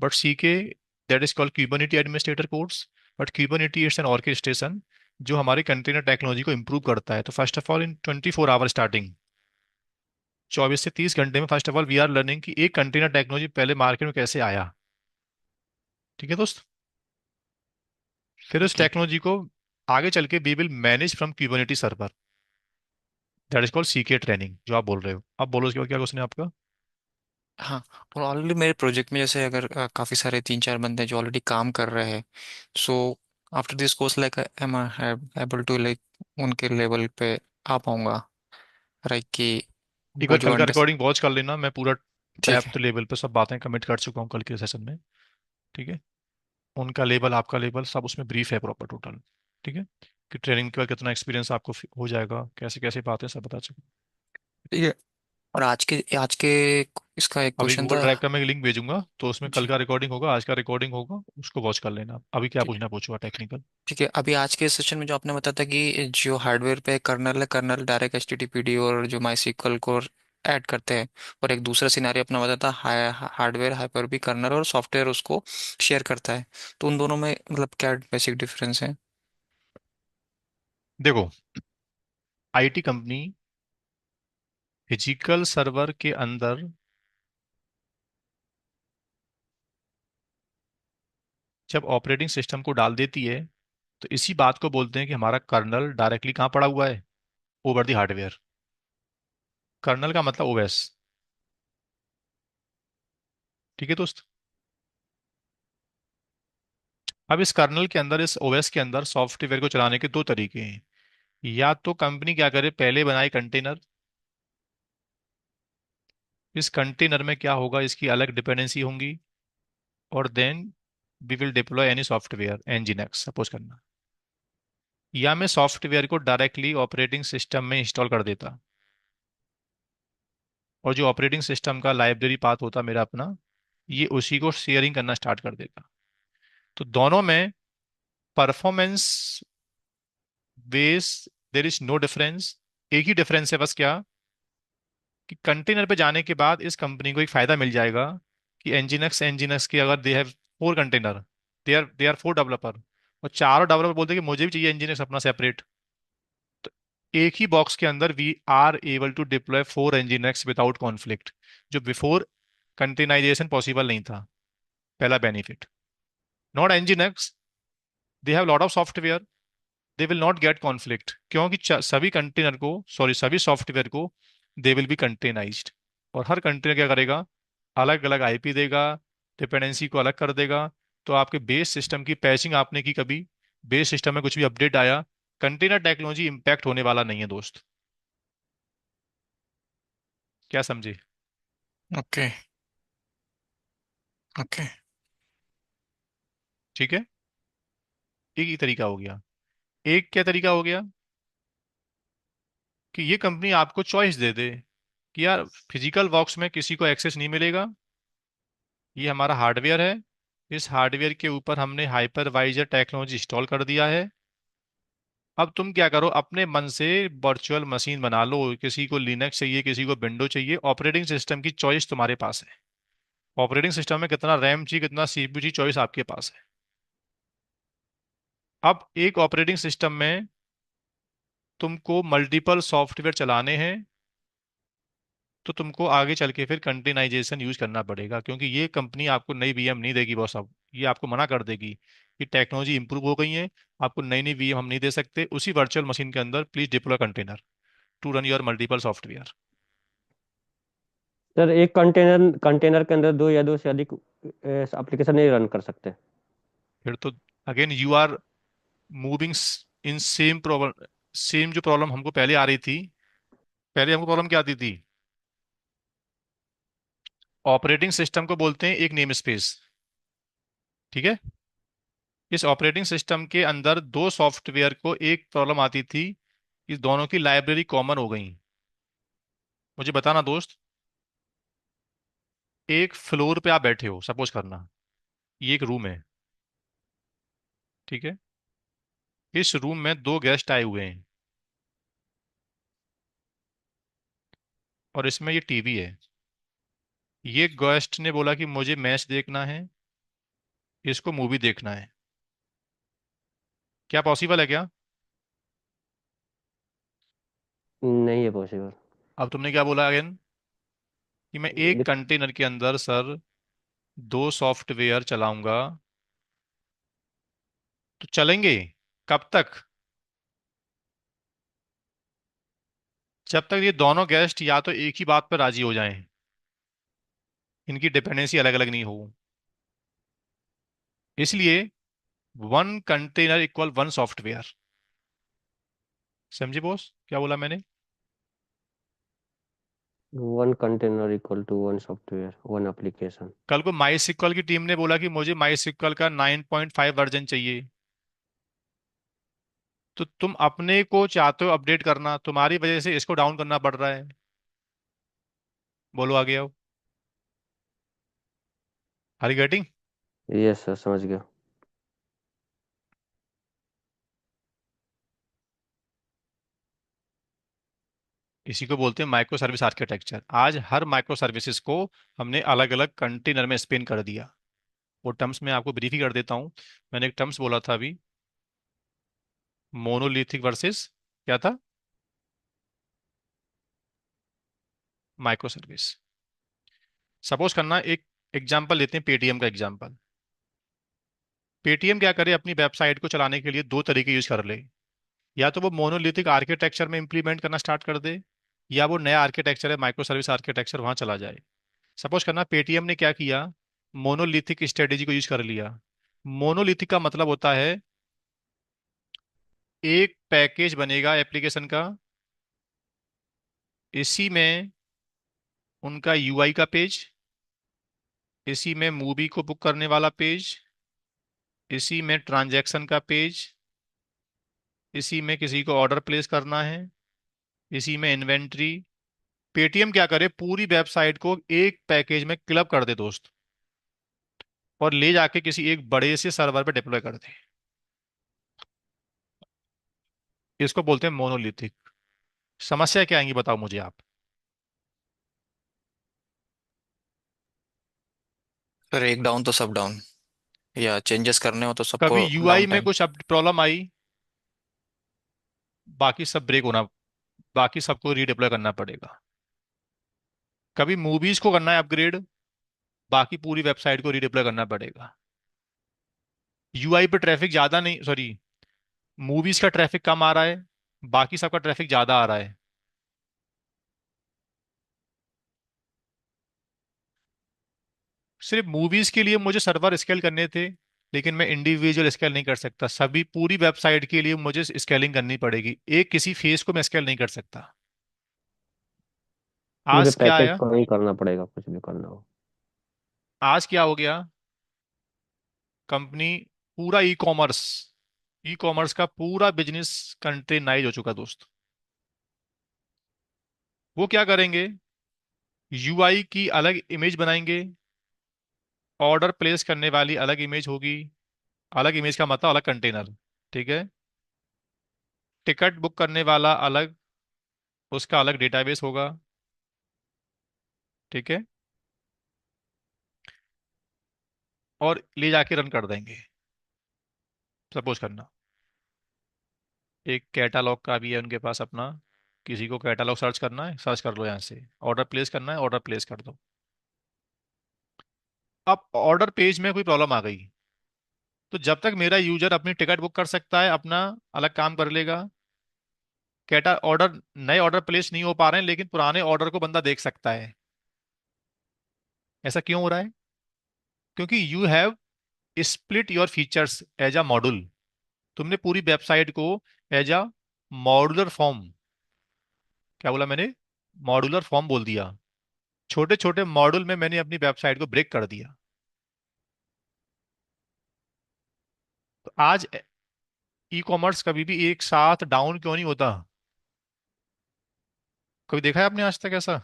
but CK, that is called Kubernetes Administrator Course, but Kubernetes is an orchestration जो हमारे कंटेनर टेक्नोलॉजी को इम्प्रूव करता है। तो first of all in 24 hour starting, 24 से 30 घंटे में, first of all we are learning कि एक कंटेनर टेक्नोलॉजी पहले मार्केट में कैसे आया। ठीक है दोस्त। फिर उस ठीक। टेक्नोलॉजी को आगे चल के we will manage from Kubernetes server, that is called CK training जो आप बोल रहे हो। अब बोलो उसके बाद क्या क्वेश्चन है आपका? हाँ, और ऑलरेडी मेरे प्रोजेक्ट में जैसे अगर काफ़ी सारे 3-4 बंदे जो ऑलरेडी काम कर रहे हैं, so after this course like am I able to like उनके लेवल पे आ पाऊंगा, राइट कि एक वो बार जो कल का अंडर। रिकॉर्डिंग वॉच कर लेना, मैं पूरा ठीक डेप्थ है। लेवल पे सब बातें कमिट कर चुका हूँ कल के सेशन में। ठीक है। उनका लेवल, आपका लेवल, सब उसमें ब्रीफ है प्रॉपर टोटल। ठीक है। कि ट्रेनिंग के बाद कितना एक्सपीरियंस आपको हो जाएगा, कैसे कैसे बातें सब बता चुका। ठीक है। और आज के इसका एक अभी क्वेश्चन गूगल था। ड्राइव का मैं लिंक भेजूंगा, तो उसमें कल जी। का रिकॉर्डिंग होगा, आज का रिकॉर्डिंग होगा, उसको वॉच कर लेना। अभी क्या ठीक पूछना पूछूंगा टेक्निकल। ठीक है। अभी आज के सेशन में जो आपने बताया था कि जो हार्डवेयर पे कर्नल है, कर्नल डायरेक्ट एचटीटीपीडी और जो माई सीक्वल को ऐड करते हैं, और एक दूसरा सिनारी अपना बताया था हार्डवेयर हाइपर भी कर्नल और सॉफ्टवेयर उसको शेयर करता है। तो उन दोनों में मतलब क्या बेसिक डिफरेंस है? देखो, आईटी कंपनी फिजिकल सर्वर के अंदर जब ऑपरेटिंग सिस्टम को डाल देती है, तो इसी बात को बोलते हैं कि हमारा कर्नल डायरेक्टली कहाँ पड़ा हुआ है? Over the hardware. कर्नल का मतलब ओएस। ठीक है दोस्त। अब इस कर्नल के अंदर, इस ओएस के अंदर सॉफ्टवेयर को चलाने के दो तरीके हैं। या तो कंपनी क्या करे, पहले बनाए कंटेनर, इस कंटेनर में क्या होगा, इसकी अलग डिपेंडेंसी होंगी, और then we will deploy any software Nginx suppose करना। या मैं सॉफ्टवेयर को डायरेक्टली ऑपरेटिंग सिस्टम में इंस्टॉल कर देता, और जो ऑपरेटिंग सिस्टम का लाइब्रेरी पाथ होता मेरा अपना, ये उसी को शेयरिंग करना स्टार्ट कर देता। तो दोनों में performance base there is no difference. एक ही डिफरेंस है बस, क्या कि कंटेनर पे जाने के बाद इस कंपनी को एक फायदा मिल जाएगा कि एनजीनक्स के अगर they have 4 container, they are 4 developer, और चारों डेवलपर बोलते हैं कि मुझे भी चाहिए एनजीनक्स अपना सेपरेट, तो एक ही बॉक्स के अंदर we are able to deploy 4 Nginx without conflict, जो बिफोर कंटेनाइजेशन पॉसिबल नहीं था। पहला benefit. Not Nginx, they have lot of software, they will not get conflict, क्योंकि सभी कंटेनर को, सॉरी सभी सॉफ्टवेयर को, दे विल बी कंटेनाइज्ड। और हर कंटेनर क्या करेगा, अलग अलग आईपी देगा, डिपेंडेंसी को अलग कर देगा। तो आपके बेस सिस्टम की पैचिंग आपने की कभी, बेस सिस्टम में कुछ भी अपडेट आया, कंटेनर टेक्नोलॉजी इम्पैक्ट होने वाला नहीं है दोस्त। क्या समझे? ओके। ओके। ठीक है, एक ही तरीका हो गया। एक क्या तरीका हो गया कि ये कंपनी आपको चॉइस दे दे कि यार फिजिकल बॉक्स में किसी को एक्सेस नहीं मिलेगा, ये हमारा हार्डवेयर है, इस हार्डवेयर के ऊपर हमने हाइपरवाइजर टेक्नोलॉजी इंस्टॉल कर दिया है। अब तुम क्या करो, अपने मन से वर्चुअल मशीन बना लो, किसी को लिनक्स चाहिए, किसी को विंडो चाहिए, ऑपरेटिंग सिस्टम की चॉइस तुम्हारे पास है। ऑपरेटिंग सिस्टम में कितना रैम चाहिए, कितना सीपीयू चाहिए, चॉइस आपके पास है। अब एक ऑपरेटिंग सिस्टम में तुमको मल्टीपल सॉफ्टवेयर चलाने हैं, तो तुमको आगे चल के फिर कंटेनाइजेशन यूज करना पड़ेगा, क्योंकि ये कंपनी आपको नई वीएम नहीं देगी बॉस। अब ये आपको मना कर देगी कि टेक्नोलॉजी इंप्रूव हो गई है, आपको नई नई वीएम हम नहीं दे सकते, उसी वर्चुअल मशीन के अंदर please deploy container to run your multiple software. Sir एक कंटेनर कंटेनर के अंदर दो या दो से अधिक एप्लीकेशन नहीं रन कर सकते? फिर तो again you are moving in same problem, same जो प्रॉब्लम हमको पहले आ रही थी। पहले हमको प्रॉब्लम क्या आती थी? ऑपरेटिंग सिस्टम को बोलते हैं एक नेम स्पेस, ठीक है। इस ऑपरेटिंग सिस्टम के अंदर दो सॉफ्टवेयर को एक प्रॉब्लम आती थी, इस दोनों की लाइब्रेरी कॉमन हो गई। मुझे बताना दोस्त, एक फ्लोर पे आप बैठे हो, सपोज करना ये एक रूम है, ठीक है। इस रूम में दो गेस्ट आए हुए हैं और इसमें ये टीवी है। ये गेस्ट ने बोला कि मुझे मैच देखना है, इसको मूवी देखना है। क्या पॉसिबल है क्या? नहीं है पॉसिबल। अब तुमने क्या बोला अगेन, कि मैं एक लिख कंटेनर के अंदर सर दो सॉफ्टवेयर चलाऊंगा, तो चलेंगे कब तक? जब तक ये दोनों गेस्ट या तो एक ही बात पर राजी हो जाएं, इनकी डिपेंडेंसी अलग अलग नहीं हो। इसलिए one container equal one software. समझे बॉस क्या बोला मैंने? One container equal to one software one application. कल को माई सिक्वल की टीम ने बोला कि मुझे माई सिक्वल का 9.5 वर्जन चाहिए, तो तुम अपने को चाहते हो अपडेट करना, तुम्हारी वजह से इसको डाउन करना पड़ रहा है। बोलो आगे आओ। Are you getting? Yes sir, समझ गया। इसी को बोलते हैं माइक्रो सर्विस आर्किटेक्चर। आज हर माइक्रो सर्विसेज को हमने अलग अलग कंटेनर में स्पिन कर दिया। वो टर्म्स मैं आपको ब्रीफ ही कर देता हूँ। मैंने एक टर्म्स बोला था अभी, मोनोलिथिक वर्सेस क्या था, माइक्रो सर्विस। सपोज करना एक एग्जांपल लेते हैं, पेटीएम का एग्जांपल। पेटीएम क्या करे, अपनी वेबसाइट को चलाने के लिए दो तरीके यूज कर ले। या तो वो मोनोलिथिक आर्किटेक्चर में इंप्लीमेंट करना स्टार्ट कर दे, या वो नया आर्किटेक्चर है माइक्रो सर्विस आर्किटेक्चर, वहां चला जाए। सपोज करना पेटीएम ने क्या किया, मोनोलिथिक स्ट्रेटेजी को यूज कर लिया। मोनोलिथिक का मतलब होता है एक पैकेज बनेगा एप्लीकेशन का, इसी में उनका यूआई का पेज, इसी में मूवी को बुक करने वाला पेज, इसी में ट्रांजैक्शन का पेज, इसी में किसी को ऑर्डर प्लेस करना है, इसी में इन्वेंट्री। पेटीएम क्या करे, पूरी वेबसाइट को एक पैकेज में क्लब कर दे दोस्त, और ले जाके किसी एक बड़े से सर्वर पे डिप्लॉय कर दे। इसको बोलते हैं मोनोलिथिक। समस्या क्या आएंगी बताओ मुझे आप? फिर एक डाउन तो सब डाउन, या चेंजेस करने हो तो कभी सबको यूआई डाउन में टाइम। कुछ प्रॉब्लम आई, बाकी सब ब्रेक होना, बाकी सबको रीडिप्लॉय करना पड़ेगा। कभी मूवीज को करना है अपग्रेड, बाकी पूरी वेबसाइट को रीडिप्लॉय करना पड़ेगा। यूआई पे ट्रैफिक ज्यादा नहीं, सॉरी, मूवीज का ट्रैफिक कम आ रहा है, बाकी सबका ट्रैफिक ज्यादा आ रहा है। सिर्फ मूवीज के लिए मुझे सर्वर स्केल करने थे, लेकिन मैं इंडिविजुअल स्केल नहीं कर सकता। सभी पूरी वेबसाइट के लिए मुझे स्केलिंग करनी पड़ेगी, एक किसी फेस को मैं स्केल नहीं कर सकता। पूरे आज क्या पैकेज आया? को ही करना पड़ेगा, कुछ भी करना हो। आज क्या हो गया? कंपनी, पूरा ई कॉमर्स, ई कॉमर्स का पूरा बिजनेस कंटेनाइज हो चुका दोस्त। वो क्या करेंगे? यूआई की अलग इमेज बनाएंगे, ऑर्डर प्लेस करने वाली अलग इमेज होगी। अलग इमेज का मतलब अलग कंटेनर, ठीक है। टिकट बुक करने वाला अलग, उसका अलग डेटाबेस होगा, ठीक है। और ले जाके रन कर देंगे। सपोज करना एक कैटालॉग का भी है उनके पास अपना, किसी को कैटालॉग सर्च करना है, सर्च कर लो यहाँ से। ऑर्डर प्लेस करना है, ऑर्डर प्लेस कर दो। अब ऑर्डर पेज में कोई प्रॉब्लम आ गई, तो जब तक मेरा यूजर अपनी टिकट बुक कर सकता है, अपना अलग काम कर लेगा। कैटा ऑर्डर, नए ऑर्डर प्लेस नहीं हो पा रहे हैं, लेकिन पुराने ऑर्डर को बंदा देख सकता है। ऐसा क्यों हो रहा है? क्योंकि you have split your features as a module. तुमने पूरी वेबसाइट को एज अ मॉड्यूलर फॉर्म, क्या बोला मैंने? मॉड्यूलर फॉर्म बोल दिया। छोटे छोटे मॉड्यूल में मैंने अपनी वेबसाइट को ब्रेक कर दिया। तो आज ई कॉमर्स कभी भी एक साथ डाउन क्यों नहीं होता? कभी देखा है आपने आज तक ऐसा?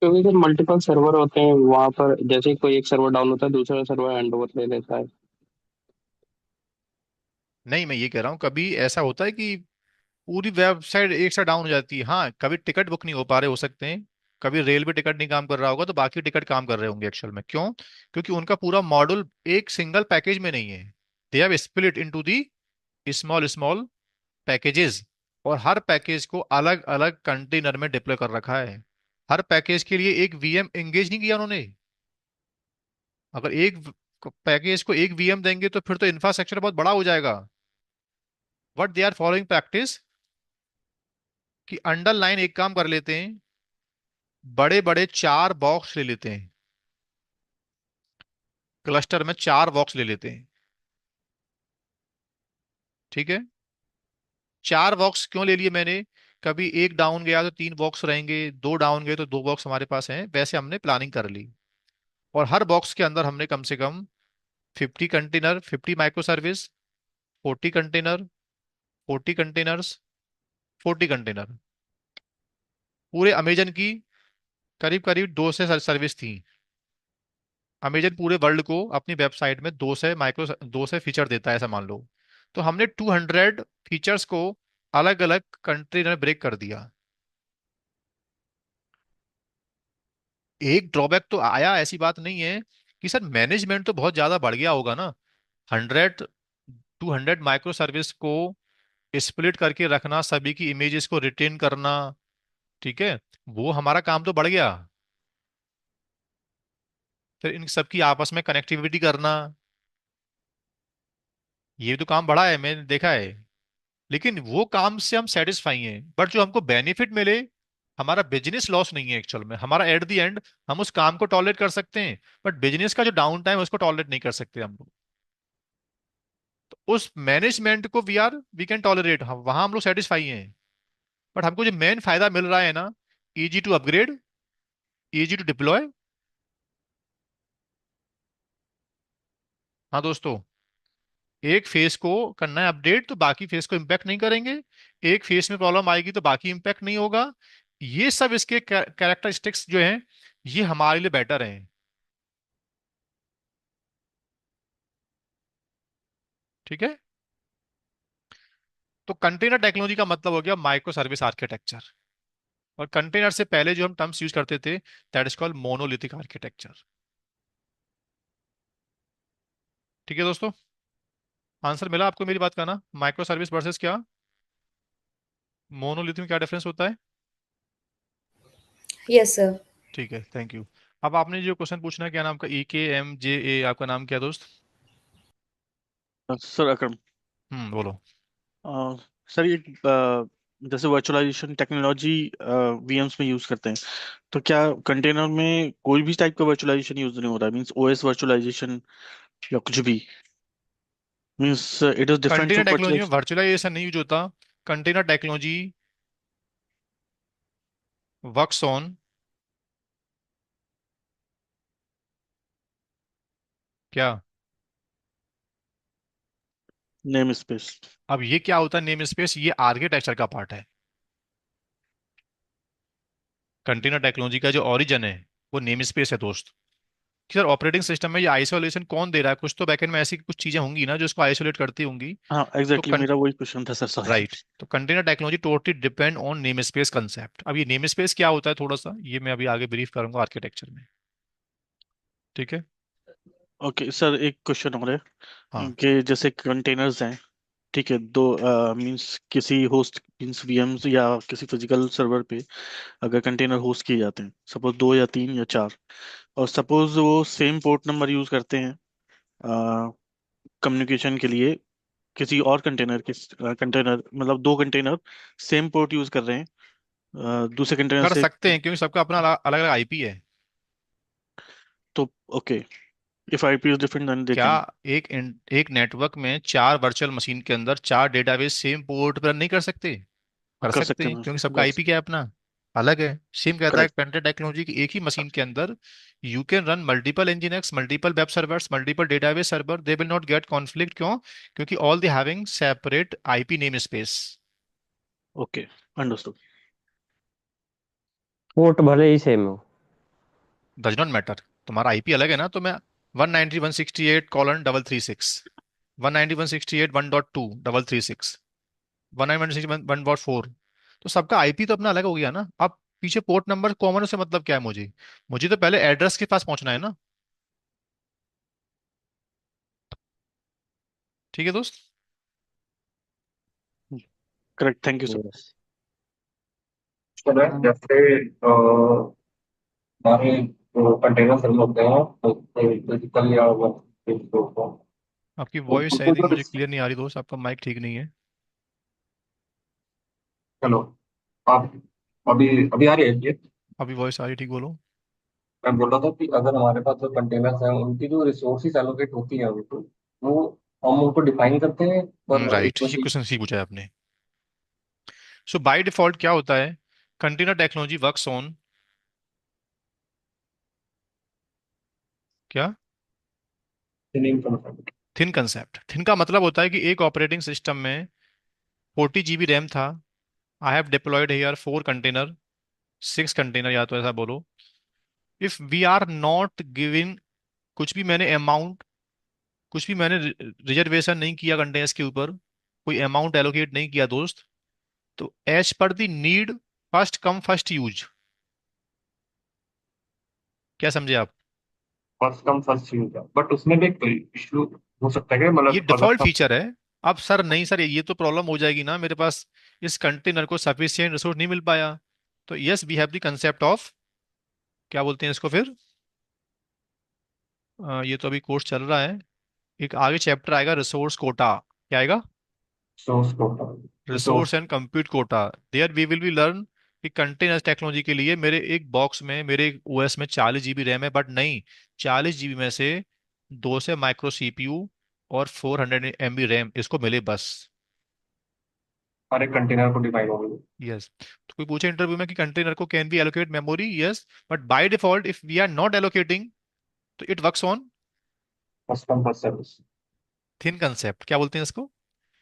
क्योंकि जब मल्टीपल सर्वर होते हैं वहां पर, जैसे ही कोई एक सर्वर डाउन होता है दूसरा सर्वर हैंड ओवर ले लेता है। नहीं, मैं ये कह रहा हूँ कभी ऐसा होता है कि पूरी वेबसाइट एक साथ डाउन हो जाती है। हाँ, कभी टिकट बुक नहीं हो पा रहे हो सकते हैं, कभी रेलवे टिकट नहीं काम कर रहा होगा, तो बाकी टिकट काम कर रहे होंगे एक्चुअल में। क्यों? क्योंकि उनका पूरा मॉडल एक सिंगल पैकेज में नहीं है। They have split into the small small packages, और हर पैकेज को अलग अलग कंटेनर में डिप्लॉय कर रखा है। हर पैकेज के लिए एक वीएम एंगेज नहीं किया उन्होंने। अगर एक पैकेज को एक वीएम देंगे तो फिर तो इंफ्रास्ट्रक्चर बहुत बड़ा हो जाएगा। What they are following practice, कि अंडरलाइन एक काम कर लेते हैं, बड़े बड़े 4 बॉक्स ले लेते हैं, क्लस्टर में 4 बॉक्स ले लेते हैं, ठीक है। 4 बॉक्स क्यों ले लिए मैंने? कभी एक डाउन गया तो 3 बॉक्स रहेंगे, दो डाउन गए तो 2 बॉक्स हमारे पास हैं, वैसे हमने प्लानिंग कर ली। और हर बॉक्स के अंदर हमने कम से कम 50 container, 50 micro service, 40 container, 40 containers, 40 container. पूरे अमेजन की करीब करीब 200 सर्विस थी। अमेजन पूरे वर्ल्ड को अपनी वेबसाइट में 200 फीचर देता है, ऐसा मान लो। तो हमने 200 फीचर्स को अलग अलग कंट्री में ब्रेक कर दिया। एक ड्रॉबैक तो आया, ऐसी बात नहीं है कि सर मैनेजमेंट तो बहुत ज्यादा बढ़ गया होगा ना। 200 माइक्रो सर्विस को स्प्लिट करके रखना, सभी की इमेजेस को रिटेन करना, ठीक है, वो हमारा काम तो बढ़ गया। फिर इन सबकी आपस में कनेक्टिविटी करना, ये तो काम बढ़ा है, मैंने देखा है। लेकिन वो काम से हम सेटिस्फाई हैं, बट जो हमको बेनिफिट मिले, हमारा बिजनेस लॉस नहीं है एक्चुअल में, हमारा एट द एंड हम उस काम को टॉलरेट कर सकते हैं। बट बिजनेस का जो डाउन टाइम है उसको टॉलरेट नहीं कर सकते हम लोग। तो उस मैनेजमेंट को वी कैन टॉलरेट, हम वहां हम लोग सेटिस्फाई हैं। बट हमको जो मेन फायदा मिल रहा है ना, easy to upgrade, easy to deploy. हाँ दोस्तों, एक फेस को करना है अपडेट तो बाकी फेस को इम्पैक्ट नहीं करेंगे, एक फेस में प्रॉब्लम आएगी तो बाकी इम्पैक्ट नहीं होगा। ये सब इसके कैरेक्टरिस्टिक्स जो हैं, ये हमारे लिए बेटर हैं, ठीक है। तो कंटेनर टेक्नोलॉजी का मतलब हो गया माइक्रो सर्विस आर्किटेक्चर। और कंटेनर से पहले जो हम टर्म्स यूज करते थे, that is called monolithic architecture. ठीक है दोस्तों, आंसर मिला आपको मेरी बात का ना? माइक्रो सर्विस वर्सेस क्या मोनोलिथिक में क्या डिफरेंस होता है? Yes, sir. ठीक है, थैंक यू। अब आपने जो क्वेश्चन पूछना है, क्या नाम का, EKMJA, आपका नाम क्या दोस्त? सर अकरम। बोलो। सर ये जैसे वर्चुअलाइजेशन टेक्नोलॉजी वीएम्स में यूज करते हैं, तो क्या कंटेनर में कोई भी टाइप का वर्चुअलाइजेशन यूज नहीं होता? मींस ओएस वर्चुअलाइजेशन या कुछ भी? Means it is different container from technology में वर्चुअलाइजेशन। वर्चुअलाइजेशन नहीं यूज होता। कंटेनर टेक्नोलॉजी वर्क्स ऑन क्या? Name space. अब ये क्या होता है नेम स्पेस? ये आर्किटेक्चर का पार्ट है। कंटेनर टेक्नोलॉजी का जो ओरिजिन है वो नेम स्पेस है दोस्त। कि सर ऑपरेटिंग सिस्टम में ये आइसोलेशन कौन दे रहा है? कुछ तो बैकएंड में ऐसी कुछ चीजें होंगी ना जो इसको आइसोलेट करती होंगी। हाँ तो एग्जैक्टली, मेरा वही क्वेश्चन था सर, सॉरी। राइट, तो container technology totally depend on name space concept. अब ये नेम स्पेस क्या होता है थोड़ा सा ये मैं अभी आगे ब्रीफ करूंगा आर्किटेक्चर में। ठीक है। ओके सर, एक क्वेश्चन और है हाँ। कि जैसे कंटेनर्स हैं, ठीक है, दो मींस किसी होस्ट मींस वीएम्स या किसी फिजिकल सर्वर पे अगर कंटेनर होस्ट किए जाते हैं, सपोज दो या तीन या चार, और सपोज वो सेम पोर्ट नंबर यूज करते हैं कम्युनिकेशन के लिए, किसी और कंटेनर के कंटेनर मतलब दो कंटेनर सेम पोर्ट यूज कर रहे हैं दूसरे कंटेनर कर से, सकते हैं क्योंकि सबका अपना अलग अलग आईपी है। तो okay, if IP is different then they क्या कैन। एक नेटवर्क में चार वर्चुअल मशीन के अंदर चार डेटाबेस सेम पोर्ट पर नहीं कर सकते? कर कर सकते सकते हैं हैं क्योंकि सबका यस। आईपी क्या है अपना अलग है। सेम कहता है करेक्ट। पेंटेड टेक्नोलॉजी की एक ही मशीन के अंदर you can run multiple Nginx multiple web servers multiple database server they will not get conflict. क्यों? क्योंकि all they having separate IP namespace. Okay, understood. Port भले ही सेम हो। Does not matter. तुम्हारा IP अलग है ना, तो मैं 192.168:336 192.168.1.2/336 192.168.1.4। तो सबका आईपी तो अपना अलग हो गया ना। अब पीछे पोर्ट नंबर कॉमन से मतलब क्या है? मुझे मुझे तो पहले एड्रेस के पास पहुंचना है ना। ठीक है दोस्त। Correct, thank you sir. Yes. Sir जैसे हमारे जो कंटेनर सर्वर होते हैं तो फिजिकल या आपकी तो वॉइस आई उनको थिंक जो मुझे क्लियर नहीं आ रही दोस्त, आपका माइक ठीक नहीं है। हेलो, आप अभी अभी आ रही है ये? अभी वॉइस आ रही, ठीक बोलो। मैं बोल रहा था कि अगर हमारे पास जो कंटेनर्स हैं उनकी जो रिसोर्सेज एलोकेट होती है उनको, वो हम उनको डिफाइन करते हैं पर राइट, इसमें ये क्वेश्चन सही पूछा है आपने। सो बाय डिफॉल्ट क्या होता है? कंटेनर टेक्नोलॉजी वर्क्स ऑन क्या? Name concept. Thin concept. Thin का मतलब होता है कि एक ऑपरेटिंग सिस्टम में 40 GB रैम था। I have deployed here 4 container 6 container या तो ऐसा बोलो। If we are not giving कुछ भी मैंने अमाउंट कुछ भी मैंने रिजर्वेशन नहीं किया कंटेनर्स के ऊपर, कोई अमाउंट एलोकेट नहीं किया दोस्त, तो as per the need first come first use. क्या समझे आप? फर्स्ट कम फर्स्ट यूज है, बट उसमें भी एक इशू हो सकता है कि ये मतलब अगर डिफॉल्ट फीचर है। अब सर नहीं सर ये तो प्रॉब्लम हो जाएगी ना, मेरे पास इस कंटेनर को सफिशिएंट रिसोर्स नहीं मिल पाया। तो yes we have the concept of क्या बोलते हैं इसको फिर ये तो अभी कोर्स चल रहा है। एक आगे चैप्टर आएगा रिसोर्स कोटा। क्या आएगा? Source code resource resource. And compute quota. There we will be learn कि कंटेनर टेक्नोलॉजी के लिए मेरे एक बॉक्स में मेरे एक ओएस में 40 GB रैम है, बट नहीं 40 GB में से दो से माइक्रो सीपीयू और 400 MB रैम इसको मिले बस। हर एक कंटेनर को डिफाइन होंगे। यस। तो कोई पूछे इंटरव्यू में कि कंटेनर को can be allocate memory, yes, but by default if we are not allocating तो it works on first come first service. Thin concept. क्या बोलते हैं इसको?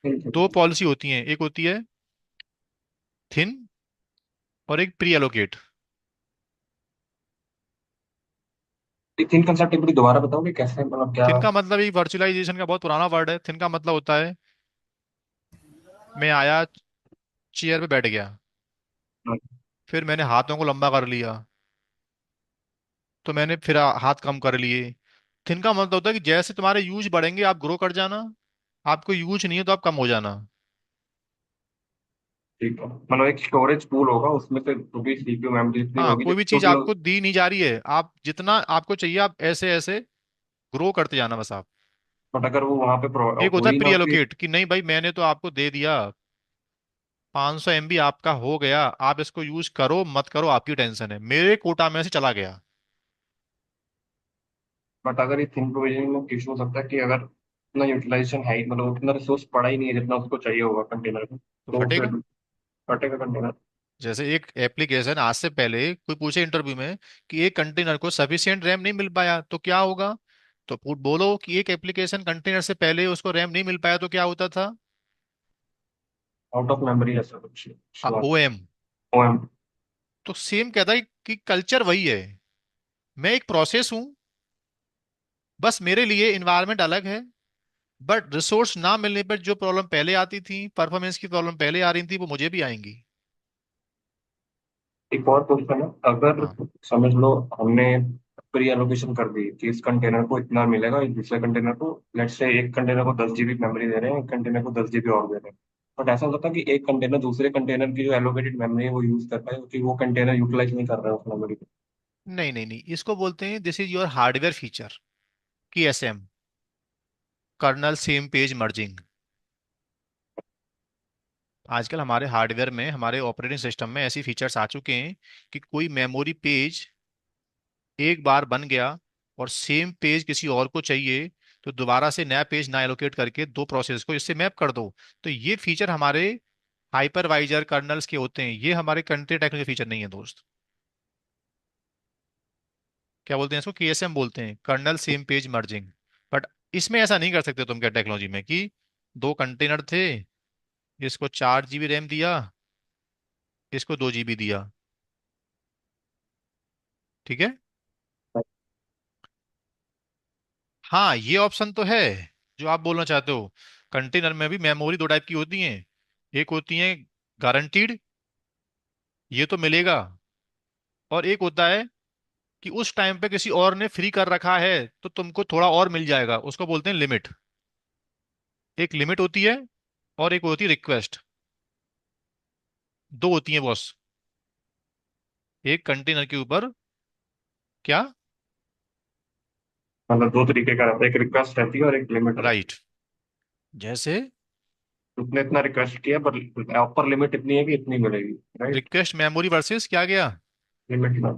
दो पॉलिसी होती हैं, एक होती है थिन और एक प्री एलोकेट। तीन कंसेप्ट एक बार दोबारा बताओगे कैसे, मतलब क्या? थिन का मतलब एक वर्चुअलाइजेशन का बहुत पुराना वर्ड है। थिन का मतलब होता है मैं आया चेयर पे बैठ गया, फिर मैंने हाथों को लंबा कर लिया, तो मैंने फिर हाथ कम कर लिए। थिन का मतलब होता है कि जैसे तुम्हारे यूज बढ़ेंगे आप ग्रो कर जाना, आपको यूज नहीं है तो आप कम हो जाना। ठीक है, मतलब एक स्टोरेज पूल होगा उसमें से जो भी सीपीयू मेमोरी इतनी हाँ, होगी जो कोई भी चीज टोटल। आपको दी नहीं जा रही है, आप जितना आपको चाहिए आप ऐसे ऐसे ग्रो करते जाना बस आप। बट अगर वो वहां पे एक हो होता है ही प्री ना कि एलोकेट कि नहीं भाई मैंने तो आपको दे दिया 500 MB आपका हो गया, आप इसको यूज करो मत करो आपकी टेंशन है, मेरे कोटा में से चला गया। बट अगर ये थिन प्रोविजनिंग में इशू हो सकता है कि अगर उतना यूटिलाइजेशन है मतलब उतना रिसोर्स पड़ा ही नहीं है जितना उसको चाहिए होगा कंटेनर में, तो तो फटेगा। फिर कटेगा कंटेनर। जैसे एक एप्लीकेशन आज से पहले कोई पूछे इंटरव्यू में कि एक कंटेनर को सफिशिएंट रैम नहीं मिल पाया तो क्या होगा, तो बोलो कि एक एप्लीकेशन कंटेनर से पहले उसको रैम नहीं मिल पाया तो क्या होता था। आउट ऑफ मेमोरी ऐसा कुछ ओ शुरुआत। एम। ओएम। तो सेम कहता है कि कल्चर वही है, मैं एक प्रोसेस हूं, बस मेरे लिए इन्वायरमेंट अलग है, बट रिसोर्स ना मिलने पर जो प्रॉब्लम पहले आती थी, परफॉर्मेंस की प्रॉब्लम पहले आ रही थी, वो मुझे भी आएंगी। एक और क्वेश्चन है, अगर हाँ। समझ लो हमने प्री एलोकेशन कर दी कि इस कंटेनर को इतना मिलेगा, इस दूसरे कंटेनर को लेट्स से एक कंटेनर को 10 GB मेमोरी दे रहे हैं, एक कंटेनर को 10 GB और दे रहे हैं, बट ऐसा होता है कि एक कंटेनर दूसरे कंटेनर की जो एलोकेटेड मेमोरी है वो यूज कर पाए क्योंकि वो कंटेनर यूटिलाइज नहीं कर रहा है उस मेमोरी को। नहीं नहीं नहीं, इसको बोलते हैं this is your hardware feature, K S M, kernel same page merging. आजकल हमारे हार्डवेयर में, हमारे ऑपरेटिंग सिस्टम में ऐसी फीचर्स आ चुके हैं कि कोई मेमोरी पेज एक बार बन गया और सेम पेज किसी और को चाहिए, तो दोबारा से नया पेज ना एलोकेट करके दो प्रोसेस को इससे मैप कर दो। तो ये फीचर हमारे हाइपरवाइजर कर्नल्स के होते हैं, ये हमारे कंट्री टेक्निकल फीचर नहीं है दोस्त। क्या बोलते हैं इसको, केएसएम बोलते हैं, kernel same page merging. But इसमें ऐसा नहीं कर सकते तुम क्या टेक्नोलॉजी में कि दो कंटेनर थे, इसको 4 GB रैम दिया, इसको 2 GB दिया, ठीक है। हाँ ये ऑप्शन तो है जो आप बोलना चाहते हो। कंटेनर में भी मेमोरी दो टाइप की होती हैं, एक होती है गारंटीड, ये तो मिलेगा, और एक होता है कि उस टाइम पे किसी और ने फ्री कर रखा है तो तुमको थोड़ा और मिल जाएगा, उसको बोलते हैं लिमिट। एक लिमिट होती है और एक होती है रिक्वेस्ट, दो होती है बॉस एक कंटेनर के ऊपर। क्या? मतलब दो तरीके का रहता है, एक रिक्वेस्ट रहती है और एक लिमिट रहती राइट। जैसे है। तुमने इतना रिक्वेस्ट किया पर अपर लिमिट इतनी है कि इतनी मिलेगी, राइट। रिक्वेस्ट मेमोरी वर्सेस क्या गया, लिमिट ना।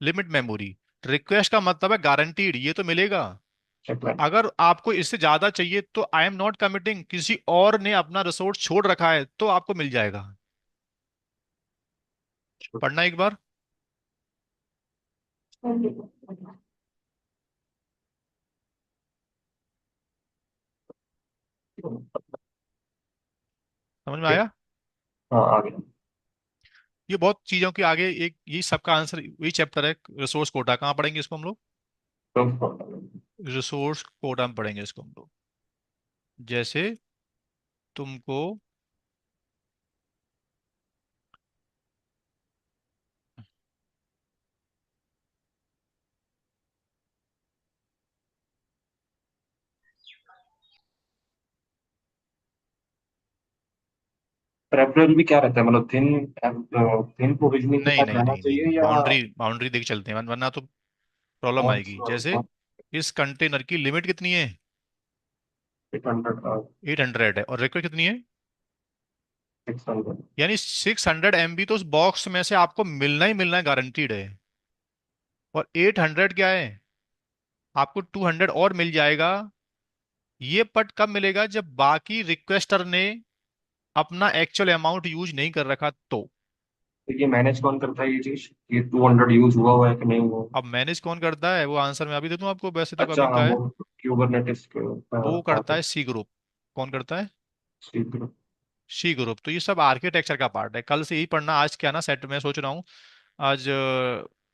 Limit memory. रिक्वेस्ट का मतलब है गारंटीड, ये तो मिलेगा। चेक। अगर आपको इससे ज्यादा चाहिए तो आई एम नॉट कमिटिंग, किसी और ने अपना रिसोर्स छोड़ रखा है तो आपको मिल जाएगा। पढ़ना एक बार। समझ में आया? हाँ आ गया। ये बहुत चीजों के आगे एक ये सबका आंसर वही चैप्टर है, रिसोर्स कोटा। कहाँ पढ़ेंगे इसको हम लोग? तो रिसोर्स कोटा में पढ़ेंगे इसको हम लोग। जैसे तुमको प्रेफरेबल भी क्या रहता है, मतलब थिन थिन प्रोविजनिंग के नहीं साथ नहीं रहना नहीं नहीं चाहिए नहीं, या बाउंड्री बाउंड्री देख चलते हैं, वरना तो प्रॉब्लम कौन आएगी। सा जैसे इस कंटेनर की लिमिट कितनी है, 800 800 है, और रिक्वेस्ट कितनी है, 600। यानी 600 MB तो उस बॉक्स में से आपको मिलना ही मिलना है, गारंटीड है। और 800 क्या है, आपको 200 और मिल जाएगा। ये पट कब मिलेगा, जब बाकी रिक्वेस्टर ने अपना एक्चुअल अमाउंट यूज नहीं कर रखा तो। तो ये मैनेज कौन करता है ये चीज, ये 200 यूज हुआ हुआ है कि नहीं हुआ? अब मैनेज कौन करता है, वो आंसर मैं अभी दे दूं आपको, वैसे तो अच्छा कमिंग हाँ, का है। वो क्यूबरनेटिस के वो पार्ट करता है। है सी ग्रुप। कौन करता है? ठीक है। C group. तो ये सब आर्किटेक्चर का पार्ट है, कल से यही पढ़ना। आज क्या ना सेट में सोच रहा हूँ, आज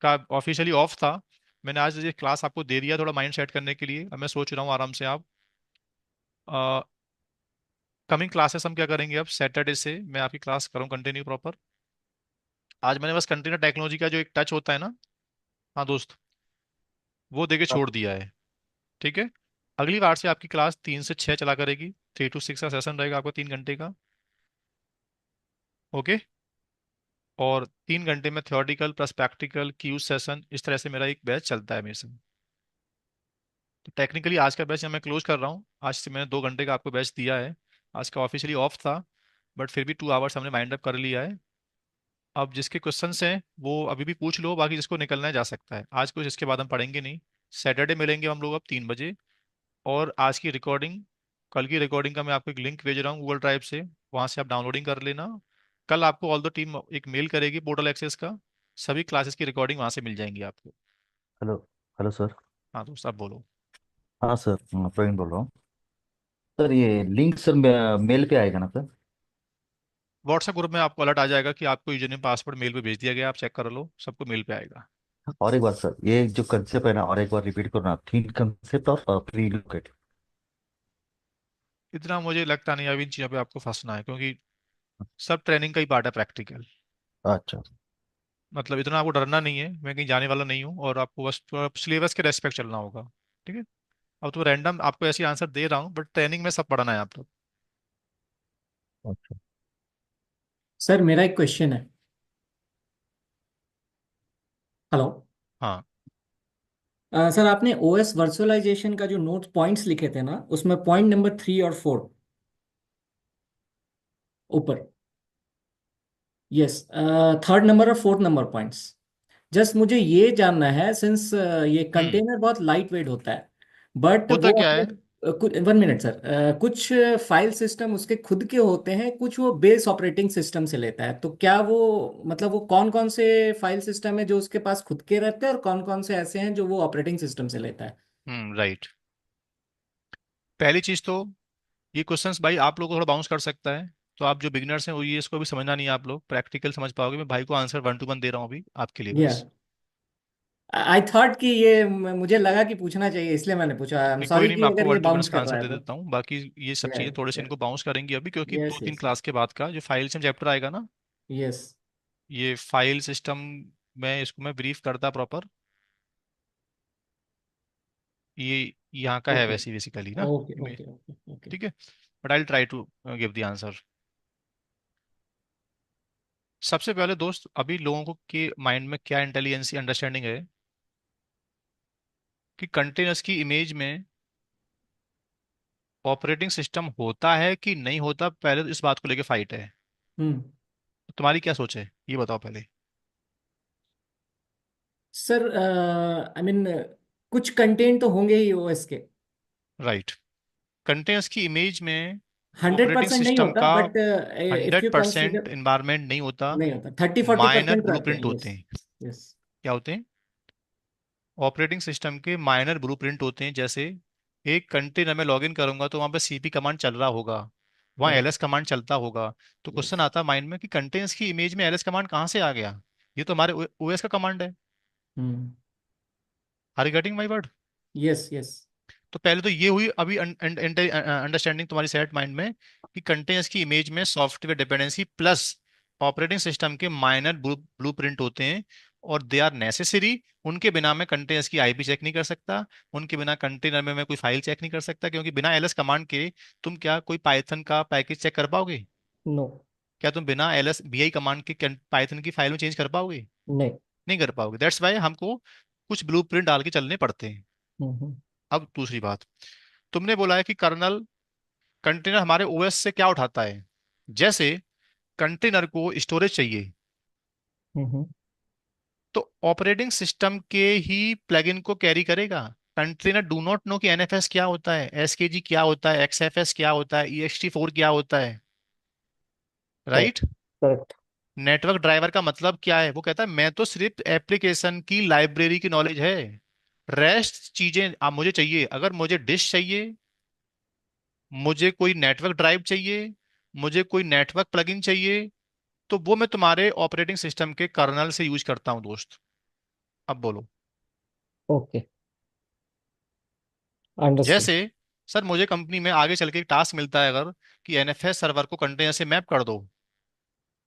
का ऑफिशियली ऑफ था, मैंने आज ये क्लास आपको दे दिया थोड़ा माइंड सेट करने के लिए। अब मैं सोच रहा हूँ आराम से आप कमिंग क्लासेस हम क्या करेंगे, अब सैटरडे से मैं आपकी क्लास करूँ कंटिन्यू प्रॉपर। आज मैंने बस कंटेनर टेक्नोलॉजी का जो एक टच होता है ना, हाँ दोस्त, वो देके छोड़ दिया है, ठीक है। अगली बार से आपकी क्लास 3 से 6 चला करेगी, 3 to 6 का सेशन रहेगा आपका, 3 घंटे का। ओके। और 3 घंटे में थ्योरेटिकल प्लस प्रैक्टिकल क्यूज सेशन, इस तरह से मेरा एक बैच चलता है हमेशा। तो टेक्निकली आज का बैच मैं क्लोज कर रहा हूँ, आज से मैंने 2 घंटे का आपको बैच दिया है। आज का ऑफिशियली ऑफ था, बट फिर भी 2 आवर्स हमने माइंड अप कर लिया है। अब जिसके क्वेश्चंस हैं वो अभी भी पूछ लो, बाकी जिसको निकलना है जा सकता है। आज कुछ इसके बाद हम पढ़ेंगे नहीं। सैटरडे मिलेंगे हम लोग अब 3 बजे। और आज की रिकॉर्डिंग, कल की रिकॉर्डिंग का मैं आपको एक लिंक भेज रहा हूँ गूगल ड्राइव से, वहां से आप डाउनलोडिंग कर लेना। कल आपको ऑल द टीम एक मेल करेगी पोर्टल एक्सेस का, सभी क्लासेस की रिकॉर्डिंग वहां से मिल जाएंगी आपको। हेलो। Hello sir. हाँ दोस्त, आप बोलो। हाँ सर, मैं प्रवीण बोल रहा हूँ। सर ये लिंक सर मेल पे आएगा ना सर? व्हाट्सएप ग्रुप में आपको अलर्ट आ जाएगा कि आपको यूजर नेम पासवर्ड मेल पे भेज दिया गया, आप चेक कर लो, सबको मेल पे आएगा। और एक बार सर, ये जो कंसेप्ट है ना, और एक बार रिपीट करो ना, थीम कंसेप्ट और प्री लोकेट। इतना मुझे लगता नहीं अभी इन चीज़ों पे आपको फंसना है, क्योंकि सब ट्रेनिंग का ही पार्ट है प्रैक्टिकल। अच्छा। मतलब इतना आपको डरना नहीं है, मैं कहीं जाने वाला नहीं हूँ, और आपको बस थोड़ा सिलेबस के रेस्पेक्ट चलना होगा। ठीक है। अब तो रैंडम आपको ऐसी आंसर दे रहा हूँ, बट ट्रेनिंग में सब पढ़ना है आप लोग। अच्छा सर मेरा एक क्वेश्चन है। हेलो। हाँ। सर आपने ओएस वर्चुअलाइजेशन का जो नोट पॉइंट्स लिखे थे ना, उसमें पॉइंट नंबर 3 और 4 ऊपर। यस। थर्ड नंबर और फोर्थ नंबर पॉइंट्स। जस्ट मुझे ये जानना है, सिंस ये हम्म। कंटेनर बहुत लाइट वेट होता है, बट होता वो क्या है? अगर कुछ 1 मिनट सर, कुछ फाइल सिस्टम उसके खुद के होते हैं, कुछ वो बेस ऑपरेटिंग सिस्टम से लेता है, तो क्या वो मतलब वो कौन कौन से फाइल सिस्टम है जो उसके पास खुद के रहते हैं और कौन कौन से ऐसे हैं जो वो ऑपरेटिंग सिस्टम से लेता है? राइट। पहली चीज तो, ये क्वेश्चंस भाई आप लोगों को थोड़ा बाउंस कर सकता है, तो आप जो बिगिनर्स हैं वो ये इसको भी समझना नहीं है, आप लोग प्रैक्टिकल समझ पाओगे। मैं भाई को आंसर 1 to 1 दे रहा हूँ अभी आपके लिए या बस। आई थॉट कि ये मुझे लगा कि पूछना चाहिए, इसलिए मैंने पूछा। आई एम नहीं कोई सॉरी नहीं, कि मैं आपको अगर ये 1 to 1 बाउंस इसका कर आंसर रहा है दे तो। देता हूँ, बाकी ये सब चीज़ें थोड़े से यस इनको बाउंस करेंगी अभी, क्योंकि दो यस तीन यस क्लास के बाद का जो फाइल सिस्टम चैप्टर आएगा ना, यस। ये फाइल सिस्टम में इसको मैं ब्रीफ करता प्रॉपर, ये यहाँ का है ओके वैसे बेसिकली ना। Okay okay okay okay. ठीक है। But I try to give the answer. सबसे पहले दोस्त, अभी लोगों को के माइंड में क्या इंटेलिजेंसी अंडरस्टैंडिंग है कि कंटेनर्स की इमेज में ऑपरेटिंग सिस्टम होता है कि नहीं होता, पहले तो इस बात को लेके फाइट है। हम्म। तो तुम्हारी क्या सोच है ये बताओ पहले। सर आई मीन कुछ कंटेंट तो होंगे ही ओएस के। राइट। कंटेनर्स की इमेज में 100% ऑपरेटिंग नहीं सिस्टम होता, का but if hundred you percent consider. Environment नहीं होता। नहीं होता, 30-40% माइनर तो रहते ब्लूप्रिंट हैं। होते यस हैं। यस। क्या होते हैं? ऑपरेटिंग सिस्टम के माइनर ब्लूप्रिंट होते हैं। जैसे एक कंटेनर में लॉगिन करूंगा तो वहां पे सीपी कमांड चल रहा होगा, वहाँ करेक्ट। एलएस कमांड चलता होगा। तो यस। क्वेश्चन आता माइंड में कि कंटेनर्स की इमेज में एलएस कमांड कहाँ से आ गया? ये तो हमारे ओएस का कमांड है। Hmm. Are you getting my word? Yes yes. तो पहले तो ये हुई अभी अंडरस्टैंडिंग तुम्हारी सेट माइंड में कि कंटेनर्स की इमेज में software dependency plus operating system के माइनर ब्लूप्रिंट होते हैं, और दे आर नेसेसरी। उनके बिना मैं कंटेनर्स की आईपी चेक नहीं कर सकता, उनके बिना कंटेनर में मैं कोई फाइल चेक नहीं कर सकता, क्योंकि बिना एलएस कमांड के तुम क्या कोई पाइथन का पैकेज चेक कर पाओगे? नो। क्या तुम बिना एलएस बीआई कमांड के पाइथन की फाइल में चेंज कर पाओगे? नहीं। नहीं कर पाओगे। दैट्स वाई हमको कुछ ब्लूप्रिंट डाल के चलने पड़ते हैं। हम्म। अब दूसरी बात, तुमने बोला है कि कर्नल कंटेनर हमारे ओएस से क्या उठाता है। जैसे कंटेनर को स्टोरेज चाहिए, हम्म। तो ऑपरेटिंग सिस्टम के ही प्लगइन को कैरी करेगा। कंटेनर डू नॉट नो कि एनएफएस क्या होता है, एसकेजी क्या होता है, एक्सएफएस क्या होता है, ईएक्सटी 4 क्या होता है। Correct right. Correct. Network driver का मतलब क्या है? वो कहता है मैं तो सिर्फ एप्लीकेशन की लाइब्रेरी की नॉलेज है, रेस्ट चीजें आप मुझे चाहिए। अगर मुझे डिश चाहिए, मुझे कोई नेटवर्क ड्राइव चाहिए, मुझे कोई नेटवर्क प्लगइन चाहिए, तो वो मैं तुम्हारे ऑपरेटिंग सिस्टम के कर्नल से यूज करता हूं दोस्त। अब बोलो। ओके। अंडरस्टूड। जैसे सर मुझे कंपनी में आगे चल के एक टास्क मिलता है अगर, कि एनएफएस सर्वर को कंटेनर से मैप कर दो,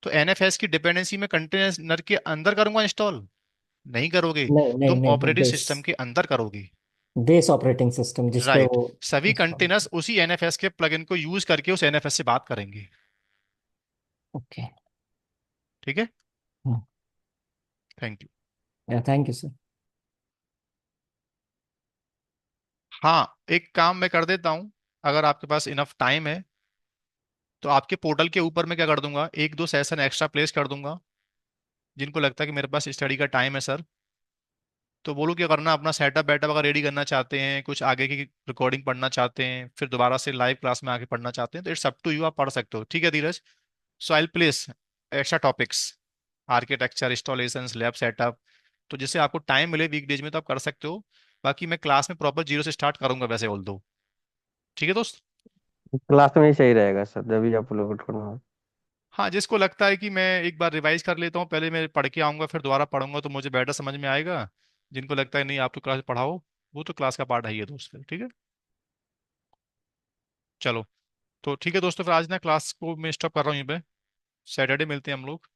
तो एनएफएस की डिपेंडेंसी में कंटेनर के अंदर करूंगा इंस्टॉल? नहीं करोगे। नहीं नहीं तुम नहीं नहीं, ऑपरेटिंग बेस। सिस्टम के अंदर करोगे। बेस ऑपरेटिंग सिस्टम जिस पे राइट। वो सभी इंस्टॉल कंटेनर्स होता उसी एनएफएस के प्लगइन को यूज करके उस एनएफएस से बात करेंगे। है। ओके। ठीक है। Thank you. Thank you sir. हाँ, एक काम मैं कर देता हूँ, अगर आपके पास इनफ टाइम है तो आपके पोर्टल के ऊपर मैं क्या कर दूंगा, एक दो सेशन एक्स्ट्रा प्लेस कर दूंगा। जिनको लगता है कि मेरे पास स्टडी का टाइम है सर, तो बोलो क्या करना, अपना सेटअप वेटअप अगर रेडी करना चाहते हैं, कुछ आगे की रिकॉर्डिंग पढ़ना चाहते हैं, फिर दोबारा से लाइव क्लास में आके पढ़ना चाहते हैं, तो इट्स अप टू यू, आप पढ़ सकते हो। ठीक है Dheeraj. So I place extra topics, architecture, installations, lab setup, तो जिससे आपको टाइम मिले वीकडेज में तो आप कर सकते हो। बाकी मैं क्लास में प्रॉपर जीरो से स्टार्ट करूंगा वैसे बोल दो। ठीक है दोस्त। क्लास में ही सही रहेगा सर, जब भी आप लोग करना हो। हाँ, जिसको लगता है कि मैं एक बार रिवाइज कर लेता हूँ, पहले मैं पढ़ के आऊंगा फिर दोबारा पढ़ूंगा तो मुझे बेटर समझ में आएगा। जिनको लगता है नहीं आप तो क्लास पढ़ाओ, वो तो क्लास का पार्ट है ही है दोस्त, फिर ठीक है। चलो, तो ठीक है दोस्तों, फिर आज ना क्लास को मैं स्टॉप कर रहा हूँ यहीं पे। सैटरडे मिलते हैं हम लोग।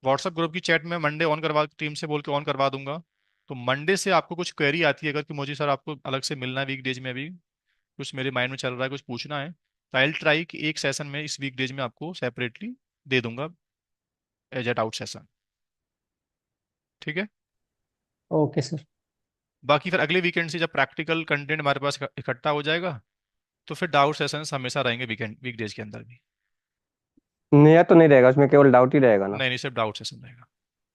व्हाट्सएप ग्रुप की चैट में मंडे ऑन करवा, टीम से बोल के ऑन करवा दूंगा। तो मंडे से आपको कुछ क्वेरी आती है अगर कि मुझे सर आपको अलग से मिलना है वीक डेज में, अभी कुछ मेरे माइंड में चल रहा है, कुछ पूछना है, तो आई ट्राई कि एक सेशन में इस वीक डेज में आपको सेपरेटली दे दूंगा एज एट आउट सेशन। ठीक है। Okay sir. बाकी फिर अगले वीकेंड से जब प्रैक्टिकल कंटेंट हमारे पास इकट्ठा हो जाएगा, तो फिर डाउट सेशंस हमेशा रहेंगे वीकेंड वीकडेज के अंदर भी। नया तो नहीं रहेगा उसमें, केवल डाउट ही रहेगा ना? नहीं नहीं, सिर्फ डाउट सेशन रहेगा।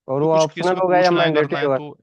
और तो वो कुछ किसी ऑप्शनल को होगा या पूछना है, करना मैंडेटरी है होगा? तो